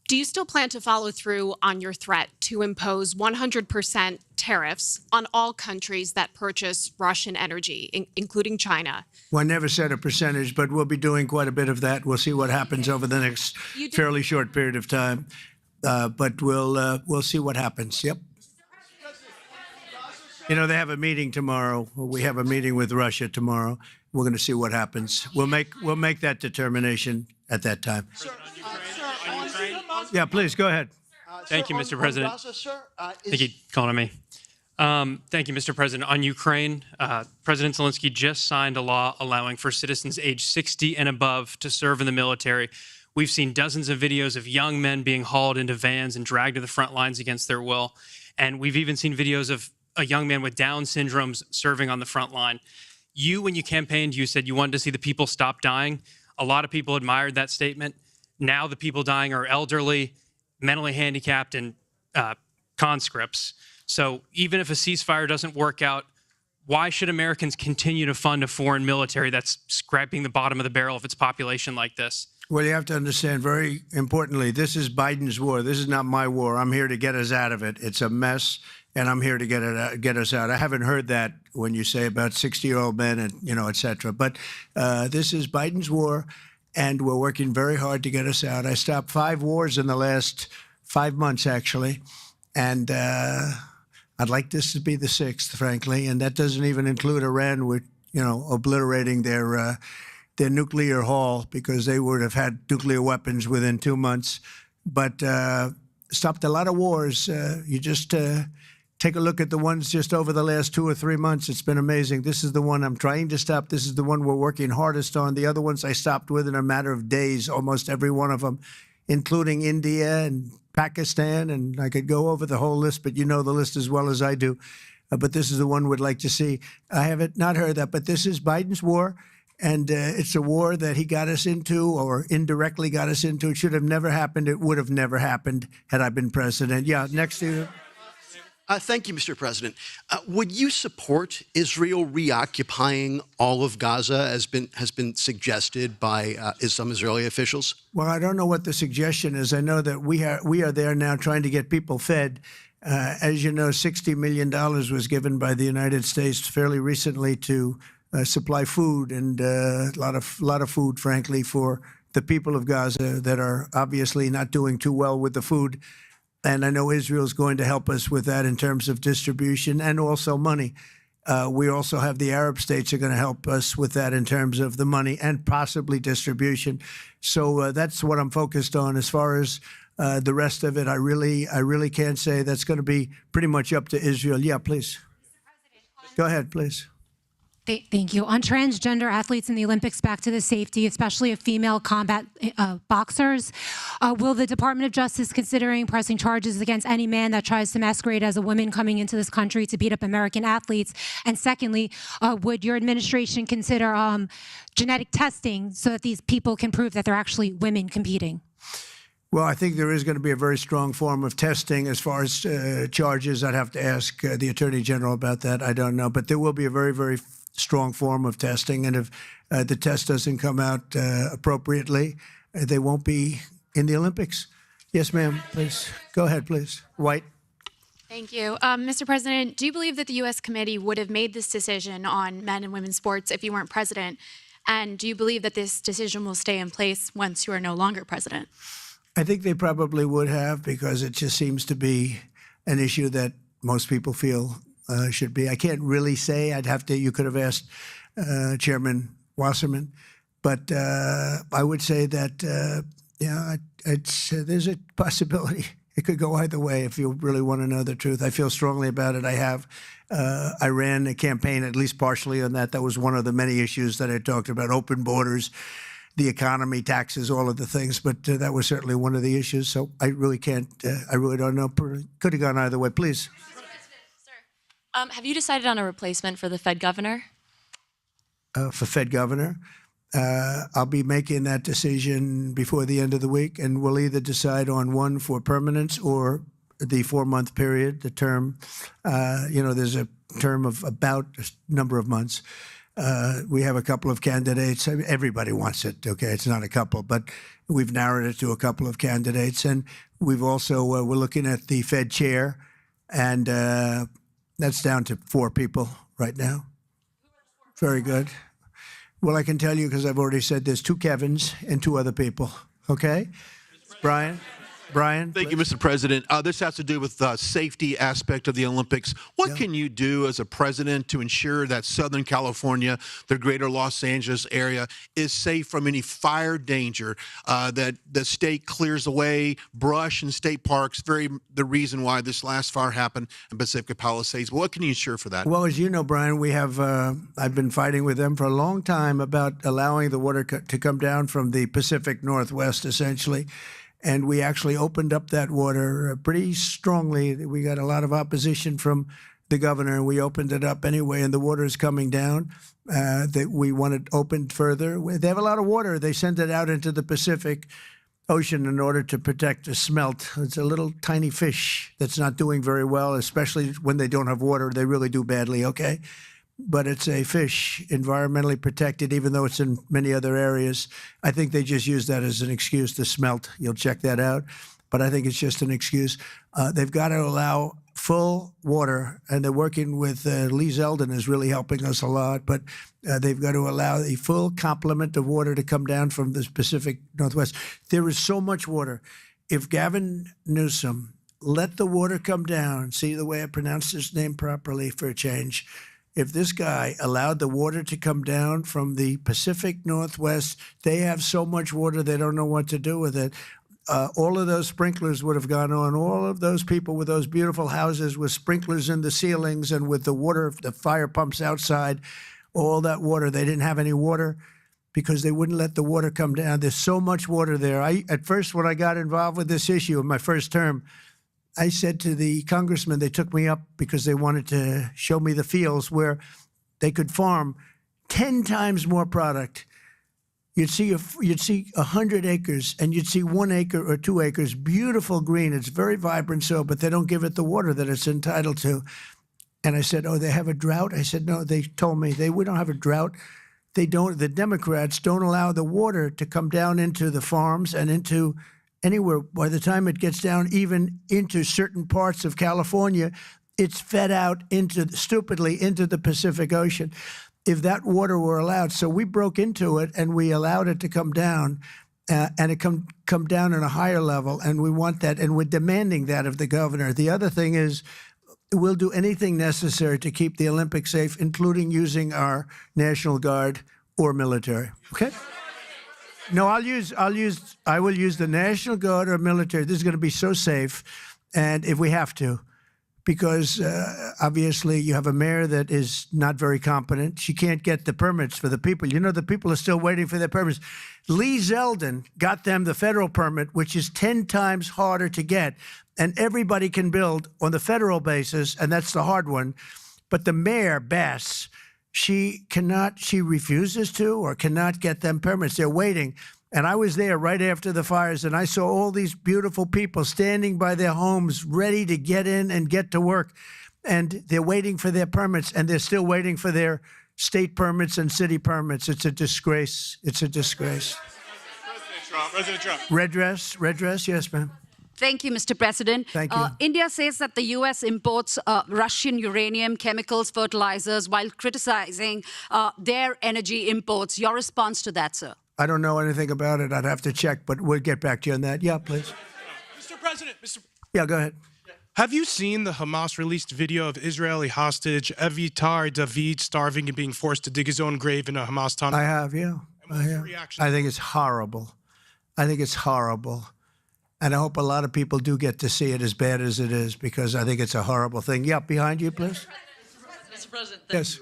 Do you still plan to follow through on your threat to impose 100% tariffs on all countries that purchase Russian energy, including China? Well, I never said a percentage, but we'll be doing quite a bit of that. We'll see what happens over the next fairly short period of time. But we'll see what happens. Yep. You know, they have a meeting tomorrow. We have a meeting with Russia tomorrow. We're going to see what happens. We'll make that determination at that time. Yeah, please go ahead. Thank you, Mr. President. Thank you for calling on me. Thank you, Mr. President. On Ukraine, President Zelensky just signed a law allowing for citizens age 60 and above to serve in the military. We've seen dozens of videos of young men being hauled into vans and dragged to the front lines against their will. And we've even seen videos of a young man with Down syndrome serving on the front line. When you campaigned, you said you wanted to see the people stop dying. A lot of people admired that statement. Now the people dying are elderly, mentally handicapped, and conscripts. So even if a ceasefire doesn't work out, why should Americans continue to fund a foreign military that's scraping the bottom of the barrel of its population like this? Well, you have to understand very importantly, this is Biden's war. This is not my war. I'm here to get us out of it. It's a mess, and I'm here to get us out. I haven't heard that when you say about 60-year-old men and, et cetera. But this is Biden's war, and we're working very hard to get us out. I stopped 5 wars in the last 5 months, actually, and I'd like this to be the 6th, frankly, and that doesn't even include Iran with, obliterating their nuclear haul, because they would have had nuclear weapons within 2 months. But stopped a lot of wars. You just take a look at the ones just over the last 2 or 3 months. It's been amazing. This is the one I'm trying to stop. This is the one we're working hardest on. The other ones I stopped within a matter of days, almost every one of them, including India and Pakistan. And I could go over the whole list, but you know the list as well as I do. But this is the one we'd like to see. I haven't not heard that, but this is Biden's war. And it's a war that he got us into, or indirectly got us into. It should have never happened. It would have never happened had I been president. Yeah, next to you. Thank you, Mr. President. Would you support Israel reoccupying all of Gaza, as has been suggested by some Israeli officials? Well, I don't know what the suggestion is. I know that we are there now trying to get people fed. As you know, $60 million was given by the United States fairly recently to supply food, and a lot of food, frankly, for the people of Gaza that are obviously not doing too well with the food. And I know Israel is going to help us with that in terms of distribution and also money. We also have the Arab states are going to help us with that in terms of the money and possibly distribution. So that's what I'm focused on. As far as the rest of it, I really can't say. That's going to be pretty much up to Israel. Yeah, please. Go ahead, please. Thank you. On transgender athletes in the Olympics, back to the safety, especially of female combat boxers, will the Department of Justice considering pressing charges against any man that tries to masquerade as a woman coming into this country to beat up American athletes? And secondly, would your administration consider genetic testing so that these people can prove that they're actually women competing? Well, I think there is going to be a very strong form of testing. As far as charges, I'd have to ask the Attorney General about that. I don't know. But there will be a very, very strong form of testing. And if the test doesn't come out appropriately, they won't be in the Olympics. Yes, ma'am, please. Go ahead, please. White. Thank you. Mr. President, do you believe that the U.S. committee would have made this decision on men and women's sports if you weren't president? And do you believe that this decision will stay in place once you are no longer president? I think they probably would have, because it just seems to be an issue that most people feel should be. I can't really say. You could have asked Chairman Wasserman. But I would say that, there's a possibility. It could go either way if you really want to know the truth. I feel strongly about it. I ran a campaign, at least partially on that. That was one of the many issues that I talked about: open borders, the economy, taxes, all of the things. But that was certainly one of the issues. So I really can't. I really don't know. Could have gone either way. Please. Have you decided on a replacement for the Fed governor? For Fed governor, I'll be making that decision before the end of the week, and we'll either decide on one for permanence or the 4-month period, the term. There's a term of about a number of months. We have a couple of candidates. I mean, everybody wants it, okay? It's not a couple, but we've narrowed it to a couple of candidates. And we've also, we're looking at the Fed chair, and that's down to 4 people right now. Very good. Well, I can tell you, because I've already said there's 2 Kevins and 2 other people, okay? Brian? Thank you, Mr. President. This has to do with the safety aspect of the Olympics. What can you do as a president to ensure that Southern California, the greater Los Angeles area, is safe from any fire danger, that the state clears away brush in state parks, the reason why this last fire happened in Pacific Palisades? What can you ensure for that? Well, as you know, Brian, we have, I've been fighting with them for a long time about allowing the water to come down from the Pacific Northwest, essentially. And we actually opened up that water pretty strongly. We got a lot of opposition from the governor, and we opened it up anyway, and the water is coming down. We want it opened further. They have a lot of water. They send it out into the Pacific Ocean in order to protect the smelt. It's a little tiny fish that's not doing very well, especially when they don't have water. They really do badly, okay? But it's a fish, environmentally protected, even though it's in many other areas. I think they just use that as an excuse to smelt. You'll check that out. But I think it's just an excuse. They've got to allow full water, and they're working with Lee Zeldin is really helping us a lot. But they've got to allow a full complement of water to come down from the Pacific Northwest. There is so much water. If Gavin Newsom let the water come down, see the way I pronounced his name properly for a change, if this guy allowed the water to come down from the Pacific Northwest, they have so much water they don't know what to do with it. All of those sprinklers would have gone on. All of those people with those beautiful houses with sprinklers in the ceilings and with the water, the fire pumps outside, all that water, they didn't have any water because they wouldn't let the water come down. There's so much water there. At first, when I got involved with this issue in my first term, I said to the congressman, they took me up because they wanted to show me the fields where they could farm 10 times more product. You'd see 100 acres, and you'd see 1 acre or 2 acres, beautiful green. It's very vibrant soil, but they don't give it the water that it's entitled to. And I said, oh, they have a drought? I said, no, they told me we don't have a drought. The Democrats don't allow the water to come down into the farms and into anywhere. By the time it gets down even into certain parts of California, it's fed out stupidly into the Pacific Ocean. If that water were allowed, so we broke into it and we allowed it to come down, and it come down at a higher level, and we want that, and we're demanding that of the governor. The other thing is, we'll do anything necessary to keep the Olympics safe, including using our National Guard or military. Okay. No, I will use the National Guard or military. This is going to be so safe, and if we have to, because obviously you have a mayor that is not very competent. She can't get the permits for the people. You know, the people are still waiting for their permits. Lee Zeldin got them the federal permit, which is 10 times harder to get, and everybody can build on the federal basis, and that's the hard one. But the mayor, Bass, she refuses to or cannot get them permits. They're waiting. And I was there right after the fires, and I saw all these beautiful people standing by their homes ready to get in and get to work. And they're waiting for their permits, and they're still waiting for their state permits and city permits. It's a disgrace. It's a disgrace. Red dress, yes, ma'am. Thank you, Mr. President. Thank you. India says that the U.S. imports Russian uranium, chemicals, fertilizers, while criticizing their energy imports. Your response to that, sir? I don't know anything about it. I'd have to check, but we'll get back to you on that. Yeah, please. Mr. President, Yeah, go ahead. have you seen the Hamas released video of Israeli hostage Avitar David starving and being forced to dig his own grave in a Hamas tunnel? I have, yeah. I have. I think it's horrible. I think it's horrible. And I hope a lot of people do get to see it, as bad as it is, because I think it's a horrible thing. Yeah, behind you, please. Mr. President, Yes.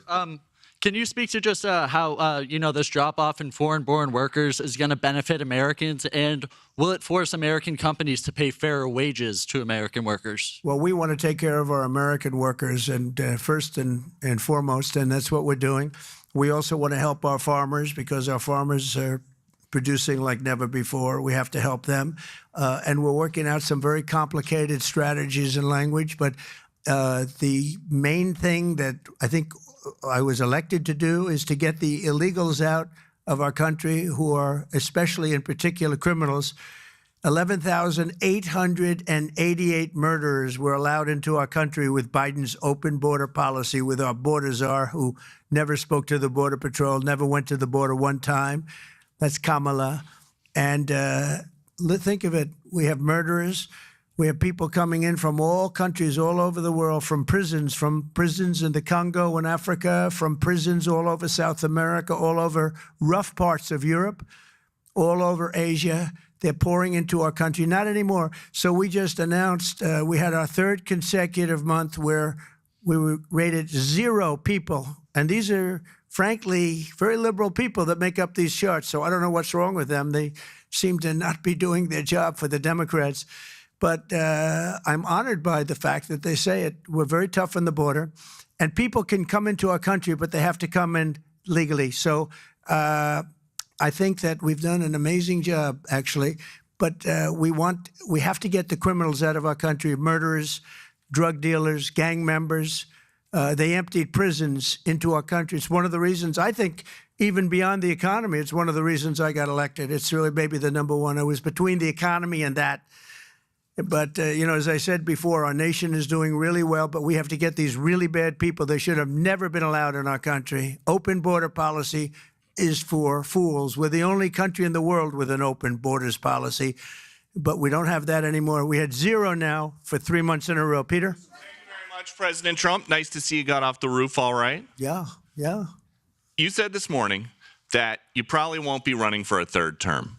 can you speak to just how, this drop-off in foreign-born workers is going to benefit Americans, and will it force American companies to pay fairer wages to American workers? Well, we want to take care of our American workers, and first and foremost, and that's what we're doing. We also want to help our farmers, because our farmers are producing like never before. We have to help them. And we're working out some very complicated strategies and language. But the main thing that I think I was elected to do is to get the illegals out of our country, who are especially in particular criminals. 11,888 murderers were allowed into our country with Biden's open border policy, with our border czar, who never spoke to the Border Patrol, never went to the border one time. That's Kamala. And think of it. We have murderers. We have people coming in from all countries all over the world, from prisons in the Congo and Africa, from prisons all over South America, all over rough parts of Europe, all over Asia. They're pouring into our country. Not anymore. So we just announced we had our third consecutive month where we were rated 0 people. And these are, frankly, very liberal people that make up these charts. So I don't know what's wrong with them. They seem to not be doing their job for the Democrats. But I'm honored by the fact that they say it. We're very tough on the border. And people can come into our country, but they have to come in legally. So I think that we've done an amazing job, actually. But we have to get the criminals out of our country, murderers, drug dealers, gang members. They emptied prisons into our country. It's one of the reasons, I think, even beyond the economy, it's one of the reasons I got elected. It's really maybe the number one. I was between the economy and that. But, as I said before, our nation is doing really well, but we have to get these really bad people. They should have never been allowed in our country. Open border policy is for fools. We're the only country in the world with an open borders policy, but we don't have that anymore. We had 0 now for 3 months in a row. Peter? Much, President Trump. Nice to see you got off the roof all right. Yeah. You said this morning that you probably won't be running for a third term.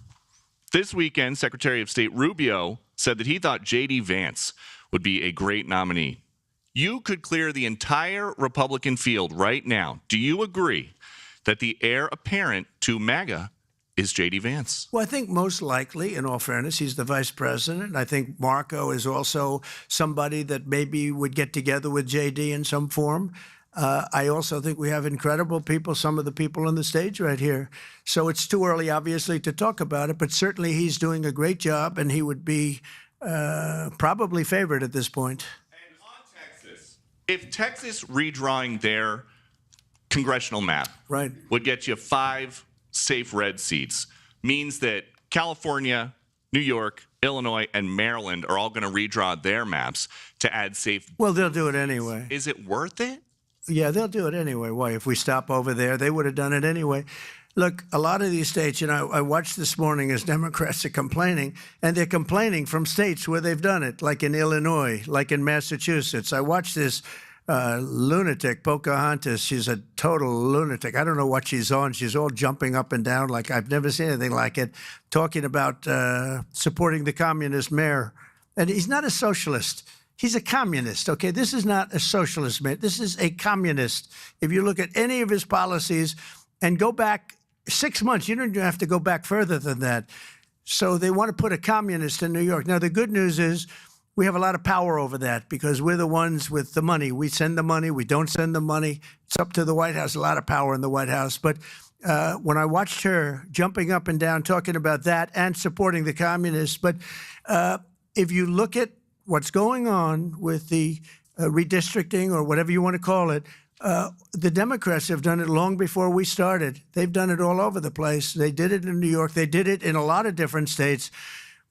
This weekend, Secretary of State Rubio said that he thought J.D. Vance would be a great nominee. You could clear the entire Republican field right now. Do you agree that the heir apparent to MAGA is J.D. Vance? Well, I think most likely, in all fairness, he's the vice president. I think Marco is also somebody that maybe would get together with J.D. in some form. I also think we have incredible people, some of the people on the stage right here. So it's too early, obviously, to talk about it, but certainly he's doing a great job, and he would be probably favored at this point. And on Texas, if Texas redrawing their congressional map would get you 5 safe red seats, means that California, New York, Illinois, and Maryland are all going to redraw their maps to add safe. Well, they'll do it anyway. Is it worth it? Yeah, they'll do it anyway. Why? If we stop over there, they would have done it anyway. Look, a lot of these states, I watched this morning as Democrats are complaining, and they're complaining from states where they've done it, like in Illinois, like in Massachusetts. I watched this lunatic, Pocahontas. She's a total lunatic. I don't know what she's on. She's all jumping up and down like I've never seen anything like it, talking about supporting the communist mayor. And he's not a socialist. He's a communist, okay? This is not a socialist, man. This is a communist. If you look at any of his policies and go back 6 months, you don't even have to go back further than that. So they want to put a communist in New York. Now, the good news is we have a lot of power over that because we're the ones with the money. We send the money. We don't send the money. It's up to the White House, a lot of power in the White House. But when I watched her jumping up and down, talking about that and supporting the communists, but if you look at what's going on with the redistricting or whatever you want to call it, The Democrats have done it long before we started. They've done it all over the place. They did it in New York. They did it in a lot of different states.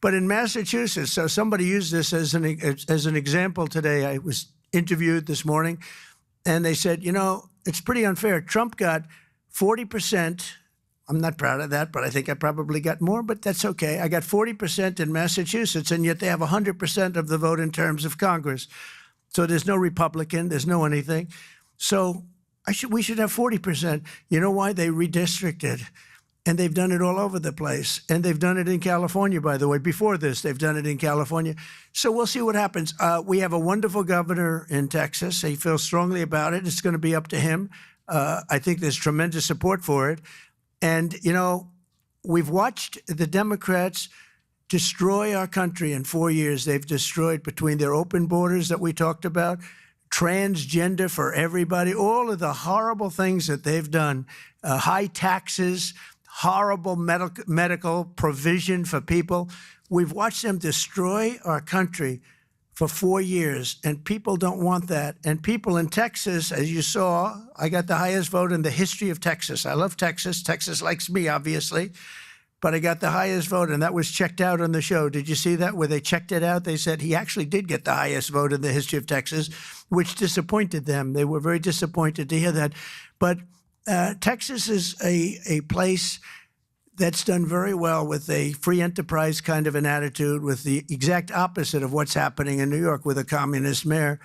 But in Massachusetts, so somebody used this as an example today. I was interviewed this morning, and they said, you know, it's pretty unfair. Trump got 40%. I'm not proud of that, but I think I probably got more, but that's okay. I got 40% in Massachusetts, and yet they have 100% of the vote in terms of Congress. So there's no Republican, there's no anything. So we should have 40%. You know why? They redistricted. And they've done it all over the place. And they've done it in California, by the way. Before this, they've done it in California. So we'll see what happens. We have a wonderful governor in Texas. He feels strongly about it. It's going to be up to him. I think there's tremendous support for it. And, you know, we've watched the Democrats destroy our country in 4 years. They've destroyed, between their open borders that we talked about, transgender for everybody, all of the horrible things that they've done, high taxes, horrible medical provision for people. We've watched them destroy our country for 4 years, and people don't want that. And people in Texas, as you saw, I got the highest vote in the history of Texas. I love Texas. Texas likes me, obviously. But I got the highest vote, and that was checked out on the show. Did you see that, where they checked it out? They said he actually did get the highest vote in the history of Texas, which disappointed them. They were very disappointed to hear that. But Texas is a place that's done very well with a free enterprise kind of an attitude, with the exact opposite of what's happening in New York with a communist mayor.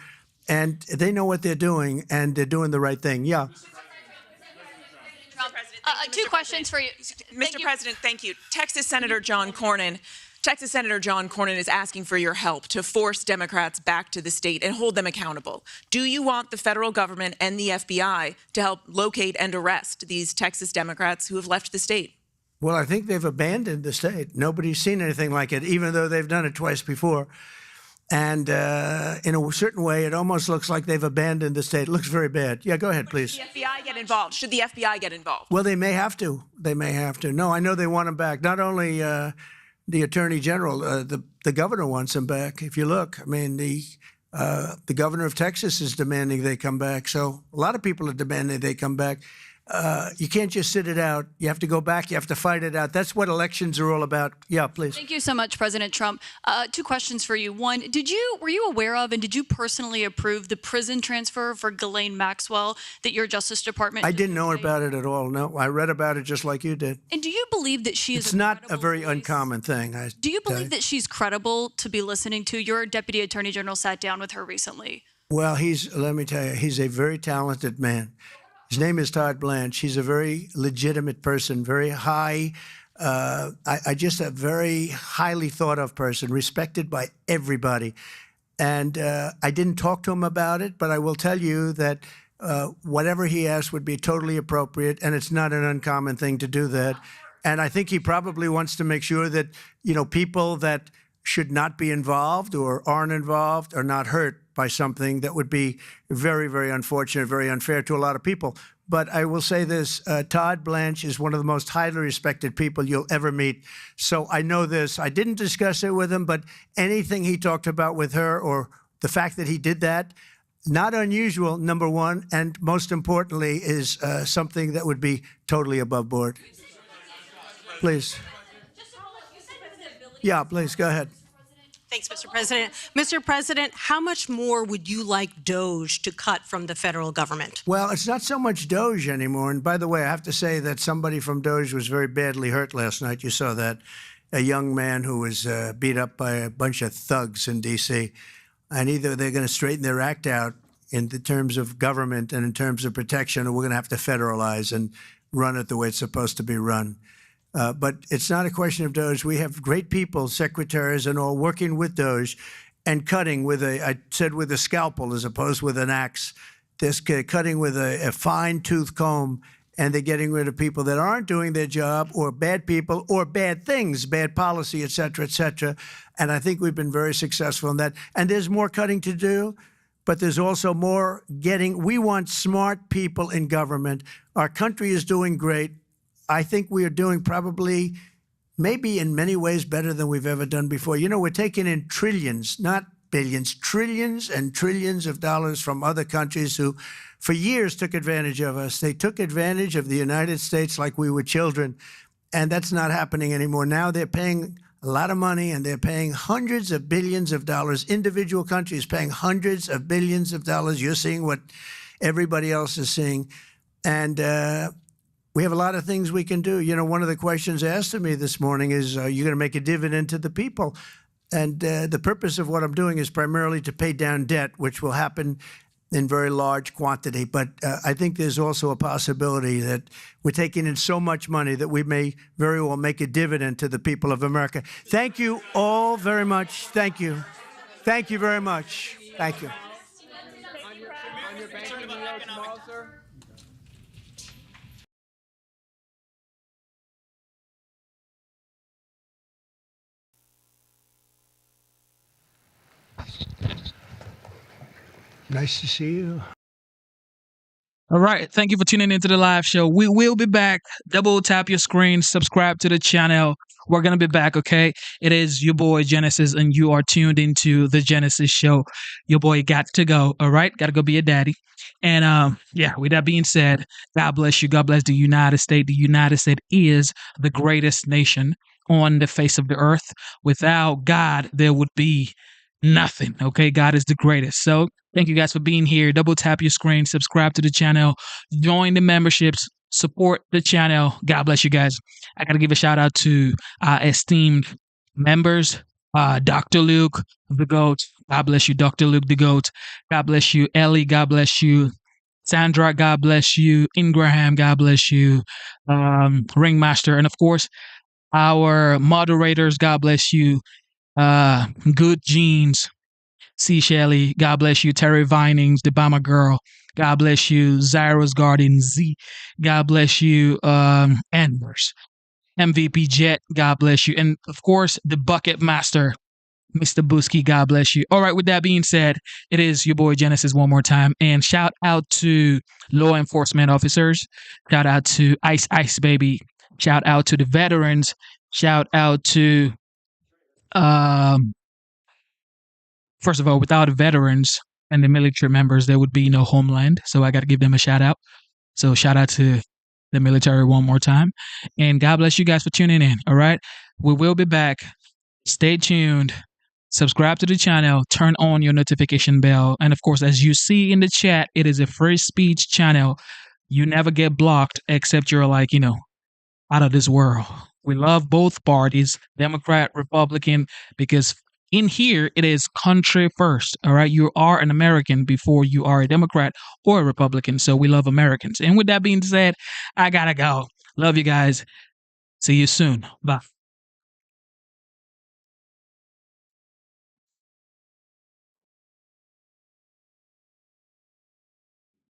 And they know what they're doing, and they're doing the right thing. Yeah. Two questions for you. Mr. President, thank you. Texas Senator John Cornyn is asking for your help to force Democrats back to the state and hold them accountable. Do you want the federal government and the FBI to help locate and arrest these Texas Democrats who have left the state? Well, I think they've abandoned the state. Nobody's seen anything like it, even though they've done it twice before. And in a certain way, it almost looks like they've abandoned the state. It looks very bad. Yeah, go ahead, please. Should the FBI get involved? Should the FBI get involved? Well, they may have to. They may have to. No, I know they want them back. Not only the Attorney General, the governor wants them back. If you look, I mean, the governor of Texas is demanding they come back. So a lot of people are demanding they come back. You can't just sit it out. You have to go back. You have to fight it out. That's what elections are all about. Yeah, please. Thank you so much, President Trump. Two questions for you. One, were you aware of and did you personally approve the prison transfer for Ghislaine Maxwell that your Justice Department? I didn't know about it at all. No, I read about it just like you did. And do you believe that she is? It's not a very uncommon thing. Do you believe that she's credible to be listening to? Your Deputy Attorney General sat down with her recently. Well, let me tell you, he's a very talented man. His name is Todd Blanche. He's a very legitimate person, very high, just a very highly thought of person, respected by everybody. And I didn't talk to him about it, but I will tell you that whatever he asked would be totally appropriate, and it's not an uncommon thing to do that. And I think he probably wants to make sure that, you know, people that should not be involved or aren't involved are not hurt by something that would be very, very unfortunate, very unfair to a lot of people. But I will say this, Todd Blanche is one of the most highly respected people you'll ever meet. So I know this. I didn't discuss it with him, but anything he talked about with her, or the fact that he did that, not unusual, number one, and most importantly is something that would be totally above board. Please. Yeah, please, go ahead. Thanks, Mr. President. Mr. President, how much more would you like DOJ to cut from the federal government? Well, it's not so much DOJ anymore. And by the way, I have to say that somebody from DOJ was very badly hurt last night. You saw that. A young man who was beat up by a bunch of thugs in D.C. And either they're going to straighten their act out in the terms of government and in terms of protection, or we're going to have to federalize and run it the way it's supposed to be run. But it's not a question of DOJ. We have great people, secretaries and all, working with DOJ and cutting with I said with a scalpel as opposed with an axe. They're cutting with a fine-tooth comb, and they're getting rid of people that aren't doing their job, or bad people, or bad things, bad policy, et cetera, et cetera. And I think we've been very successful in that. And there's more cutting to do, but there's also more getting. We want smart people in government. Our country is doing great. I think we are doing maybe in many ways better than we've ever done before. You know, we're taking in trillions, not billions, trillions and trillions of dollars from other countries who for years took advantage of us. They took advantage of the United States like we were children, and that's not happening anymore. Now they're paying a lot of money, and they're paying hundreds of billions of dollars. Individual countries paying hundreds of billions of dollars. You're seeing what everybody else is seeing. And we have a lot of things we can do. You know, one of the questions asked of me this morning is, are you going to make a dividend to the people? And the purpose of what I'm doing is primarily to pay down debt, which will happen in very large quantity. But I think there's also a possibility that we're taking in so much money that we may very well make a dividend to the people of America. Thank you all very much. Thank you. Thank you very much. Thank you. Nice to see you. All right. Thank you for tuning into the live show. We will be back. Double tap your screen, subscribe to the channel. We're going to be back, okay? It is your boy Genesis, and you are tuned into the Genesis Show. Your boy got to go, all right? Got to go be a daddy. And yeah, with that being said, God bless you. God bless the United States. The United States is the greatest nation on the face of the earth. Without God, there would be nothing, okay? God is the greatest. So thank you guys for being here. Double tap your screen, subscribe to the channel, join the memberships, support the channel. God bless you guys. I got to give a shout out to our esteemed members, Dr. Luke, the GOAT. God bless you, Dr. Luke, the GOAT. God bless you, Ellie. God bless you, Sandra. God bless you, Ingraham. God bless you, Ringmaster. And of course, our moderators. God bless you, Good Jeans, C. Shelley, God bless you, Terry Vinings, the Bama Girl, God bless you, Zyra's Garden Z, God bless you, Anders, MVP Jet, God bless you, and of course, the Bucket Master, Mr. Busky, God bless you. All right, with that being said, it is your boy Genesis one more time, and shout out to law enforcement officers, shout out to Ice Ice Baby, shout out to the veterans, shout out to first of all, without the veterans and the military members, there would be no homeland. So I got to give them a shout out. So shout out to the military one more time. And God bless you guys for tuning in. All right. We will be back. Stay tuned. Subscribe to the channel. Turn on your notification bell. And of course, as you see in the chat, it is a free speech channel. You never get blocked except you're like, you know, out of this world. We love both parties, Democrat, Republican, because in here, it is country first. All right. You are an American before you are a Democrat or a Republican. So we love Americans. And with that being said, I got to go. Love you guys. See you soon. Bye.